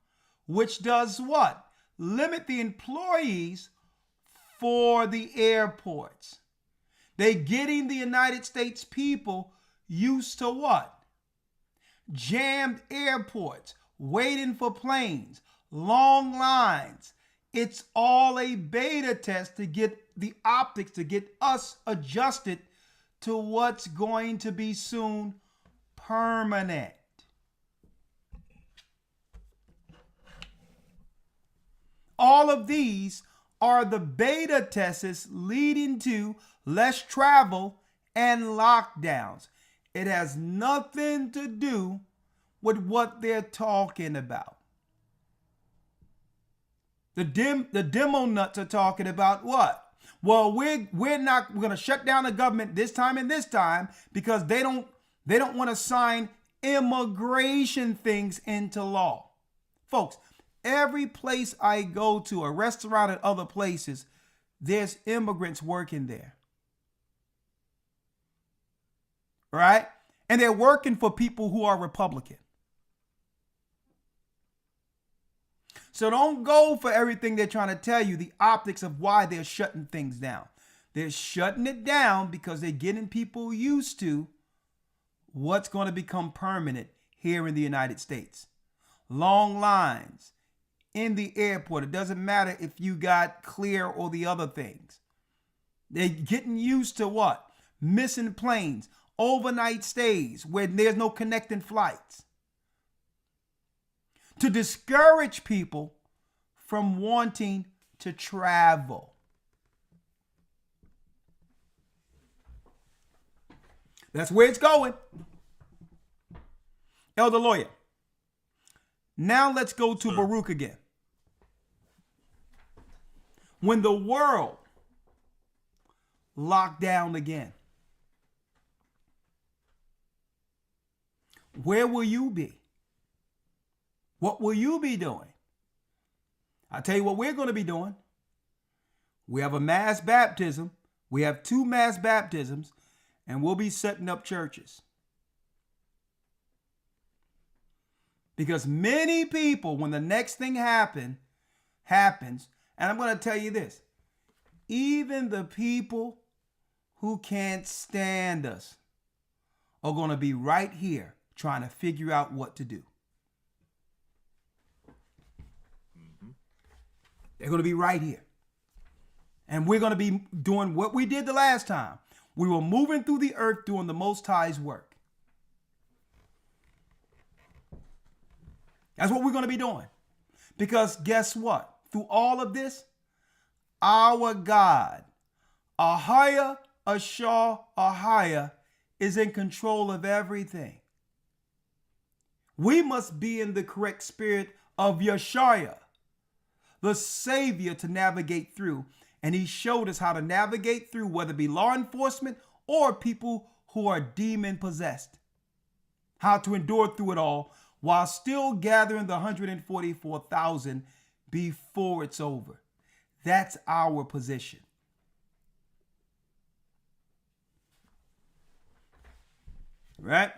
which does what? Limit the employees for the airports. They getting the United States people used to what? Jammed airports, waiting for planes, long lines. It's all a beta test to get the optics, to get us adjusted to what's going to be soon permanent. All of these are the beta tests leading to less travel and lockdowns. It has nothing to do with what they're talking about. The demo nuts are talking about what? Well, we're going to shut down the government this time and this time because they don't want to sign immigration things into law. Folks, every place I go to, a restaurant and other places, there's immigrants working there. Right? And they're working for people who are Republican. So don't go for everything they're trying to tell you, the optics of why they're shutting things down. They're shutting it down because they're getting people used to what's going to become permanent here in the United States. Long lines in the airport. It doesn't matter if you got clear or the other things. They're getting used to what? Missing planes, overnight stays where there's no connecting flights. To discourage people from wanting to travel. That's where it's going. Elder Lawyer. Now let's go to Baruch again. When the world locked down again, where will you be? What will you be doing? I'll tell you what we're going to be doing. We have a mass baptism. We have 2 mass baptisms, and we'll be setting up churches. Because many people, when the next thing happens, and I'm going to tell you this, even the people who can't stand us are going to be right here trying to figure out what to do. They're going to be right here. And we're going to be doing what we did the last time. We were moving through the earth doing the Most High's work. That's what we're going to be doing. Because guess what? Through all of this, our God, Ahaya, Ashar, Ahaya, is in control of everything. We must be in the correct spirit of Yeshaya, the Savior, to navigate through. And he showed us how to navigate through, whether it be law enforcement or people who are demon possessed. How to endure through it all while still gathering the 144,000 before it's over. That's our position. Right?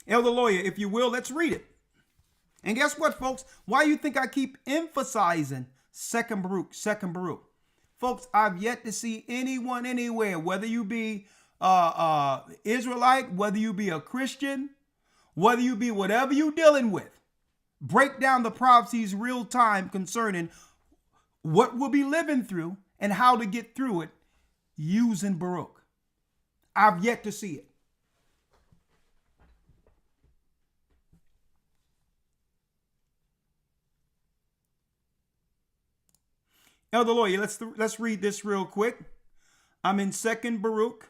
Elder Lawyer, if you will, let's read it. And guess what, folks? Why you think I keep emphasizing Second Baruch? Folks, I've yet to see anyone anywhere, whether you be Israelite, whether you be a Christian, whether you be whatever you're dealing with, break down the prophecies real time concerning what we'll be living through and how to get through it using Baruch. I've yet to see it. Elder Lawyer, let's read this real quick. I'm in Second Baruch.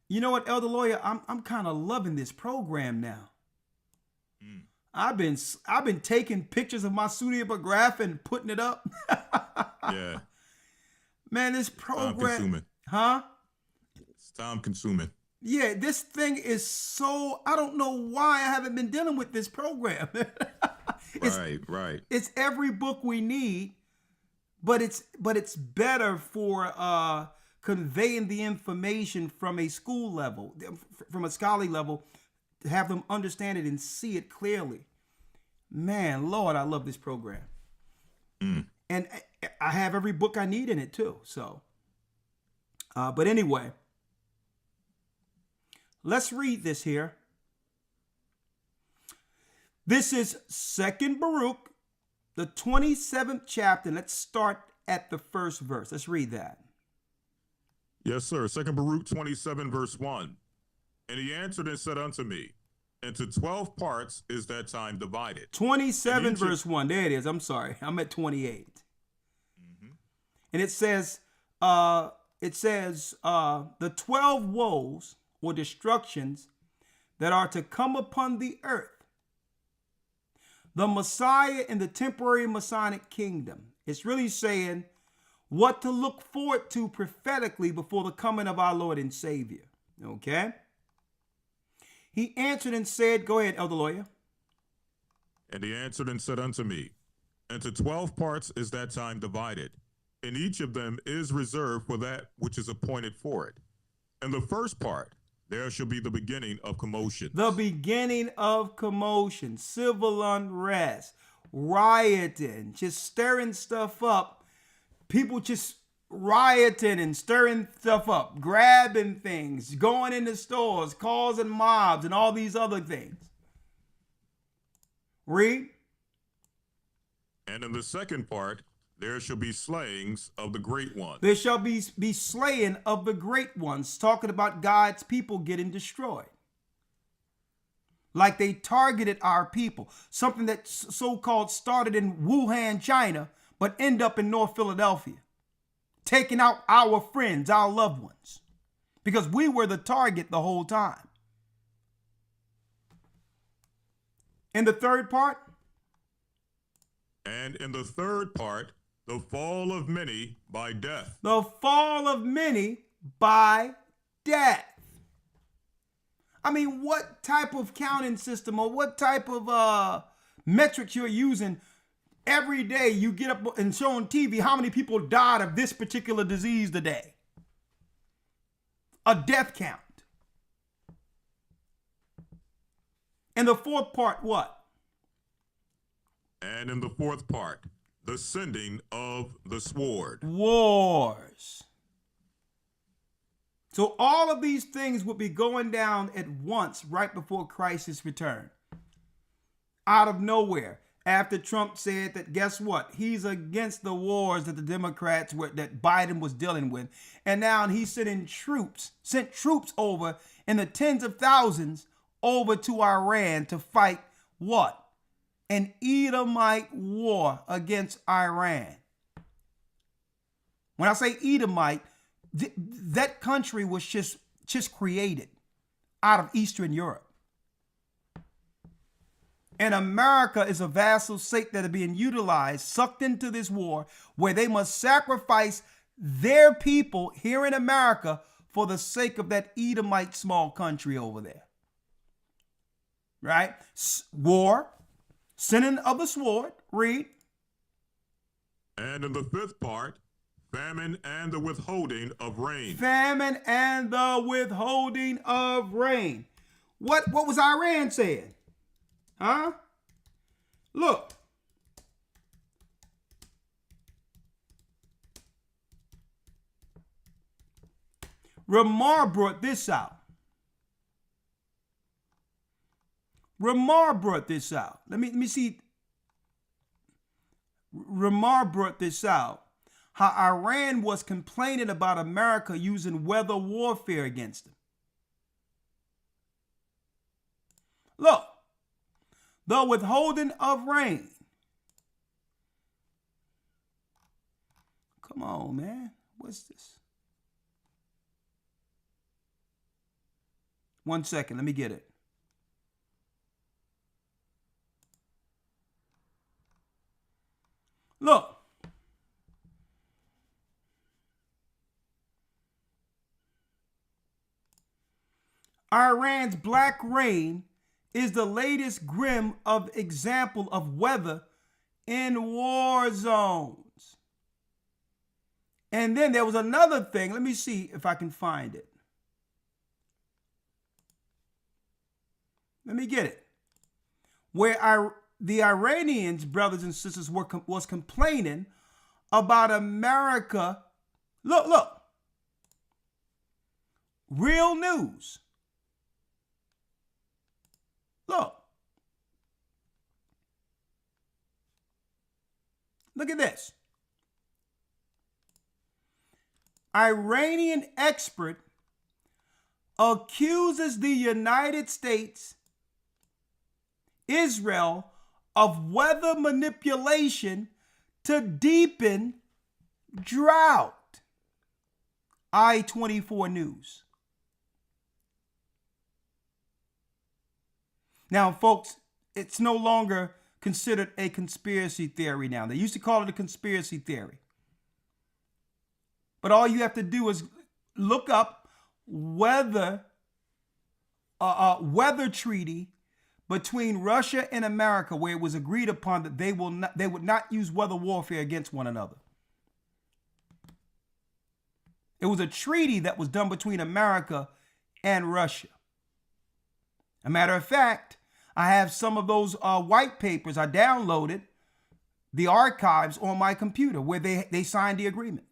You know what, Elder Lawyer? I'm kind of loving this program now. I've been taking pictures of my pseudeograph and putting it up. Yeah. Man, this program. Time consuming. Huh? It's time consuming. Yeah, this thing is so. I don't know why I haven't been dealing with this program. Right. It's every book we need. But it's better for conveying the information from a school level, from a scholarly level, to have them understand it and see it clearly. Man, Lord, I love this program. And I have every book I need in it too. So, but anyway, let's read this here. This is Second Baruch, the 27th chapter. Let's start at the first verse. Let's read that. Yes, sir. Second Baruch 27, verse 1. And he answered and said unto me, into 12 parts is that time divided. 27 verse 1. There it is. I'm sorry. I'm at 28. And it says, the 12 woes or destructions that are to come upon the earth. The Messiah in the temporary Messianic kingdom. It's really saying what to look forward to prophetically before the coming of our Lord and Savior. Okay? He answered and said, go ahead, Elder Lawyer. And he answered and said unto me, into 12 parts is that time divided, and each of them is reserved for that which is appointed for it. In the first part, there shall be the beginning of commotion. The beginning of commotion, civil unrest, rioting, just stirring stuff up. People just rioting and stirring stuff up, grabbing things, going into stores, causing mobs, and all these other things. Read. And in the second part, there shall be slayings of the great ones. There shall be slaying of the great ones, talking about God's people getting destroyed. Like they targeted our people. Something that so-called started in Wuhan, China, but end up in North Philadelphia. Taking out our friends, our loved ones. Because we were the target the whole time. In the third part. And in the third part, the fall of many by death. The fall of many by death. I mean, what type of counting system or what type of metrics you're using every day you get up and show on TV how many people died of this particular disease today? A death count. And the fourth part, what? And in the fourth part, the sending of the sword. Wars. So all of these things would be going down at once right before Christ's return. Out of nowhere. After Trump said that, guess what? He's against the wars that the Democrats were, that Biden was dealing with. And now he's sent troops over in the tens of thousands over to Iran to fight what? An Edomite war against Iran. When I say Edomite, that country was just created out of Eastern Europe. And America is a vassal state that are being utilized, sucked into this war where they must sacrifice their people here in America for the sake of that Edomite small country over there. Right? War. Sending of the sword, read. And in the fifth part, famine and the withholding of rain. Famine and the withholding of rain. What was Iran saying? Huh? Look. Ramar brought this out. Ramar brought this out. Let me see. Ramar brought this out. How Iran was complaining about America using weather warfare against them. Look. The withholding of rain. Come on, man. What's this? 1 second. Let me get it. Look. Iran's black rain is the latest grim of example of weather in war zones. And then there was another thing. Let me see if I can find it. Let me get it. Where the Iranians, brothers and sisters, was complaining about America. Look. Real news. Look. Look at this. Iranian expert accuses the United States, Israel, of weather manipulation to deepen drought. I-24 News. Now, folks, it's no longer considered a conspiracy theory now. They used to call it a conspiracy theory. But all you have to do is look up weather treaty between Russia and America, where it was agreed upon that they would not use weather warfare against one another. It was a treaty that was done between America and Russia. A matter of fact, I have some of those white papers. I downloaded the archives on my computer where they signed the agreement.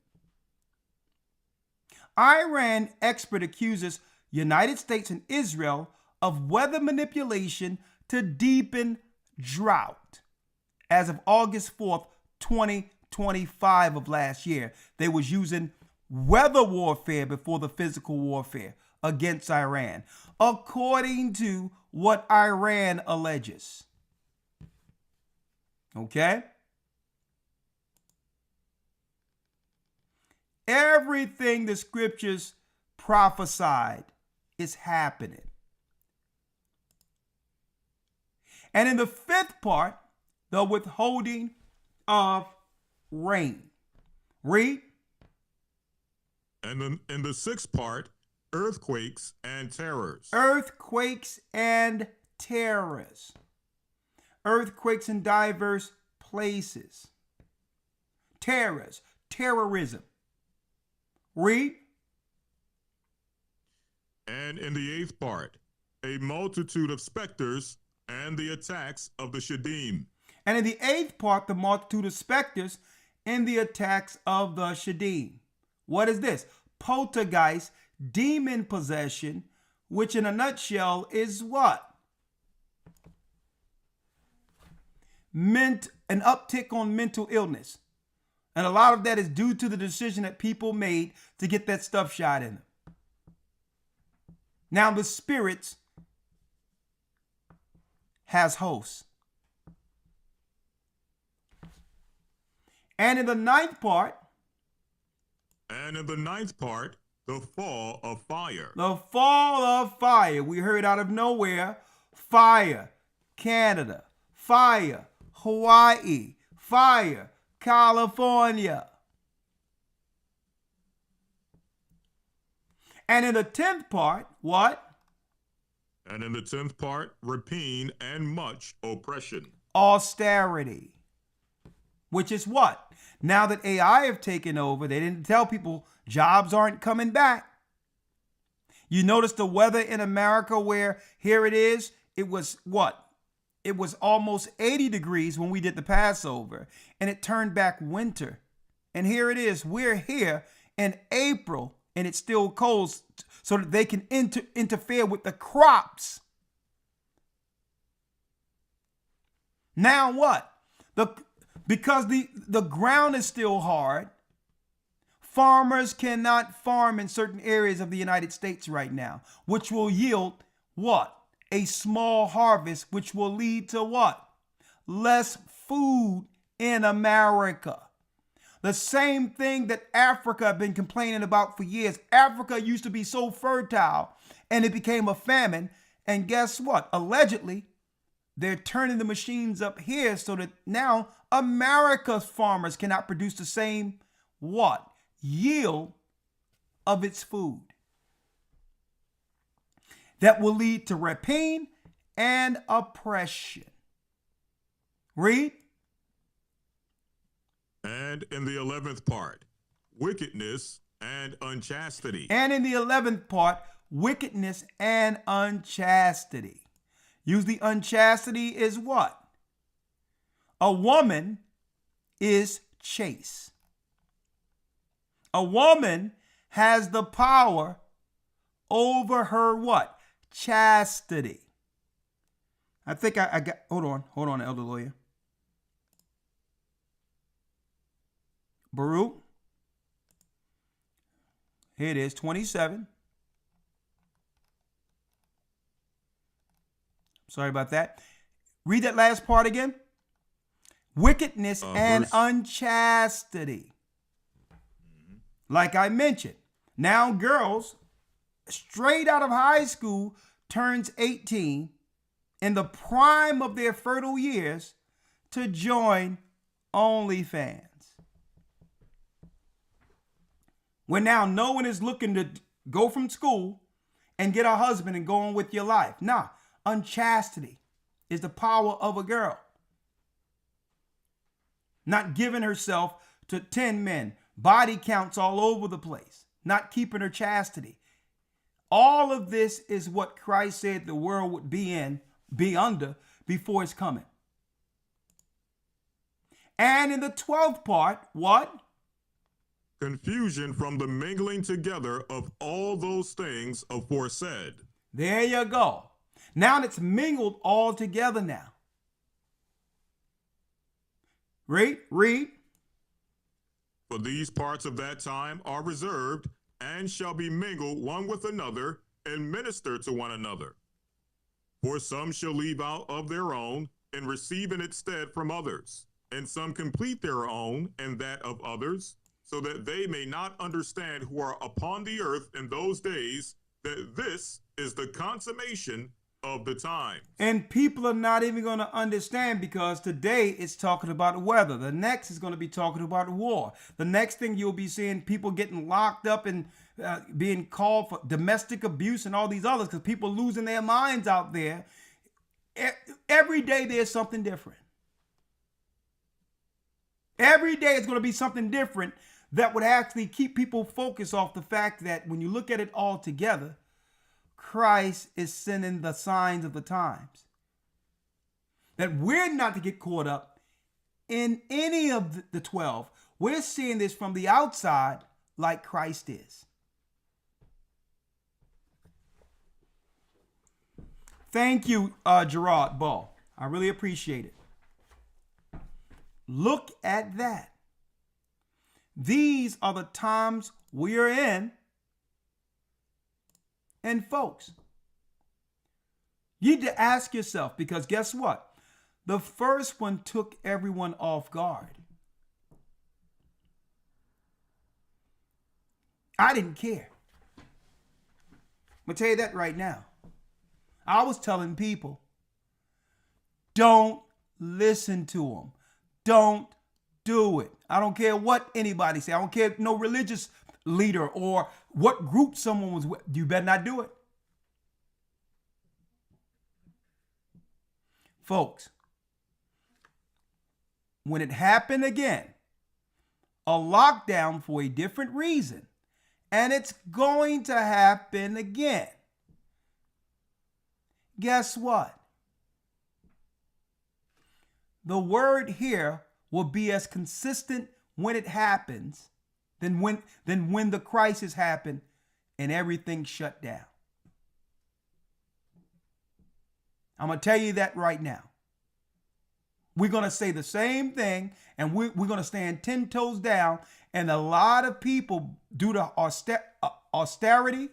Iran expert accuses United States and Israel of weather manipulation to deepen drought. As of August 4th, 2025 of last year, they was using weather warfare before the physical warfare against Iran, according to what Iran alleges. Okay? Everything the scriptures prophesied is happening. And in the fifth part, the withholding of rain. Read. And in the sixth part, earthquakes and terrors. Earthquakes and terrors. Earthquakes in diverse places. Terrors. Terrorism. Read. And in the eighth part, a multitude of specters and the attacks of the Shadim. And in the eighth part, the multitude of specters and the attacks of the Shadim. What is this? Poltergeist, demon possession, which in a nutshell is what? An uptick on mental illness. And a lot of that is due to the decision that people made to get that stuff shot in them. Now the spirits has hosts. And in the ninth part, the fall of fire. The fall of fire. We heard out of nowhere, fire, Canada, fire, Hawaii, fire, California. And in the 10th part, what? And in the 10th part, rapine and much oppression. Austerity. Which is what? Now that AI have taken over, they didn't tell people jobs aren't coming back. You notice the weather in America where here it is, it was what? It was almost 80 degrees when we did the Passover, and it turned back winter. And here it is, we're here in April, and it's still cold so that they can interfere with the crops. Now what? Because the ground is still hard, farmers cannot farm in certain areas of the United States right now, which will yield what? A small harvest, which will lead to what? Less food in America. The same thing that Africa have been complaining about for years. Africa used to be so fertile and it became a famine. And guess what? Allegedly, they're turning the machines up here so that now America's farmers cannot produce the same what? Yield of its food. That will lead to rapine and oppression. Read. And in the 11th part, wickedness and unchastity. And in the 11th part, wickedness and unchastity. Usually unchastity is what? A woman is chaste. A woman has the power over her what? Chastity. I think I got, hold on, elder lawyer. Baruch. Here it is, 27. Sorry about that. Read that last part again. Wickedness and unchastity. Like I mentioned, now girls straight out of high school turns 18 in the prime of their fertile years to join OnlyFans. Where now no one is looking to go from school and get a husband and go on with your life. Nah, unchastity is the power of a girl. Not giving herself to 10 men, body counts all over the place, not keeping her chastity. All of this is what Christ said the world would be under before his coming. And in the 12th part, what? Confusion from the mingling together of all those things aforesaid. There you go. Now it's mingled all together now. Read. For these parts of that time are reserved, and shall be mingled one with another, and minister to one another. For some shall leave out of their own, and receive in its stead from others, and some complete their own, and that of others, so that they may not understand who are upon the earth in those days, that this is the consummation of the time. And people are not even going to understand, because today it's talking about weather. The next is going to be talking about war. The next thing you'll be seeing people getting locked up and being called for domestic abuse and all these others, because people losing their minds out there. Every day there's something different. Every day it's going to be something different that would actually keep people focused off the fact that when you look at it all together, Christ is sending the signs of the times. That we're not to get caught up in any of the 12. We're seeing this from the outside like Christ is. Thank you, Gerard Ball. I really appreciate it. Look at that. These are the times we are in. And folks, you need to ask yourself, because guess what? The first one took everyone off guard. I didn't care. I'm going to tell you that right now. I was telling people, don't listen to them. Don't do it. I don't care what anybody say. I don't care no religious leader or what group someone was with. You better not do it. Folks, when it happened again, a lockdown for a different reason, and it's going to happen again. Guess what? The word here will be as consistent when it happens than when the crisis happened and everything shut down. I'm going to tell you that right now. We're going to say the same thing, and we're going to stand 10 toes down. And a lot of people, due to austerity,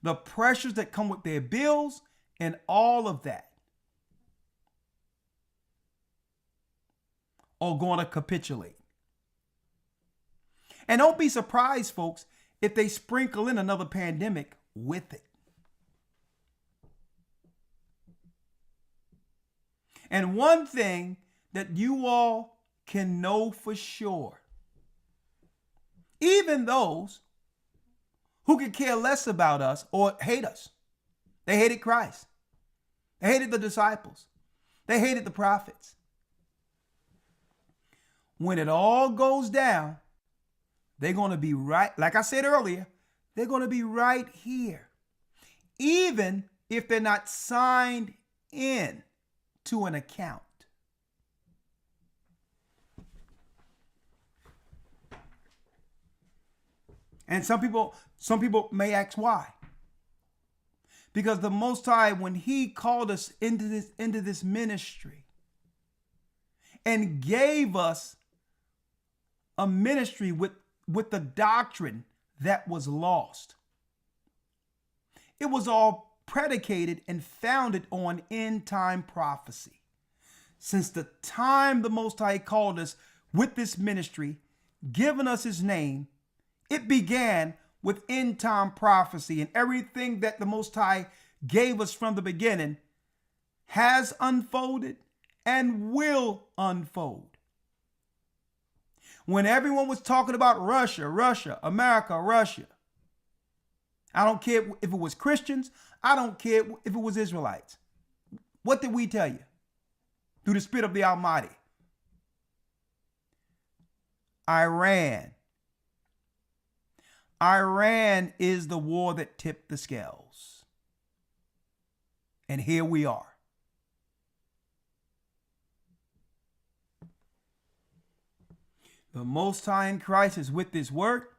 the pressures that come with their bills, and all of that, are going to capitulate. And don't be surprised, folks, if they sprinkle in another pandemic with it. And one thing that you all can know for sure, even those who could care less about us or hate us, they hated Christ. They hated the disciples. They hated the prophets. When it all goes down, they're going to be right, like I said earlier, they're going to be right here. Even if they're not signed in to an account. And some people may ask why. Because the Most High, when he called us into this ministry and gave us a ministry with the doctrine that was lost, it was all predicated and founded on end time prophecy. Since the time the Most High called us with this ministry, given us his name, it began with end time prophecy, and everything that the Most High gave us from the beginning has unfolded and will unfold. when everyone was talking about Russia, Russia, America, Russia. I don't care if it was Christians. I don't care if it was Israelites. What did we tell you? Through the Spirit of the Almighty. Iran. Iran is the war that tipped the scales. And here we are. The Most High in Christ is with this work.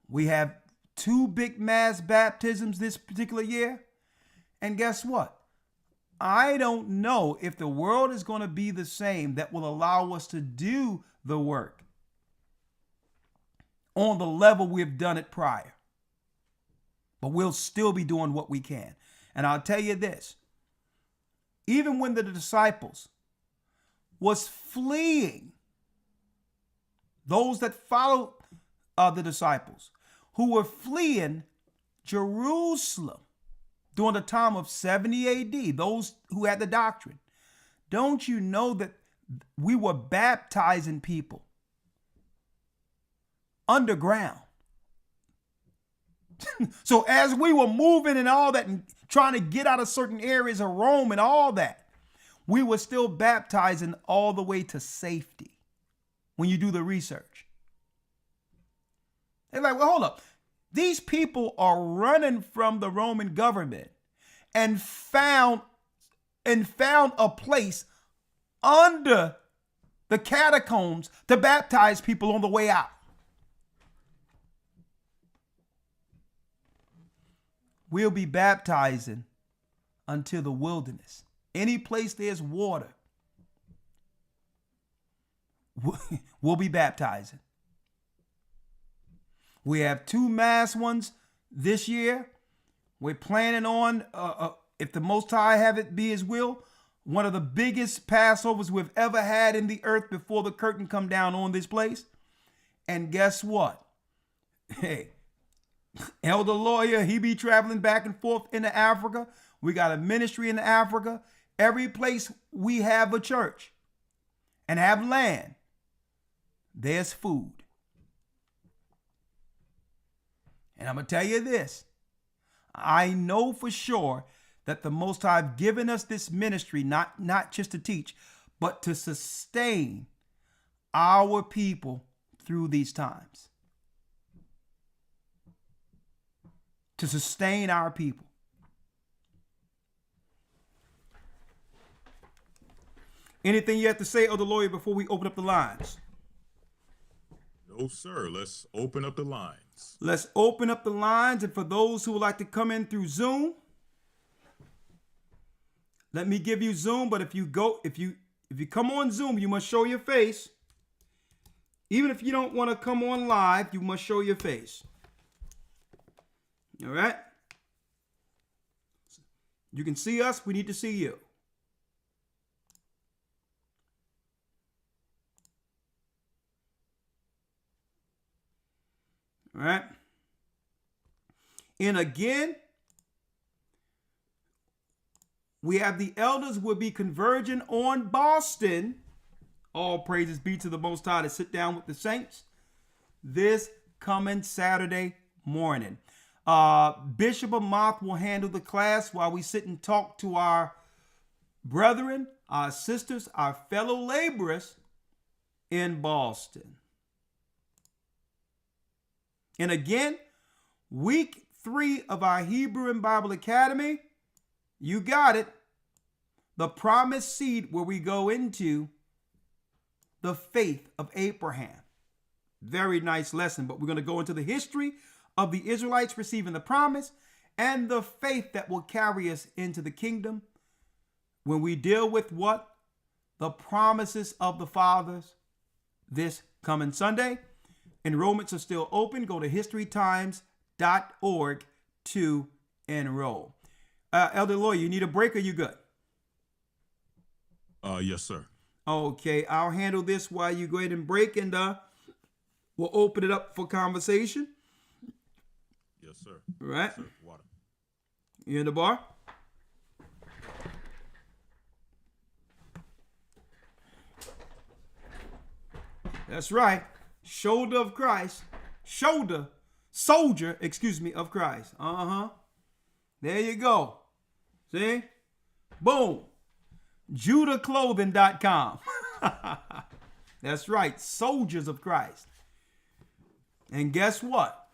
We have 2 big mass baptisms this particular year. And guess what? I don't know if the world is going to be the same that will allow us to do the work on the level we've done it prior. But we'll still be doing what we can. And I'll tell you this, even when the disciples was fleeing, those that followed the disciples who were fleeing Jerusalem during the time of 70 AD, those who had the doctrine, don't you know that we were baptizing people underground? So as we were moving and all that and trying to get out of certain areas of Rome and all that, we were still baptizing all the way to safety. When you do the research, they're like, well, hold up. These people are running from the Roman government and found a place under the catacombs to baptize people on the way out. We'll be baptizing until the wilderness. Any place there's water, we'll be baptizing. We have 2 mass ones this year. We're planning on, if the Most High have it be his will, one of the biggest Passovers we've ever had in the earth before the curtain come down on this place. And guess what? Hey, Elder Lawyer, he be traveling back and forth into Africa. We got a ministry in Africa. Every place we have a church and have land, there's food. And I'm going to tell you this. I know for sure that the Most High have given us this ministry, not just to teach, but to sustain our people through these times. To sustain our people. Anything you have to say, Elder Lawyer, before we open up the lines? No, sir. Let's open up the lines. Let's open up the lines. And for those who would like to come in through Zoom, let me give you Zoom. But if you come on Zoom, you must show your face. Even if you don't want to come on live, you must show your face. All right? You can see us. We need to see you. All right. And again, we have the elders will be converging on Boston. All praises be to the Most High to sit down with the saints this coming Saturday morning. Bishop Amoth will handle the class while we sit and talk to our brethren, our sisters, our fellow laborers in Boston. And again, week 3 of our Hebrew and Bible Academy, you got it. The promised seed, where we go into the faith of Abraham. Very nice lesson, but we're going to go into the history of the Israelites receiving the promise and the faith that will carry us into the kingdom when we deal with what? The promises of the fathers this coming Sunday. Enrollments are still open. Go to historytimes.org to enroll. Elder Lawyer, you need a break or you good? Yes, sir. Okay, I'll handle this while you go ahead and break, and we'll open it up for conversation. Yes, sir. All right. Yes, sir. Water. You in the bar? That's right. Shoulder of Christ. Soldier, of Christ. There you go. See? Boom. JudahClothing.com. That's right. Soldiers of Christ. And guess what?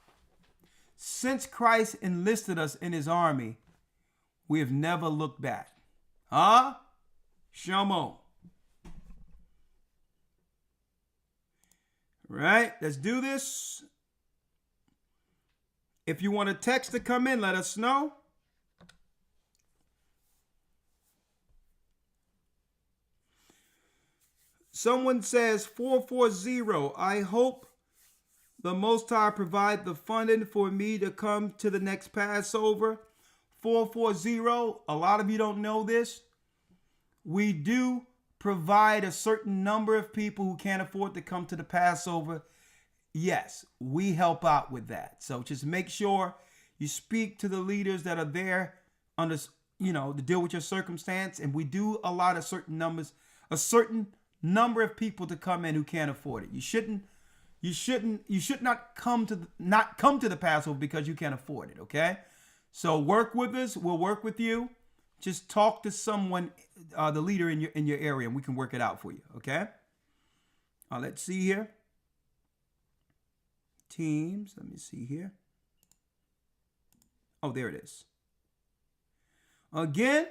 Since Christ enlisted us in his army, we have never looked back. Huh? Shamo. Right? Let's do this. If you want a text to come in, let us know. Someone says 440, I hope the Most High provide the funding for me to come to the next Passover. 440, a lot of you don't know this. We do provide a certain number of people who can't afford to come to the Passover. Yes, we help out with that. So just make sure you speak to the leaders that are there under, to deal with your circumstance. And we do allow a certain number of people to come in who can't afford it. You should not come to the Passover because you can't afford it. Okay. So work with us. We'll work with you. Just talk to someone, the leader in your area, and we can work it out for you. Okay. Let's see here. Teams. Let me see here. Oh, there it is. Again,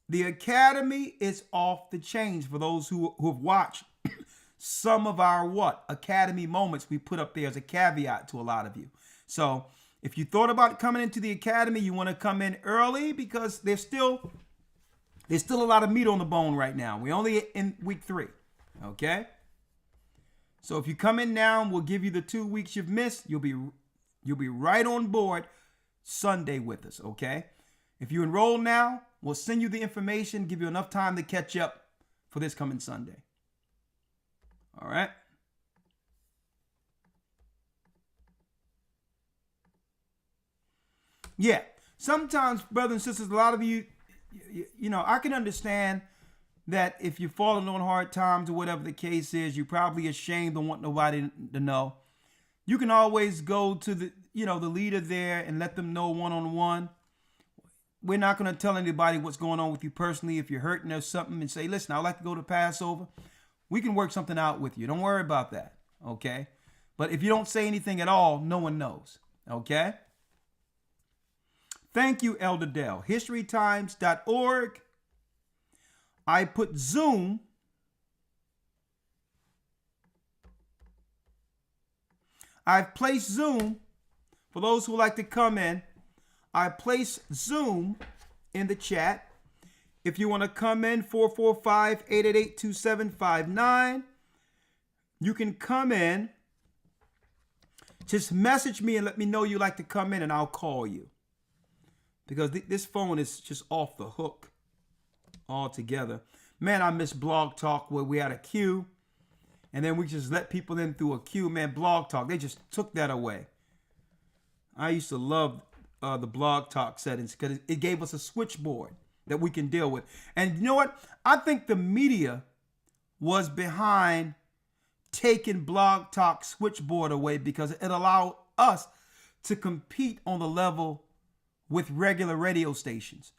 the Academy is off the chains for those who have watched some of our Academy moments we put up there as a caveat to a lot of you. So if you thought about coming into the Academy, you want to come in early because there's still a lot of meat on the bone right now. We're only in week 3. Okay? So if you come in now, we'll give you the 2 weeks you've missed. You'll be right on board Sunday with us, okay? If you enroll now, we'll send you the information, give you enough time to catch up for this coming Sunday. All right? Yeah. Sometimes, brothers and sisters, a lot of you, I can understand that if you're falling on hard times or whatever the case is, you're probably ashamed, don't want nobody to know. You can always go to the leader there and let them know one-on-one. We're not going to tell anybody what's going on with you personally. If you're hurting or something and say, listen, I'd like to go to Passover, we can work something out with you. Don't worry about that, okay? But if you don't say anything at all, no one knows, okay? Thank you, Elder Dell. HistoryTimes.org. I put Zoom. I've placed Zoom for those who like to come in. I placed Zoom in the chat. If you want to come in, 445-888-2759. You can come in. Just message me and let me know you like to come in and I'll call you. Because this phone is just off the hook altogether. Man, I miss Blog Talk where we had a queue. And then we just let people in through a queue. Man, Blog Talk, they just took that away. I used to love the Blog Talk settings because it gave us a switchboard that we can deal with. And you know what? I think the media was behind taking Blog Talk switchboard away because it allowed us to compete on the level with regular radio stations.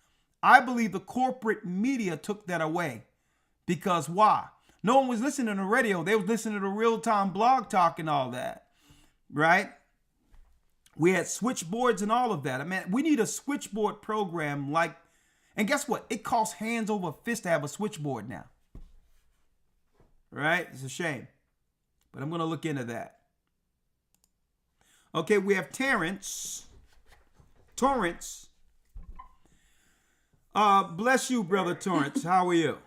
I believe the corporate media took that away because why? No one was listening to radio. They was listening to real-time Blog Talk and all that, right? We had switchboards and all of that. I mean, we need a switchboard program and guess what? It costs hands over fist to have a switchboard now, right? It's a shame, but I'm going to look into that. Okay, we have Torrance. Bless you, brother Torrance. How are you?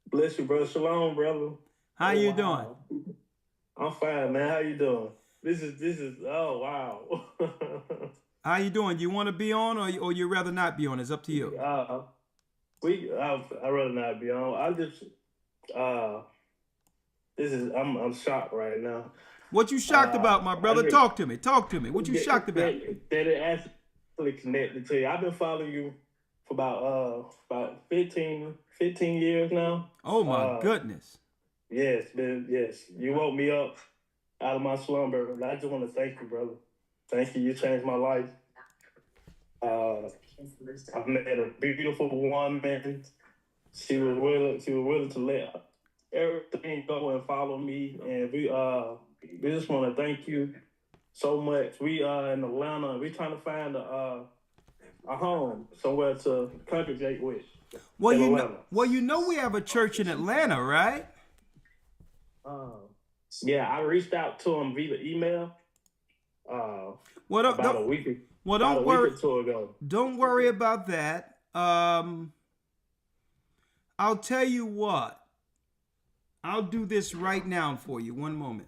Bless you, brother. Shalom, brother. How you doing? I'm fine, man. How you doing? This is oh wow. How you doing? Do you want to be on or you rather not be on? It's up to you. I'd rather not be on. I'm shocked right now. What you shocked about, my brother? Talk to me. What you shocked about? That it actually connected to you. I've been following you for about 15 years now. Oh my goodness. Yes, man. Yes, you woke me up out of my slumber. And I just want to thank you, brother. Thank you. You changed my life. I've met a beautiful woman. She was willing to let everything go and follow me. And we just want to thank you so much. We in Atlanta. We trying to find a home somewhere to congregate with. Well, in you know, Atlanta. we have a church in Atlanta, right? Yeah, I reached out to him via email. Well, About a week. Well, about don't a worry. week or two ago. Don't worry about that. I'll tell you what. I'll do this right now for you. One moment.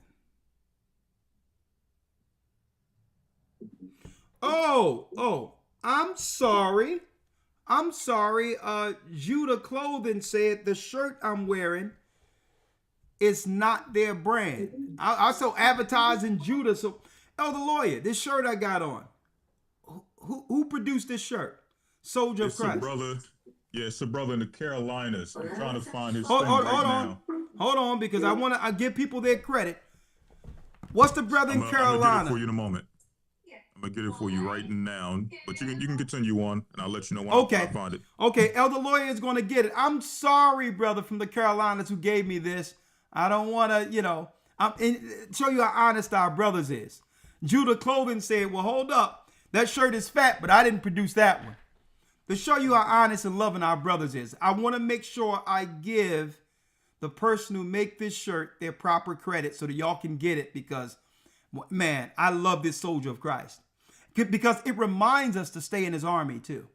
Oh, I'm sorry. Judah Clothing said the shirt I'm wearing is not their brand. I also advertising Judah. So, Elder Lawyer, this shirt I got on. Who produced this shirt? Soldier of Christ. It's a brother in the Carolinas. I'm trying to find his Hold thing right now. Hold on, because I give people their credit. What's the brother in Carolina? I'm gonna get it for you in a moment. I'm gonna get it for you right now. But you can continue on, and I'll let you know when I find it. Okay, Elder Lawyer is gonna get it. I'm sorry, brother from the Carolinas who gave me this. I don't want to, show you how honest our brothers is. Judah Clothing said, well, hold up. That shirt is fat, but I didn't produce that one. To show you how honest and loving our brothers is, I want to make sure I give the person who make this shirt their proper credit so that y'all can get it because, man, I love this soldier of Christ. Because it reminds us to stay in his army too.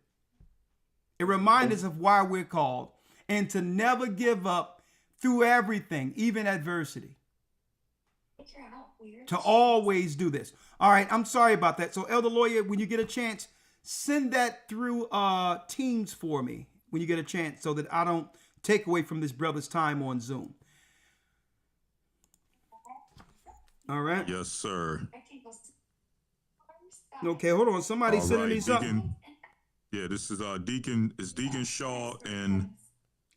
It reminds us of why we're called and to never give up through everything, even adversity. To always do this. All right, I'm sorry about that. So, Elder Lawyer, when you get a chance, send that through Teams for me when you get a chance so that I don't take away from this brother's time on Zoom. All right? Yes, sir. Okay, hold on. Somebody's sending me something. Yeah, this is Deacon Shaw in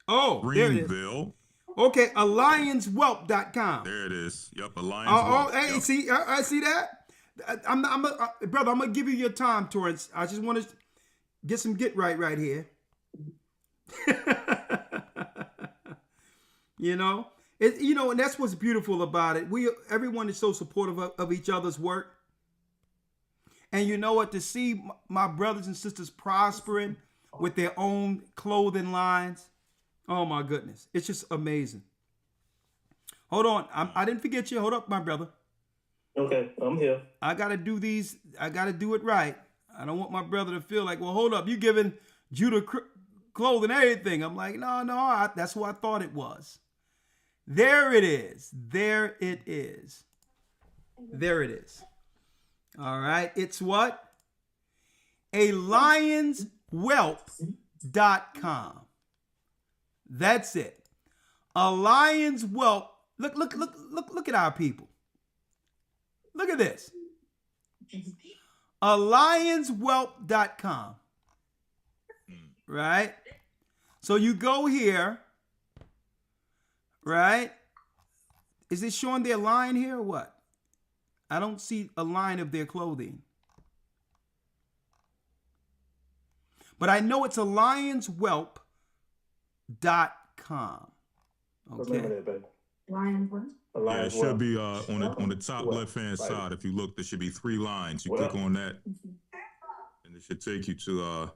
There Greenville. it is. Okay, alliancewhelp.com. There it is. Yep, Alliance. Hey, see, I see that. Brother, I'm gonna give you your time, Torrance. I just want to get some right here. And that's what's beautiful about it. Everyone is so supportive of each other's work. And you know what? To see my brothers and sisters prospering with their own clothing lines, oh my goodness, it's just amazing. Hold on, I didn't forget you. Hold up, my brother. Okay, I'm here. I gotta do these. I gotta do it right. I don't want my brother to feel like, well, hold up, you giving Judah clothing everything. I'm like, no, that's who I thought it was. There it is. There it is. There it is. All right. It's what? ALliancewhelp.com. That's it. ALliancewhelp. Look at our people. Look at this. ALliancewhelp.com. Right? So you go here. Right? Is it showing their line here or what? I don't see a line of their clothing. But I know it's ALliancewhelp.com. Okay. Yeah, it should be on the top left-hand side. If you look, there should be 3 lines. You click on that, and it should take you to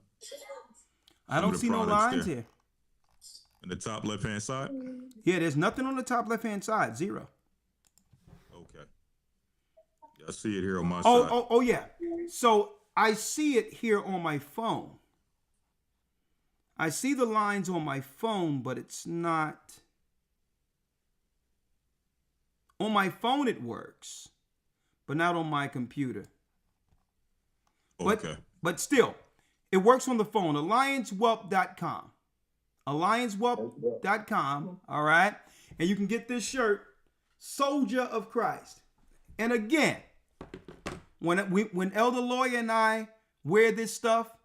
I don't see no lines here. In the top left-hand side? Yeah, there's nothing on the top left-hand side. 0. Okay. Yeah, I see it here on my side. Oh, yeah. So I see it here on my phone. I see the lines on my phone, but it's not. On my phone it works, but not on my computer. Okay. But still, it works on the phone. AllianceWhelp.com. AllianceWhelp.com. All right. And you can get this shirt, Soldier of Christ. And again, when Elder Lawyer and I wear this stuff,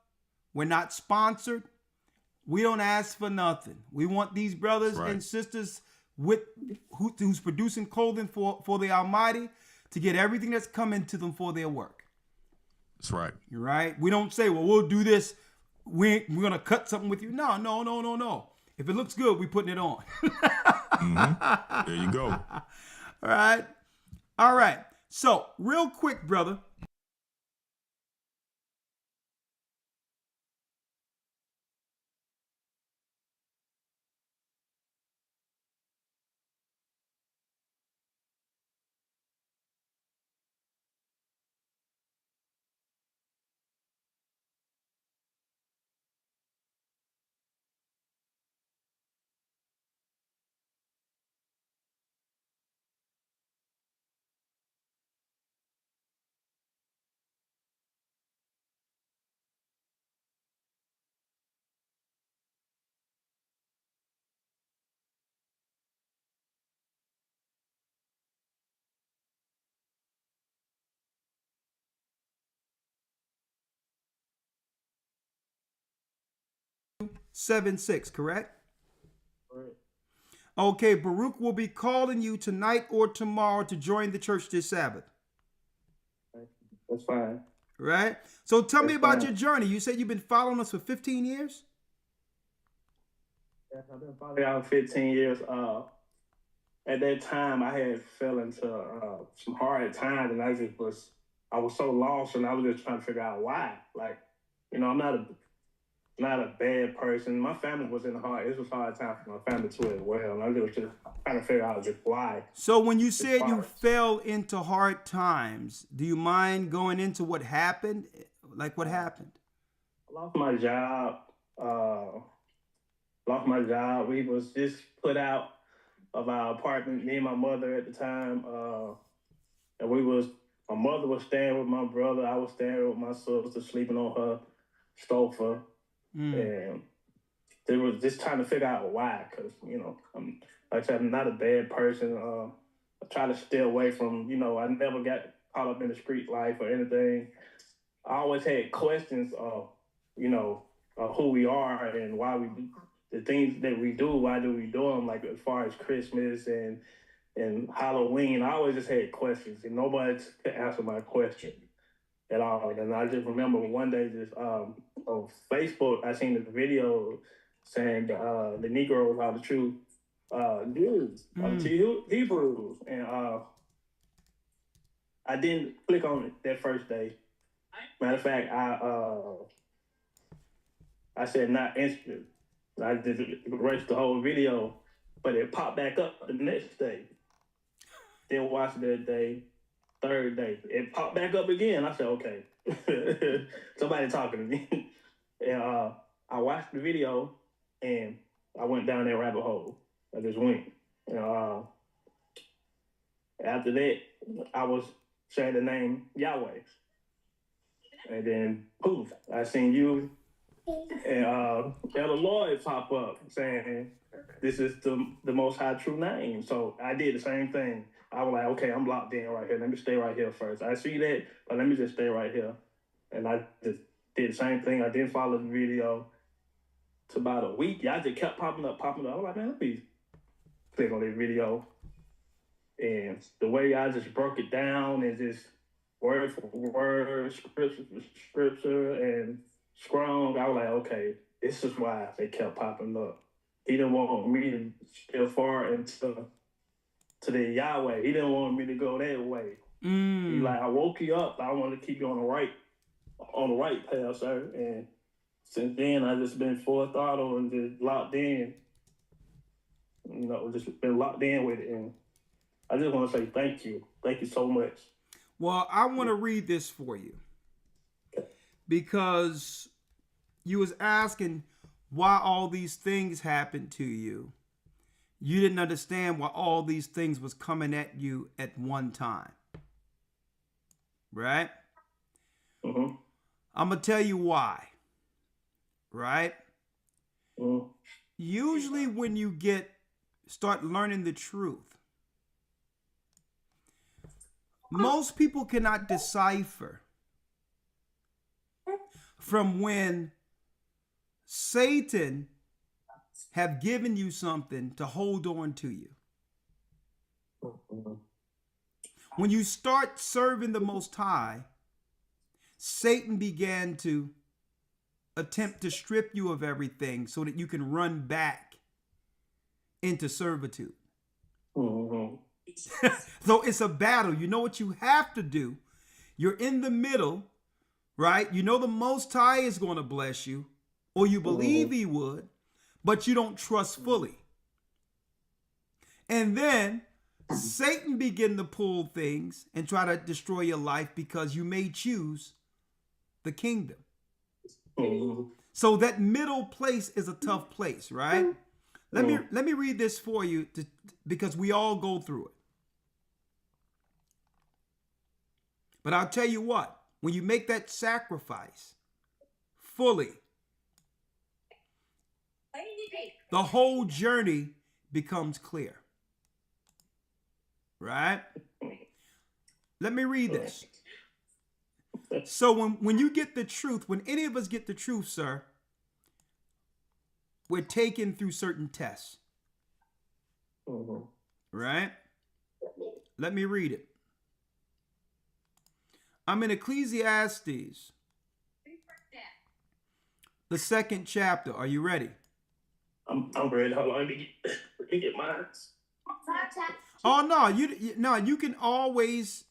we're not sponsored. We don't ask for nothing. We want these brothers and sisters who's producing clothing for the Almighty to get everything that's coming to them for their work. That's right. Right? We don't say, well, we'll do this. We're going to cut something with you. No. If it looks good, we're putting it on. There you go. All right. So real quick, brother. Seven six, correct? Right. Okay, Baruch will be calling you tonight or tomorrow to join the church this Sabbath. That's fine. Right? So tell me That's about fine. your journey. You said you've been following us for 15 years? Yeah, I've been following y'all 15 years. At that time, I had fell into some hard times, and I was so lost, and I was just trying to figure out why. Like, I'm not a bad person. My family was in hard. It was a hard time for my family too as well. And I was just trying to figure out just why. So when you said you fell into hard times, do you mind going into what happened? Like what happened? I lost my job. We was just put out of our apartment, me and my mother at the time. And my mother was staying with my brother. I was staying with my sister, sleeping on her sofa. And they was just trying to figure out why, because, I'm, like I said, I'm not a bad person. I try to stay away from, I never got caught up in the street life or anything. I always had questions of, who we are and why we do the things that we do. Why do we do them? Like as far as Christmas and Halloween, I always just had questions, and nobody could answer my question at all. And I just remember one day, just on Facebook, I seen this video saying the Negroes are the true Jews, Hebrews, and I didn't click on it that first day. Matter of fact, I said not interested. I just erased the whole video, but it popped back up the next day. Then watched that day. Third day, it popped back up again. I said, okay, somebody talking to me. And I watched the video, and I went down that rabbit hole. I just went. And after that, I was saying the name Yahweh. And then, poof, I seen you and Elder Lloyd pop up saying, this is the Most High true name. So I did the same thing. I was like, okay, I'm locked in right here. Let me stay right here first. I see that, but let me just stay right here. And I just did the same thing. I didn't follow the video. It's about a week. Y'all just kept popping up. I was like, man, let me click on this video. And the way y'all just broke it down and just word for word, scripture for scripture, and strong, I was like, okay, this is why they kept popping up. He didn't want me to steer far into the Yahweh. He didn't want me to go that way. He like, I woke you up. I want to keep you on the right path, sir. And since then, I just been full throttle and just locked in. Just been locked in with it. And I just want to say thank you. Thank you so much. Well, I want to read this for you because you was asking why all these things happened to you. You didn't understand why all these things was coming at you at one time. Right? Mm-hmm. I'm going to tell you why. Right? Mm-hmm. Usually when you start learning the truth, most people cannot decipher from when Satan have given you something to hold on to you. When you start serving the Most High, Satan began to attempt to strip you of everything so that you can run back into servitude. So it's a battle. You know what you have to do? You're in the middle, right? You know the Most High is going to bless you, or you believe he would, but you don't trust fully. And then Satan begin to pull things and try to destroy your life because you may choose the kingdom. So that middle place is a tough place, right? Let me read this for you because we all go through it. But I'll tell you what, when you make that sacrifice fully, the whole journey becomes clear. Right? Let me read this. So when you get the truth, when any of us get the truth, sir, we're taken through certain tests. Right? Let me read it. I'm in Ecclesiastes, the 2nd chapter. Are you ready? I'm ready. Hold on, let me get mine. Oh no, you can always,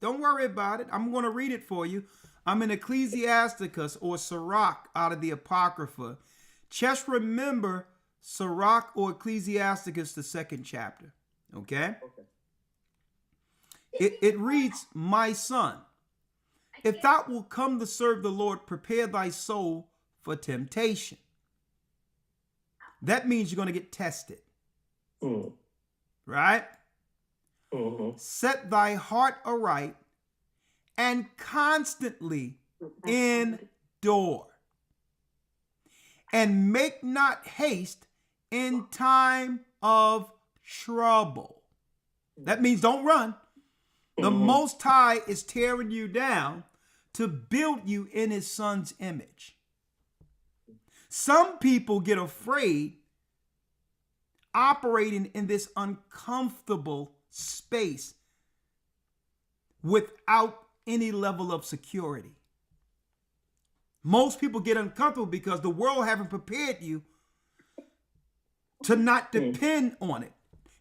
don't worry about it. I'm going to read it for you. I'm in Ecclesiasticus or Sirach out of the Apocrypha. Just remember Sirach or Ecclesiasticus, the 2nd chapter. Okay? It reads, "My son, if thou wilt come to serve the Lord, prepare thy soul for temptation." That means you're going to get tested. Right? Set thy heart aright and constantly endure. And make not haste in time of trouble. That means don't run. The Most High is tearing you down to build you in his son's image. Some people get afraid operating in this uncomfortable space without any level of security. Most people get uncomfortable because the world haven't prepared you to not depend on it.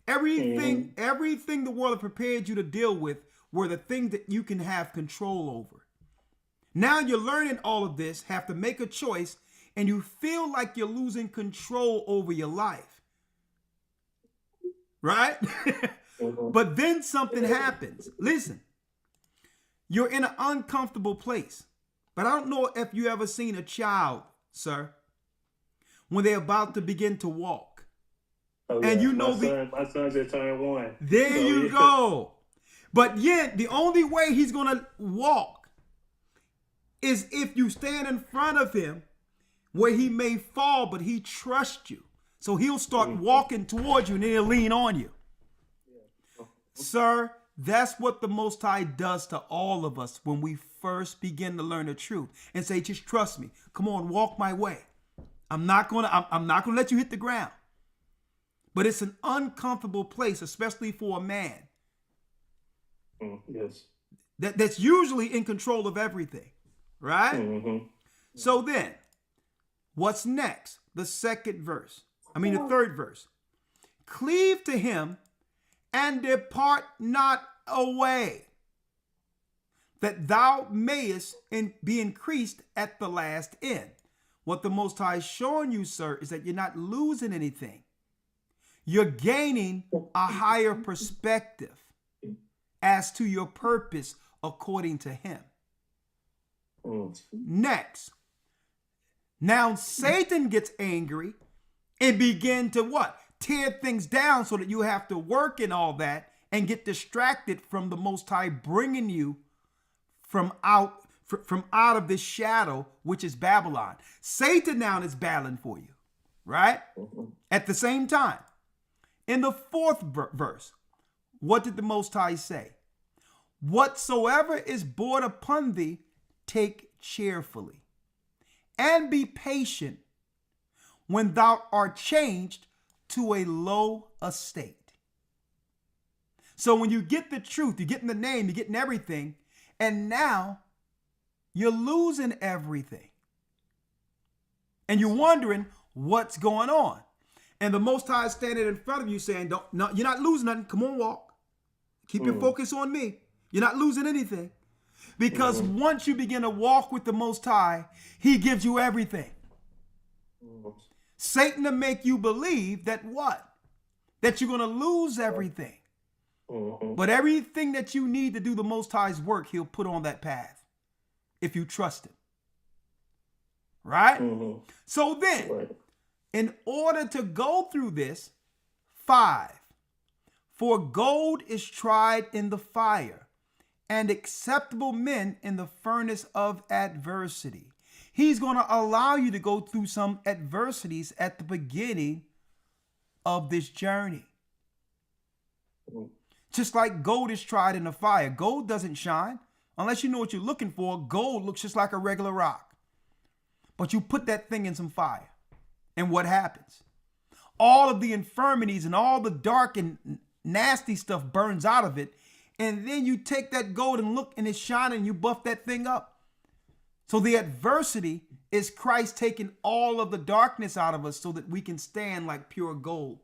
Everything the world prepared you to deal with were the things that you can have control over. Now you're learning all of this, have to make a choice, and you feel like you're losing control over your life. Right? But then something happens. Listen, you're in an uncomfortable place. But I don't know if you ever seen a child, sir, when they're about to begin to walk. Oh, yeah. And you know my son just turned 1. There you go. But yet the only way he's going to walk is if you stand in front of him where he may fall, but he trusts you. So he'll start walking towards you and then he'll lean on you. Sir, that's what the Most High does to all of us when we first begin to learn the truth and say, just trust me. Come on, walk my way. I'm not gonna let you hit the ground. But it's an uncomfortable place, especially for a man. Yes. That's usually in control of everything, right? So then, what's next? The 3rd verse. Cleave to him and depart not away, that thou mayest be increased at the last end. What the Most High is showing you, sir, is that you're not losing anything. You're gaining a higher perspective as to your purpose according to him. Next, now Satan gets angry and begin to what? Tear things down so that you have to work and all that and get distracted from the Most High bringing you from out of this shadow, which is Babylon. Satan now is battling for you, right? At the same time, in the 4th verse, what did the Most High say? Whatsoever is brought upon thee, take cheerfully, and be patient when thou art changed to a low estate. So when you get the truth, you're getting the name, you're getting everything, and now you're losing everything. And you're wondering what's going on. And the Most High is standing in front of you saying, no, you're not losing nothing. Come on, walk. Keep your focus on me. You're not losing anything. Because once you begin to walk with the Most High, he gives you everything. Satan to make you believe that what? That you're going to lose everything. But everything that you need to do the Most High's work, he'll put on that path if you trust him. Right? So then, in order to go through this, 5, for gold is tried in the fire, and acceptable men in the furnace of adversity. He's going to allow you to go through some adversities at the beginning of this journey. Just like gold is tried in the fire. Gold doesn't shine. Unless you know what you're looking for, gold looks just like a regular rock. But you put that thing in some fire. And what happens? All of the infirmities and all the dark and nasty stuff burns out of it. And then you take that gold and look and it's shining and you buff that thing up. So the adversity is Christ taking all of the darkness out of us so that we can stand like pure gold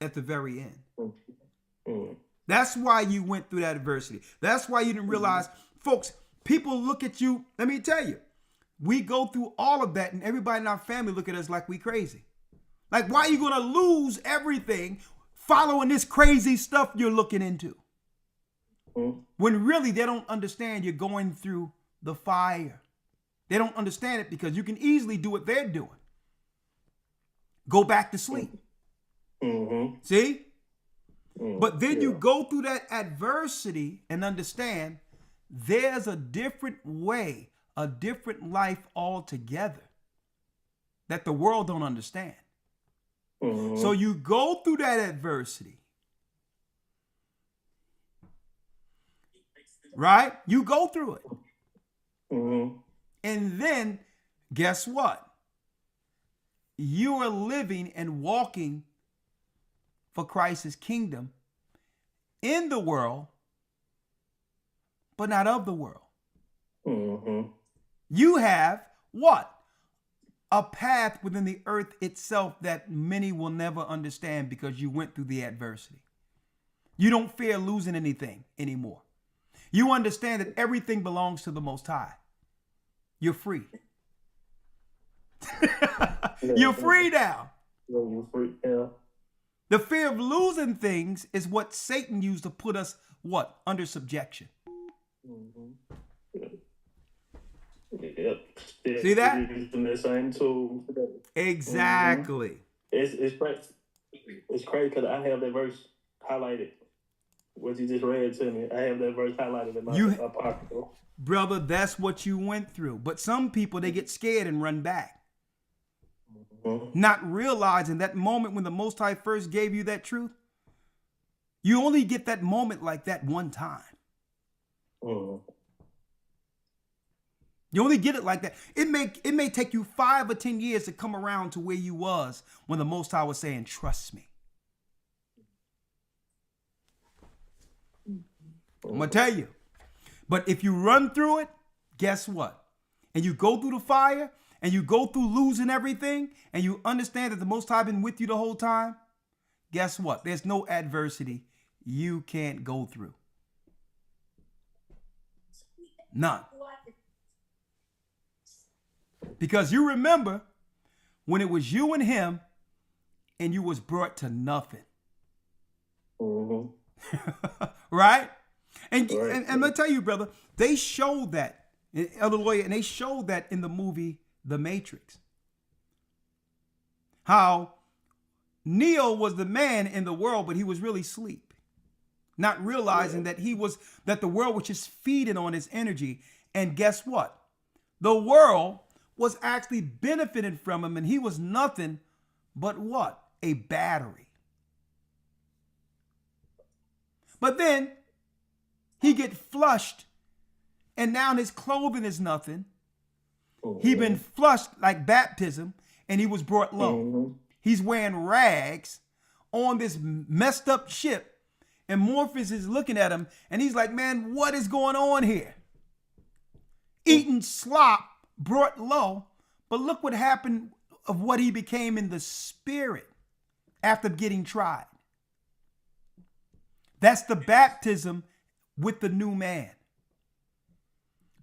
at the very end. That's why you went through that adversity. That's why you didn't realize, folks, people look at you. Let me tell you, we go through all of that and everybody in our family look at us like we crazy. Like, why are you going to lose everything following this crazy stuff you're looking into? When really they don't understand you're going through the fire. They don't understand it because you can easily do what they're doing. Go back to sleep. See? But then you go through that adversity and understand there's a different way, a different life altogether that the world don't understand. So you go through that adversity. Right? You go through it. And then guess what? You are living and walking for Christ's kingdom in the world, but not of the world. You have what? A path within the earth itself that many will never understand because you went through the adversity. You don't fear losing anything anymore. You understand that everything belongs to the Most High. You're free. You're free now. You're free, yeah. The fear of losing things is what Satan used to put us, what? Under subjection. Yep. See that? Using the same tool. Exactly. It's crazy because I have that verse highlighted. What you just read to me, I have that verse highlighted in my pocket. Brother, that's what you went through. But some people, they get scared and run back. Not realizing that moment when the Most High first gave you that truth, you only get that moment like that one time. You only get it like that. It may take you 5 or 10 years to come around to where you was when the Most High was saying, trust me. I'm going to tell you. But if you run through it, guess what? And you go through the fire and you go through losing everything and you understand that the Most High been with you the whole time, guess what? There's no adversity you can't go through. None. Because you remember when it was you and him and you was brought to nothing. Right? And I'm going to tell you, brother, they showed that, Elder Lawyer, and they showed that in the movie The Matrix. How Neo was the man in the world, but he was really asleep. Not realizing that the world was just feeding on his energy. And guess what? The world was actually benefiting from him, and he was nothing but what? A battery. But then he get flushed, and now his clothing is nothing. He been flushed like baptism, and he was brought low. He's wearing rags on this messed up ship, And Morpheus is looking at him, and he's like, man, what is going on here? Eating slop, brought low, but look what happened of what he became in the spirit after getting tried. That's the baptism with the new man.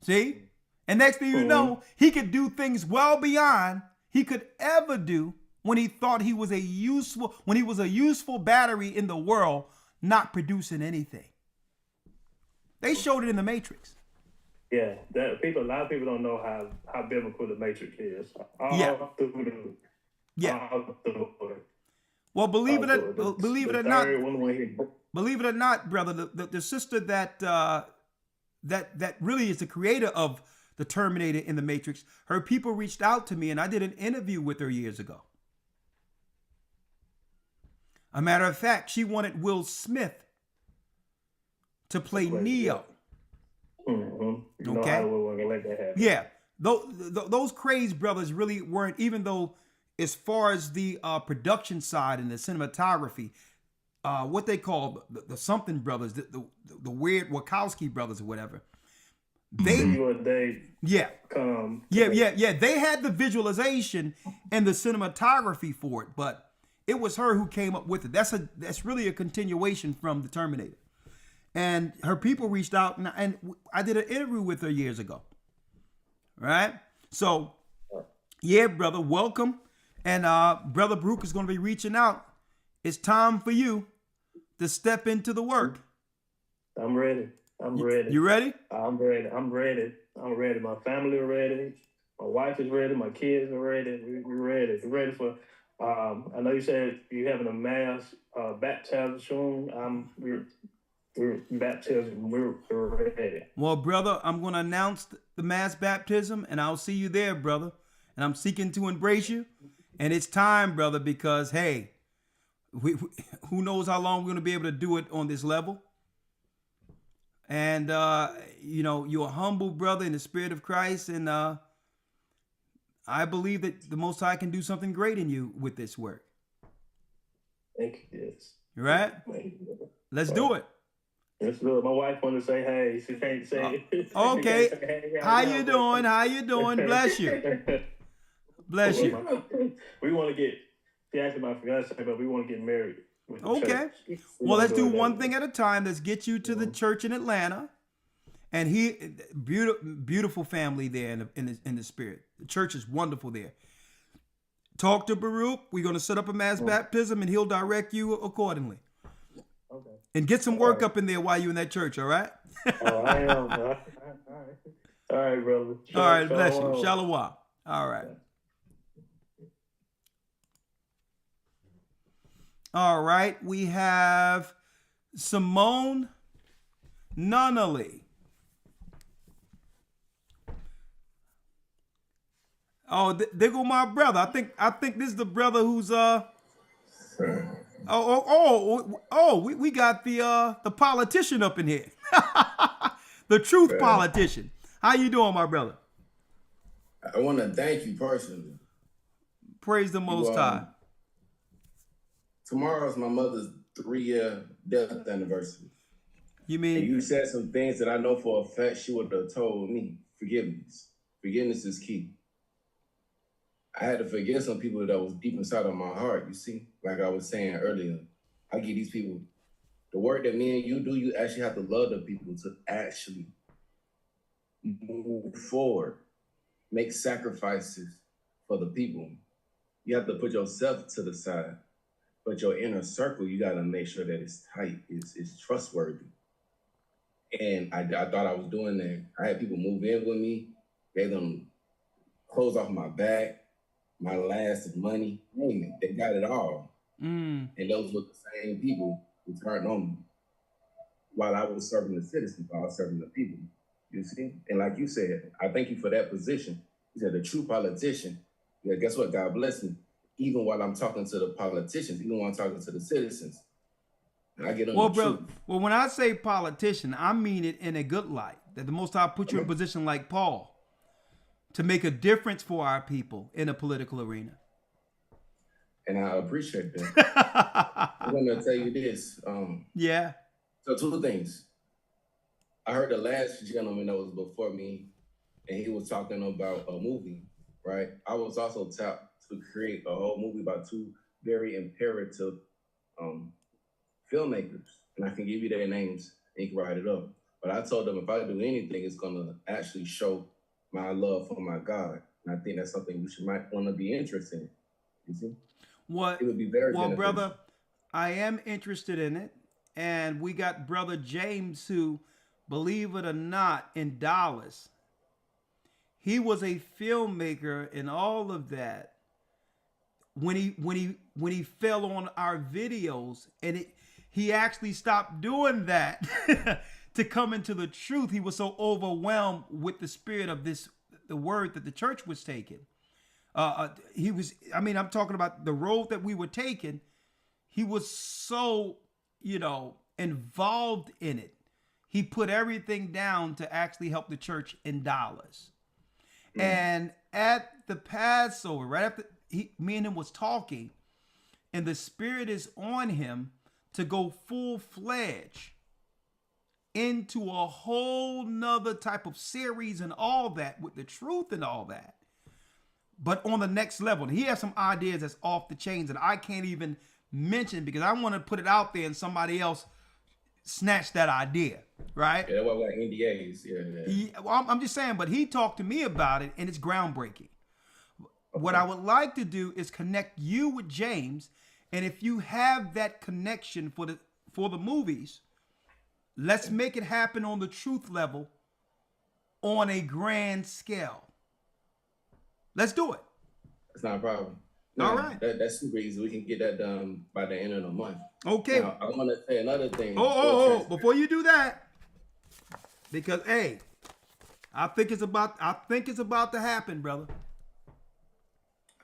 See? And next thing you know, he could do things well beyond he could ever do when he thought he was a useful battery in the world, not producing anything. They showed it in the Matrix. Yeah, a lot of people don't know how biblical the Matrix is. Well, believe it or not, brother, the sister that really is the creator of the Terminator in the Matrix, her people reached out to me, and I did an interview with her years ago. A matter of fact, she wanted Will Smith to play Neo. Mm-hmm. Okay. Let that happen. Yeah. Those crazed brothers really weren't, even though as far as the production side and the cinematography, what they call the something brothers, the weird Wachowski brothers or whatever. They had the visualization and the cinematography for it, but it was her who came up with it. That's really a continuation from the Terminator. And her people reached out, and I did an interview with her years ago. Right? So, yeah, brother, welcome. And Brother Baruch is going to be reaching out. It's time for you to step into the work. I'm ready. You ready? I'm ready. My family are ready. My wife is ready. My kids are ready. We're ready. We're ready for. I know you said you're having a mass baptism. We're baptism. We're ready. Well, brother, I'm going to announce the mass baptism, and I'll see you there, brother. And I'm seeking to embrace you. And it's time, brother, because hey, who knows how long we're going to be able to do it on this level. And, you're a humble brother in the spirit of Christ. And I believe that the Most High can do something great in you with this work. Thank you, yes. You right? Let's do it. Let's do it. My wife wanted to say, hey, she can't say okay. Hey, how you doing? How you doing? Bless you. Bless you. We want to get, she asked my fiance, but we want to get married. Okay. Well, let's do one thing at a time. Let's get you to the church in Atlanta. And beautiful family there in the spirit. The church is wonderful there. Talk to Baruch. We're going to set up a mass baptism, and he'll direct you accordingly. Okay. And get some work up in there while you're in that church, all right? I am. All right. All right, brother. All right, bless you. Shalom. All right. All right, we have Simone Nunnally. Oh, there go my brother. I think this is the brother who's we got the politician up in here. The truth politician. How you doing, my brother? I want to thank you personally. Praise the Most High. Tomorrow's my mother's 3-year death anniversary. You mean? And you said some things that I know for a fact she would have told me. Forgiveness. Forgiveness is key. I had to forgive some people that was deep inside of my heart, you see? Like I was saying earlier, I give these people, the work that me and you do, you actually have to love the people to actually move forward, make sacrifices for the people. You have to put yourself to the side, but your inner circle, you got to make sure that it's tight, it's trustworthy. And I thought I was doing that. I had people move in with me, gave them clothes off my back, my last money, name it. They got it all. And those were the same people who turned on me while I was serving the citizens, while I was serving the people. You see? And like you said, I thank you for that position. You said a true politician. Yeah, guess what? God bless me. Even while I'm talking to the politicians, even while I'm talking to the citizens, I get on the truth. Well, when I say politician, I mean it in a good light. That the Most High put you in a position like Paul to make a difference for our people in a political arena. And I appreciate that. I'm going to tell you this. Yeah. So two things. I heard the last gentleman that was before me, and he was talking about a movie, right? I was also tapped to create a whole movie about two very imperative filmmakers, and I can give you their names and you can write it up. But I told them if I do anything, it's gonna actually show my love for my God, and I think that's something you might want to be interested in. You see, What? it would be very Well, beneficial. brother, I am interested in it, and we got brother James, who, believe it or not, in Dallas, he was a filmmaker and all of that. When he fell on our videos, and he actually stopped doing that to come into the truth. He was so overwhelmed with the spirit of the word that the church was taking. He was, I mean, I'm talking about the road that we were taking. He was so, involved in it. He put everything down to actually help the church in Dallas. And at the Passover, right after me and him was talking, and the spirit is on him to go full-fledged into a whole nother type of series and all that with the truth and all that. But on the next level, he has some ideas that's off the chains that I can't even mention because I want to put it out there and somebody else snatch that idea, right? Yeah, well, like NDAs, yeah. Well, I'm just saying, but he talked to me about it and it's groundbreaking. Okay. What I would like to do is connect you with James, and if you have that connection for the movies, let's make it happen on the truth level on a grand scale. Let's do it. It's not a problem. All right. That's super easy. We can get that done by the end of the month. Okay. Now, I want to say another thing. Before you do that, because hey, I think it's about to happen, brother.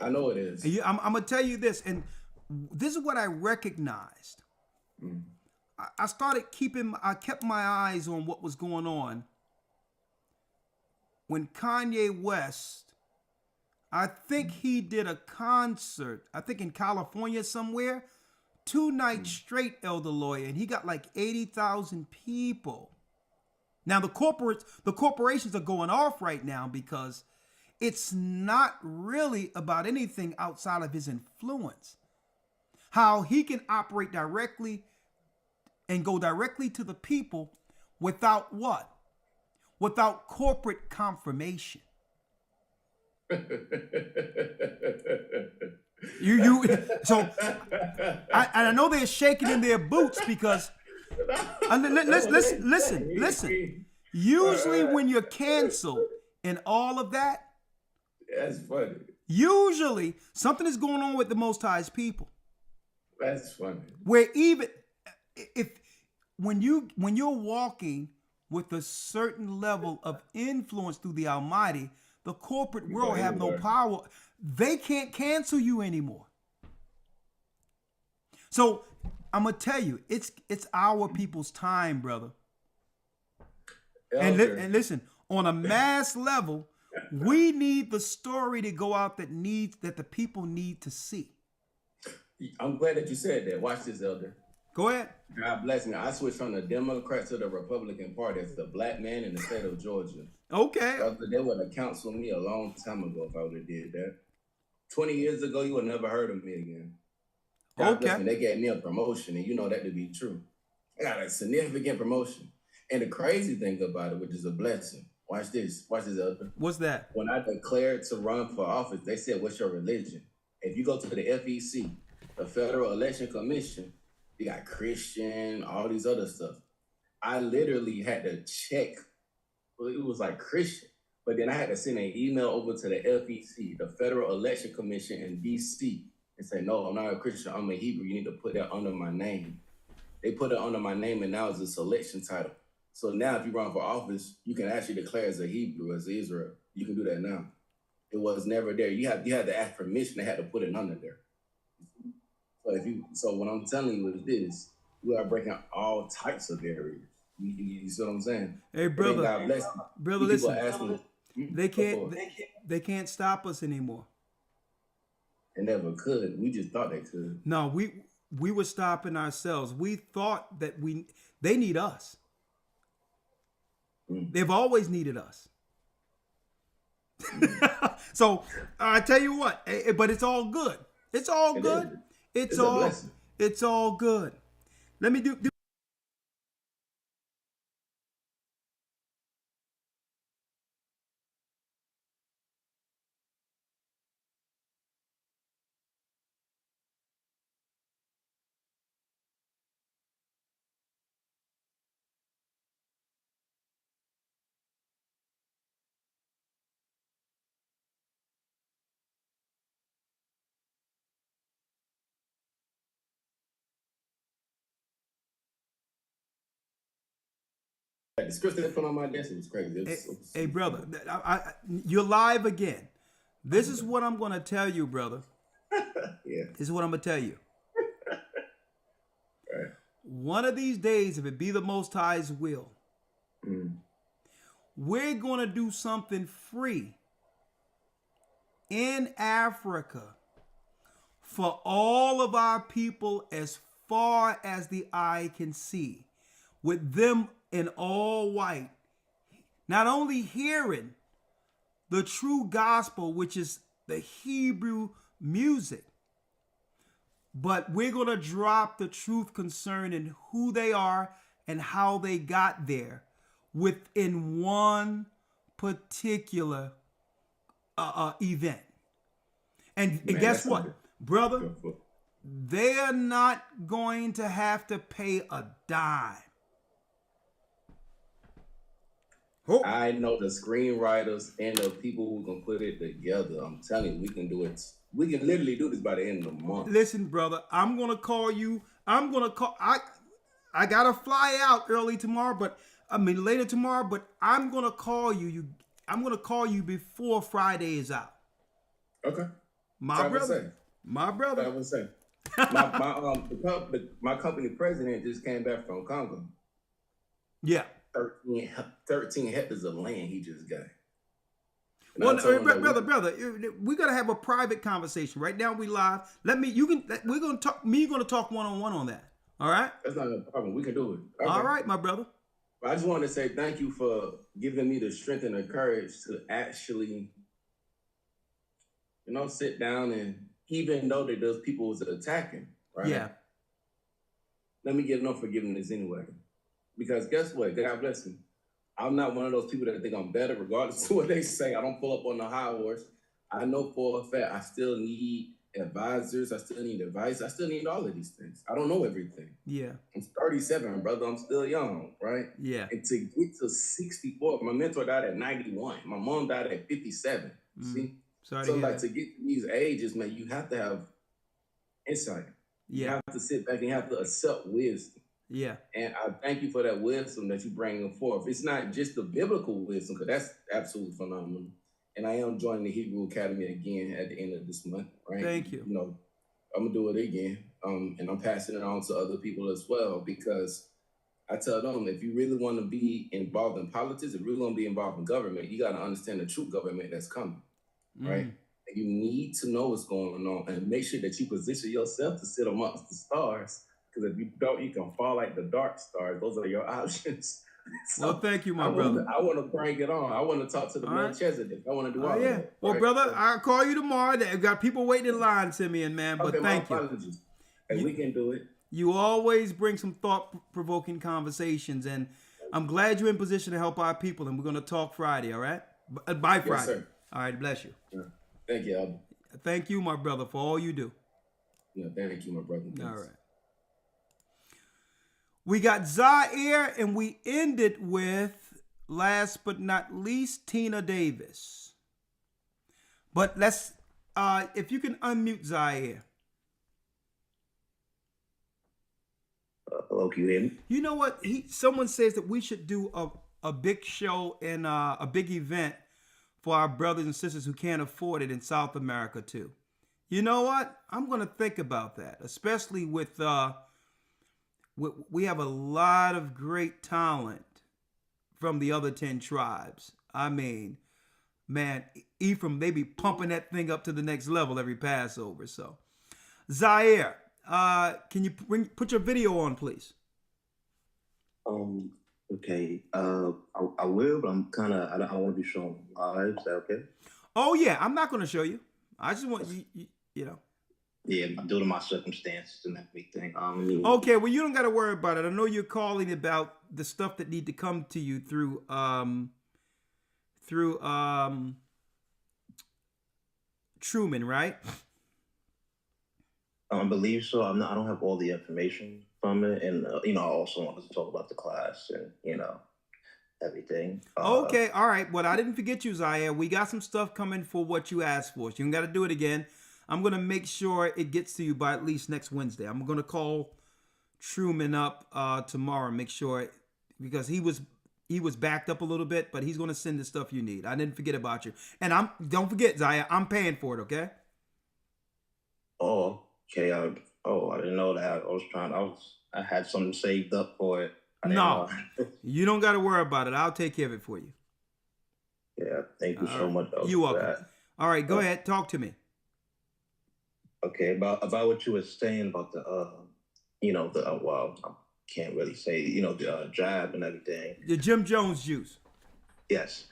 I know it is. I'm gonna tell you this, and this is what I recognized. I kept my eyes on what was going on when Kanye West, I think he did a concert, I think in California somewhere, 2 nights straight, Elder Lawyer, and he got like 80,000 people. Now the corporations are going off right now because it's not really about anything outside of his influence. How he can operate directly and go directly to the people without what? Without corporate confirmation. So I know they're shaking in their boots because listen. Usually when you're canceled and all of that, that's funny. Usually something is going on with the Most High's people. That's funny. Where even when you're walking with a certain level of influence through the Almighty, the corporate world have no power. They can't cancel you anymore. So I'm gonna tell you, it's our people's time, brother. And listen, on a mass level, we need the story to go out that the people need to see. I'm glad that you said that. Watch this, Elder. Go ahead. God bless me. I switched from the Democrat to the Republican Party as a black man in the state of Georgia. Okay. They would have counseled me a long time ago if I would have did that. 20 years ago, you would never heard of me again. God bless me. They gave me a promotion, and you know that to be true. I got a significant promotion. And the crazy thing about it, which is a blessing, watch this, Elder. What's that? When I declared to run for office, they said, what's your religion? If you go to the FEC, the Federal Election Commission, you got Christian, all these other stuff. I literally had to check. Well, it was like Christian, but then I had to send an email over to the FEC, the Federal Election Commission in DC, and say, no, I'm not a Christian, I'm a Hebrew. You need to put that under my name. They put it under my name, and now it's a selection title. So now if you run for office, you can actually declare as a Hebrew, as Israel. You can do that now. It was never there. You had to ask permission. They had to put it under there. So what I'm telling you is this: we are breaking all types of barriers. You see what I'm saying? Hey, brother, God bless you. Brother, listen. They can't stop us anymore. They never could. We just thought they could. No, we were stopping ourselves. We thought that They need us. They've always needed us. So I tell you what, but it's all good. It's all good. It's a all blessing. it's all good. Let me do The script they put on my desk, it was crazy. Hey, brother, you're live again. This is what I'm going to tell you, brother. Yeah. This is what I'm going to tell you. Right. One of these days, if it be the Most High's will, we're going to do something free in Africa for all of our people as far as the eye can see, with them in all white, not only hearing the true gospel, which is the Hebrew music, but we're going to drop the truth concerning who they are and how they got there within one particular event. And guess what, brother? They are not going to have to pay a dime. I know the screenwriters and the people who can put it together. I'm telling you, we can do it. We can literally do this by the end of the month. Listen, brother, I'm gonna call you. I gotta fly out early tomorrow, but later tomorrow. But I'm gonna call you. I'm gonna call you before Friday is out. Okay. My brother. I would say. My company president just came back from Congo. Yeah. 13 hectares of land he just got. Well, brother, we gotta have a private conversation. Right now we live. We're gonna talk. You're gonna talk one-on-one on that. All right. That's not a problem. We can do it. Okay. All right, my brother. I just want to say thank you for giving me the strength and the courage to actually, sit down and even though that those people was attacking, right? Yeah. Let me give no forgiveness anyway. Because guess what? God bless me. I'm not one of those people that think I'm better, regardless of what they say. I don't pull up on the high horse. I know for a fact I still need advisors. I still need advice. I still need all of these things. I don't know everything. Yeah. I'm 37, brother. I'm still young, right? Yeah. And to get to 64, my mentor died at 91. My mom died at 57. See? Sorry so to hear like that. to get to these ages, man, you have to have insight. Yeah. You have to sit back and have to accept wisdom. Yeah. And I thank you for that wisdom that you bring forth. It's not just the biblical wisdom, because that's absolutely phenomenal. And I am joining the Hebrew Academy again at the end of this month, right? Thank you. I'm going to do it again. And I'm passing it on to other people as well, because I tell them, if you really want to be involved in politics, if you really want to be involved in government, you got to understand the true government that's coming, right? And you need to know what's going on and make sure that you position yourself to sit amongst the stars. Because if you don't, you can fall like the dark stars. Those are your options. So well, thank you, my brother. I want to bring it on. I want to talk to the Melchizedek. I want to do all of that. Well, right? brother, I'll call you tomorrow. I've got people waiting in line to me, and man. But okay, thank my you. apologies. Hey, we can do it. You always bring some thought-provoking conversations, and I'm glad you're in position to help our people. And we're going to talk Friday, all right? By Friday. Yes, sir. All right, bless you. Yeah. Thank you, Albert. Thank you, my brother, for all you do. Yeah, thank you, my brother. Thanks. All right. We got Zaire, and we ended with, last but not least, Tina Davis. But let's, if you can unmute Zaire. Hello, can you hear me? You know what? Someone says that we should do a big show and a big event for our brothers and sisters who can't afford it in South America too. You know what? I'm going to think about that, especially with we have a lot of great talent from the other 10 tribes. I mean, man, Ephraim, they be pumping that thing up to the next level every Passover. So, Zaire, can you put your video on, please? Okay. I will, but I'm kind of. I don't want to be shown live. Is that okay? Oh yeah, I'm not going to show you. I just want you know. Yeah, due to my circumstances and everything. Okay, well you don't got to worry about it. I know you're calling about the stuff that need to come to you through Truman, right? I believe so. I'm not. I don't have all the information from it, and I also wanted to talk about the class and everything. Okay, all right. Well, I didn't forget you, Zaire. We got some stuff coming for what you asked for. So you don't got to do it again. I'm gonna make sure it gets to you by at least next Wednesday. I'm gonna call Truman up tomorrow, make sure because he was backed up a little bit, but he's gonna send the stuff you need. I didn't forget about you, and don't forget, Zaire. I'm paying for it. Okay. Oh, okay. I didn't know that. I had something saved up for it. I didn't No, know. you don't got to worry about it. I'll take care of it for you. Yeah, thank you so much. You're For welcome. that. All right, go ahead. Talk to me. Okay, about what you were saying about well, I can't really say the jab and everything. The Jim Jones juice. Yes.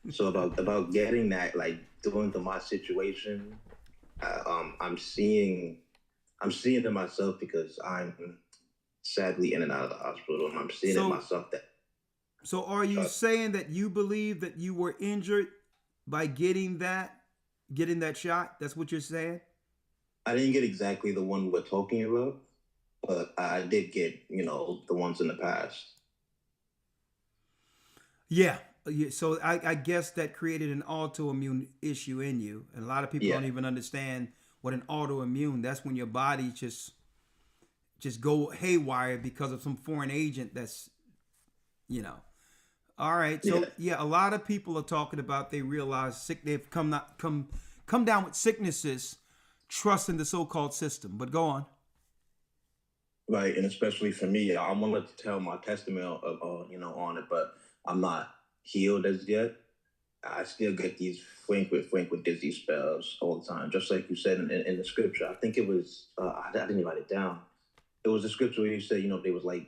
So about getting that, like doing to my situation, I'm seeing it myself because I'm sadly in and out of the hospital, and I'm seeing it myself. So are you saying that you believe that you were injured by getting that shot? That's what you're saying? I didn't get exactly the one we're talking about, but I did get, the ones in the past. Yeah. So I guess that created an autoimmune issue in you. And a lot of people don't even understand what an autoimmune, that's when your body just go haywire because of some foreign agent that's, All right. So a lot of people are talking about they realize they've come down with sicknesses, trusting the so-called system. But go on. Right, and especially for me, I wanted to tell my testimony, on it, but I'm not healed as yet. I still get these frank with dizzy spells all the time, just like you said in the scripture. I think it was I didn't write it down. It was a scripture where you said they was like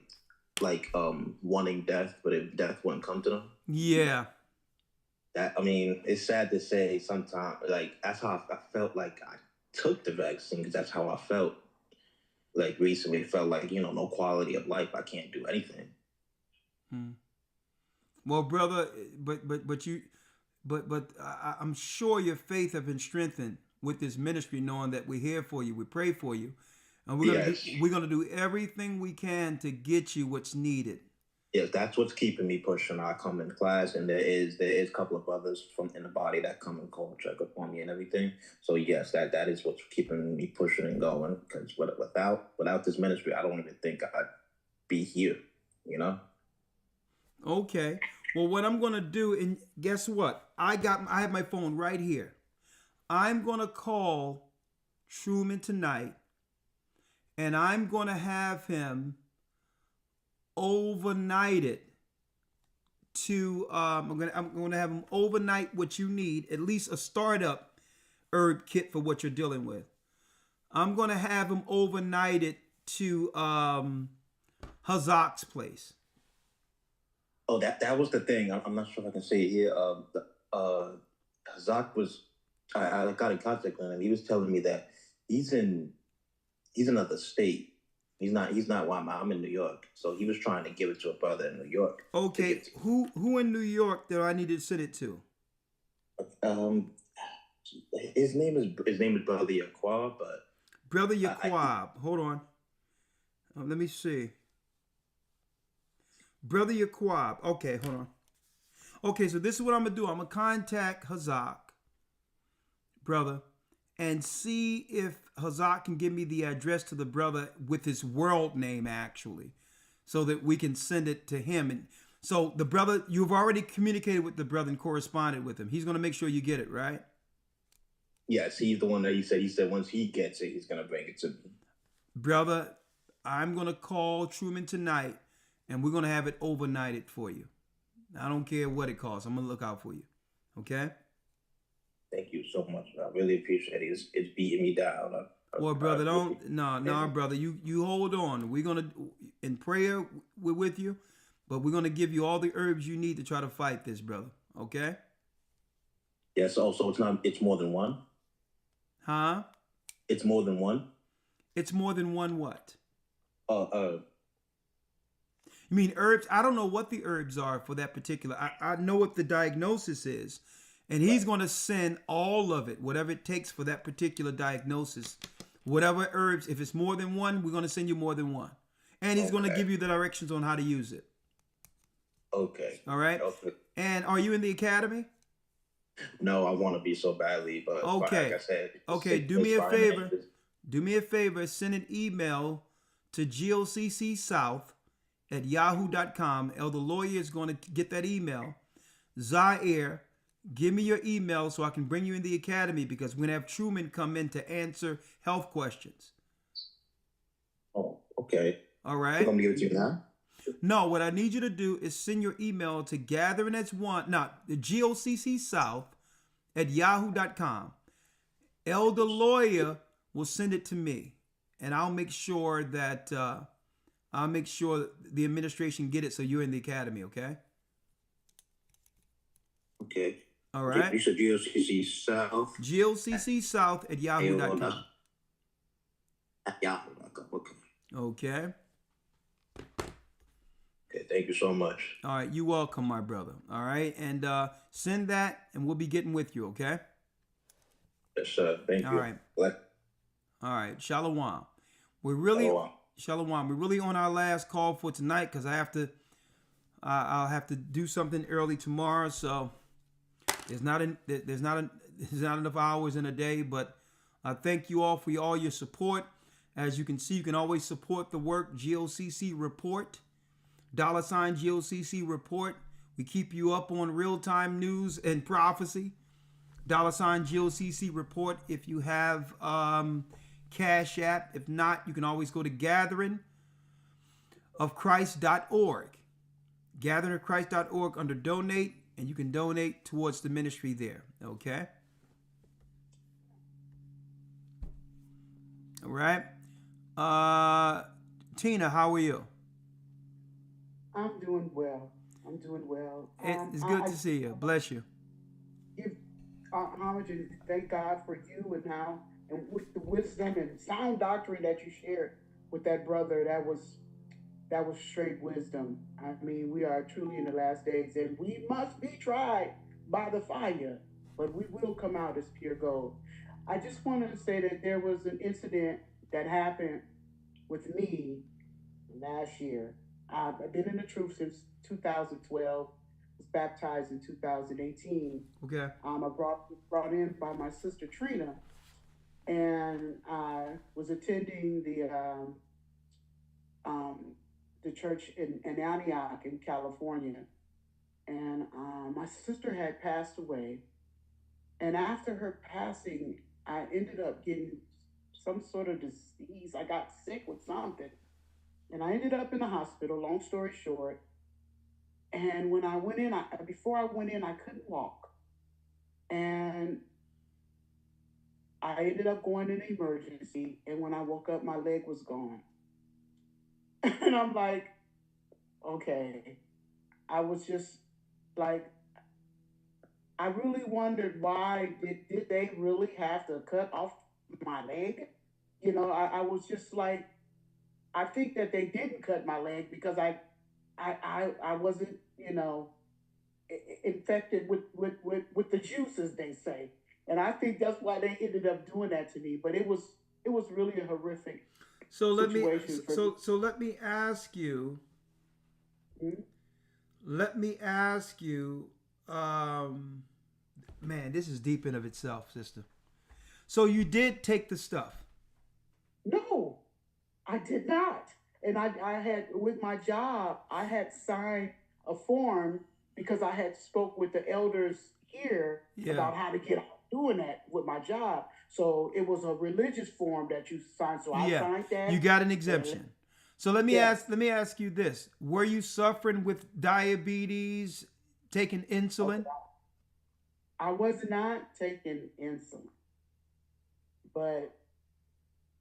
wanting death, but if death wouldn't come to them. Yeah. It's sad to say sometimes, like that's how I felt like I took the vaccine because that's how I felt. Like recently, felt like no quality of life. I can't do anything. Well, brother, I'm sure your faith have been strengthened with this ministry, knowing that we're here for you, we pray for you, and we're gonna do everything we can to get you what's needed. Yes, that's what's keeping me pushing. I come in class, and there is a couple of others from in the body that come and call check up on me and everything. So yes, that is what's keeping me pushing and going. Because without this ministry, I don't even think I'd be here. Okay. Well, what I'm gonna do, and guess what? I have my phone right here. I'm gonna call Truman tonight, and I'm gonna have him overnight it to I'm gonna have him overnight what you need, at least a startup herb kit for what you're dealing with. I'm gonna have him overnight it to Hazocc's place. Oh, that was the thing. I'm not sure if I can say it here. Gocc was I got in contact with him. He was telling me that he's in another state. He's not why I'm in New York. So he was trying to give it to a brother in New York. Okay. Who in New York do I need to send it to? His name is Brother Yaqub, but Brother Yaqub. Hold on. Let me see. Brother Yaqub. Okay, hold on. Okay, so this is what I'm gonna do. I'm gonna contact Gocc, brother, and see if Gocc can give me the address to the brother with his world name, actually, so that we can send it to him. And so the brother, you've already communicated with the brother and corresponded with him. He's going to make sure you get it, right? Yes, he's the one that he said once he gets it, he's going to bring it to me. Brother, I'm going to call Truman tonight, and we're going to have it overnighted for you. I don't care what it costs. I'm going to look out for you. Okay? Thank you so much. I really appreciate it. It's beating me down. Well, brother, brother, you hold on. We're gonna in prayer. We're with you. but we're going to give you all the herbs you need to try to fight this, brother. Okay? Yes. Also, it's more than one. Huh? It's more than one. It's more than one what? Herb. You mean herbs? I don't know what the herbs are for that particular. I know what the diagnosis is, and he's going to send all of it, whatever it takes for that particular diagnosis. Whatever herbs, if it's more than one, we're going to send you more than one. And he's going to give you the directions on how to use it. Okay. All right? Okay. And are you in the academy? No, I want to be so badly, but okay. Like I said, okay, do me a favor. Do me a favor. Send an email to goccSouth@yahoo.com. Elder Lawyer is going to get that email. Zaire, give me your email so I can bring you in the academy, because we're going to have Truman come in to answer health questions. Oh, okay. All right. I'm going to give it to you now? No, what I need you to do is send your email to the GOCCSouth@yahoo.com. Elder Lawyer will send it to me, and I'll make sure that the administration get it so you're in the academy, okay? Okay. All right. You said GOCC South. GOCCSouth@yahoo.com. At yahoo.com. Okay. Okay. Okay. Thank you so much. All right. You're welcome, my brother. All right. And send that, and we'll be getting with you, okay? Yes, sir. Thank you. All right. All right. Shalom. We're really on our last call for tonight, because I'll have to do something early tomorrow. So there's not enough hours in a day. But I thank you all for all your support. As you can see, you can always support the work. GOCC Report, $ GOCC Report. We keep you up on real-time news and prophecy. $ GOCC Report. If you have Cash App, if not, you can always go to gatheringofchrist.org. Gatheringofchrist.org under donate, and you can donate towards the ministry there. Okay? All right. Tina, how are you? I'm doing well. It's good to see you. Bless you. Give homage and thank God for you and with the wisdom and sound doctrine that you shared with that brother. That was straight wisdom. I mean, we are truly in the last days, and we must be tried by the fire, but we will come out as pure gold. I just wanted to say that there was an incident that happened with me last year. I've been in the truth since 2012. Was baptized in 2018. Okay. I brought in by my sister Trina, and I was attending the church in Antioch in California, and my sister had passed away. And after her passing, I ended up getting some sort of disease. I got sick with something, and I ended up in the hospital. Long story short. And when I went in, before I went in, I couldn't walk. And I ended up going in emergency. And when I woke up, my leg was gone. And I'm like, okay. I was just like, I really wondered why did they really have to cut off my leg? You know, I was just like, I think that they didn't cut my leg because I wasn't, infected with the juices, they say. And I think that's why they ended up doing that to me. But it was really a horrific situation. So let me ask you. Hmm? Let me ask you. Man, this is deep in of itself, sister. So you did take the stuff? No, I did not. And I had, with my job, I had signed a form because I had spoke with the elders here about how to get out doing that with my job. So it was a religious form that you signed. So I signed that. You got an exemption. So let me ask you this. Were you suffering with diabetes, taking insulin? I was not taking insulin, but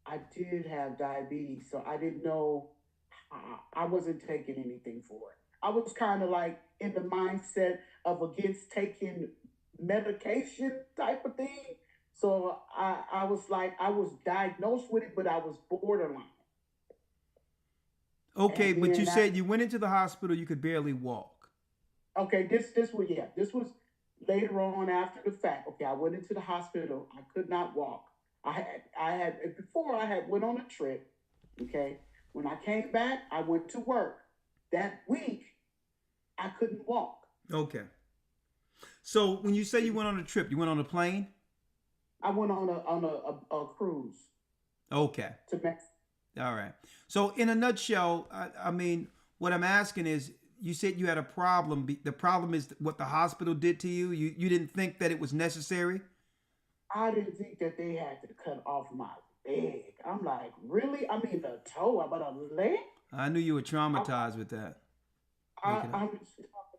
I did have diabetes, so I didn't know. I wasn't taking anything for it. I was kind of like in the mindset of against taking medication type of thing. So I was like, I was diagnosed with it, but I was borderline. Okay, And but you then said you went into the hospital, you could barely walk. okay, this was later on after the fact. Okay, I went into the hospital. I could not walk. I had before I had went on a trip. Okay, when I came back, I went to work. That week, I couldn't walk. Okay. So when you say you went on a trip, you went on a plane? I went on a cruise Okay. to Mexico. All right. So in a nutshell, I mean, what I'm asking is, you said you had a problem. The problem is what the hospital did to you. You didn't think that it was necessary? I didn't think that they had to cut off my leg. I'm like, really? I mean, the toe, but a leg? I knew you were traumatized with that. I'm, oh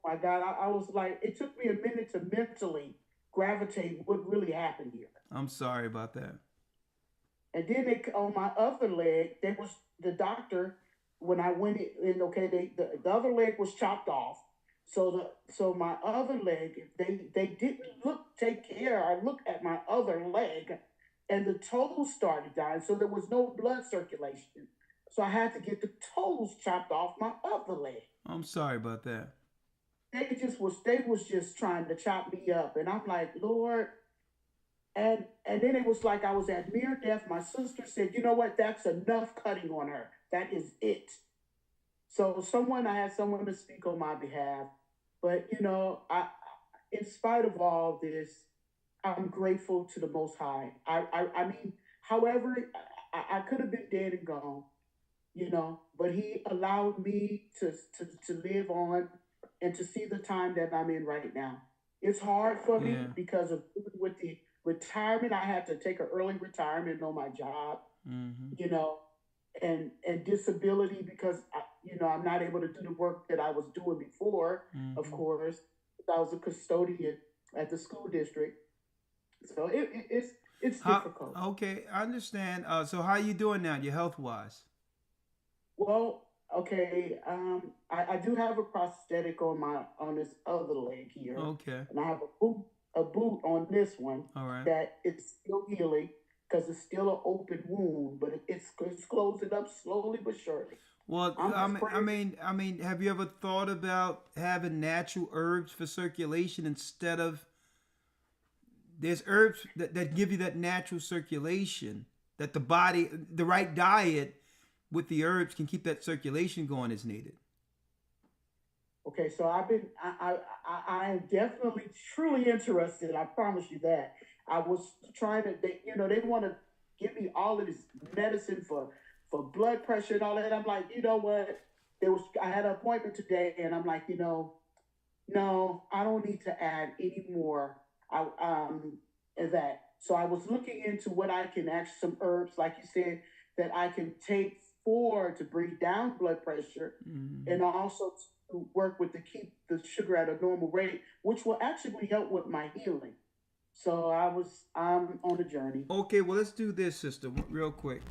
my God, I was like, it took me a minute to mentally gravitate what really happened here. I'm sorry about that. And then on my other leg, there was the doctor when I went in. Okay, the other leg was chopped off. So my other leg, they didn't take care. I looked at my other leg, and the toes started dying. So there was no blood circulation. So I had to get the toes chopped off my other leg. I'm sorry about that. They was just trying to chop me up, and I'm like, Lord. And then it was like I was at near death. My sister said, you know what? That's enough cutting on her. That is it. So I had someone to speak on my behalf. But in spite of all this, I'm grateful to the Most High. I mean, however, I could have been dead and gone, but He allowed me to live on and to see the time that I'm in right now. It's hard for me because of with the retirement. I had to take an early retirement on my job, and disability because I'm not able to do the work that I was doing before. Of course, I was a custodian at the school district, so it's difficult. Okay, I understand. So how you doing now, your health wise? Well, okay. I do have a prosthetic on this other leg here. Okay. And I have a boot on this one. All right. That it's still healing because it's still an open wound, but it's closing up slowly but surely. Well, I mean, have you ever thought about having natural herbs for circulation instead of? There's herbs that give you that natural circulation, that the body, the right diet with the herbs can keep that circulation going as needed. Okay, so I am definitely truly interested. I promise you that. I was trying to, they want to give me all of this medicine for blood pressure and all that. I'm like, you know what? I had an appointment today, and I'm like, no, I don't need to add any more. That. So I was looking into what I can actually, some herbs, like you said, that I can take to bring down blood pressure, and also to work with to keep the sugar at a normal rate, which will actually help with my healing. So I'm on a journey. Okay, well, let's do this, sister, real quick.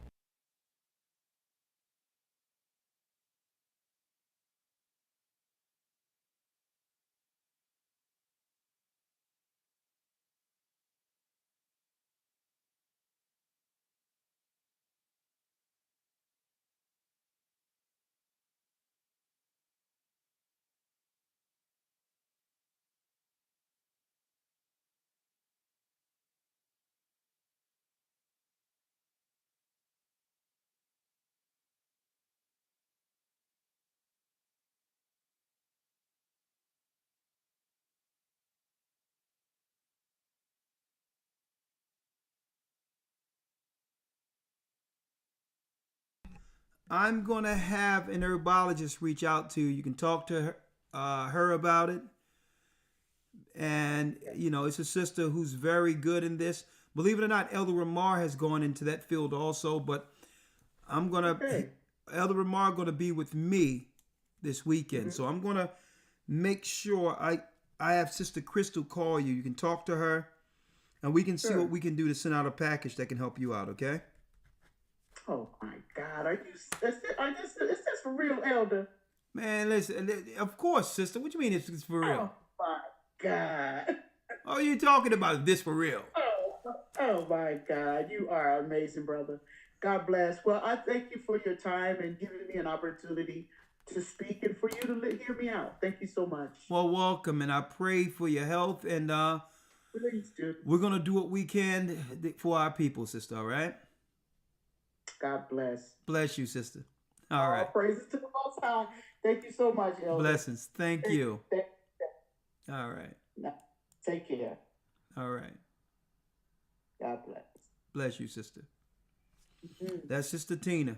I'm going to have an herbologist reach out to you. You can talk to her about it. And, it's a sister who's very good in this. Believe it or not, Elder Ramar has gone into that field also. But Elder Ramar going to be with me this weekend. So I'm going to make sure I have Sister Crystal call you. You can talk to her. And we can see what we can do to send out a package that can help you out, okay? Oh my God! Is this for real, Elder? Man, listen, of course, sister. What you mean it's for real? Oh my God. Oh, you talking about this for real? Oh my God. You are amazing, brother. God bless. Well, I thank you for your time and giving me an opportunity to speak and for you to hear me out. Thank you so much. Well, welcome, and I pray for your health, and Please do. we're gonna do what we can for our people, sister. All right? God bless. Bless you, sister. All right. All praises to the Most High. Thank you so much, Elder. Blessings. Thank you. All right. Take care. All right. God bless. Bless you, sister. That's Sister Tina.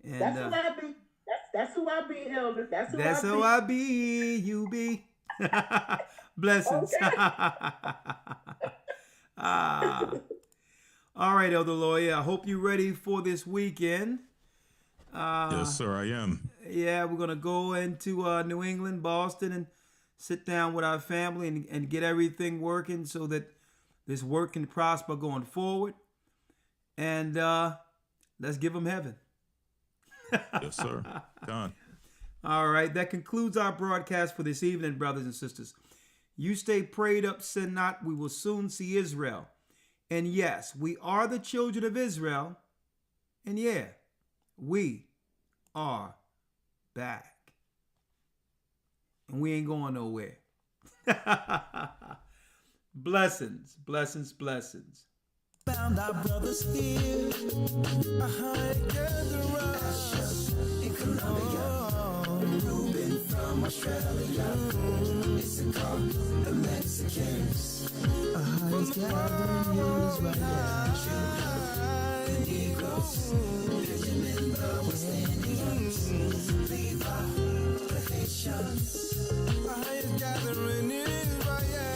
And that's who I be. That's who I be, Elder. That's who I be. You be. Blessings. All right, Elder Lawyer. I hope you're ready for this weekend. Yes, sir, I am. Yeah, we're gonna go into New England, Boston, and sit down with our family and get everything working so that this work can prosper going forward. And let's give them heaven. Yes, sir. Done. All right, that concludes our broadcast for this evening, brothers and sisters. You stay prayed up, sin not. We will soon see Israel. And yes, we are the children of Israel. And yeah, we are back. And we ain't going nowhere. Blessings, blessings, blessings. Found our brothers here together in Colombia. Reuben from Australia. Issachar, the Mexicans. Highest gathering is right there. The Negroes, Benjamin, the West Indians, Levi, the Haitians. Highest gathering is right there.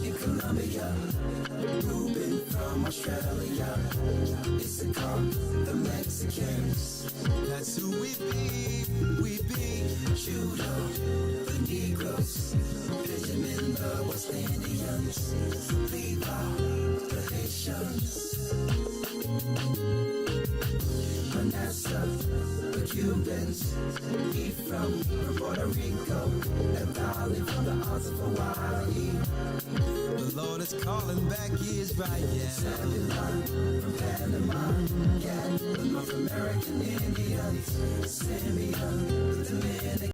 In Colombia, Reuben from Australia, Issachar, the Mexicans. That's who we be, Judah, the Negroes, Benjamin, the West Indians, Levi, the Haitians, Manasseh, the Cubans, Ephraim from Puerto Rico, and Valley from the Isles of Hawaii. The Lord is calling back Israel. Zebulon from Panama, Gad, the North American Indians, Simeon, the Dominican.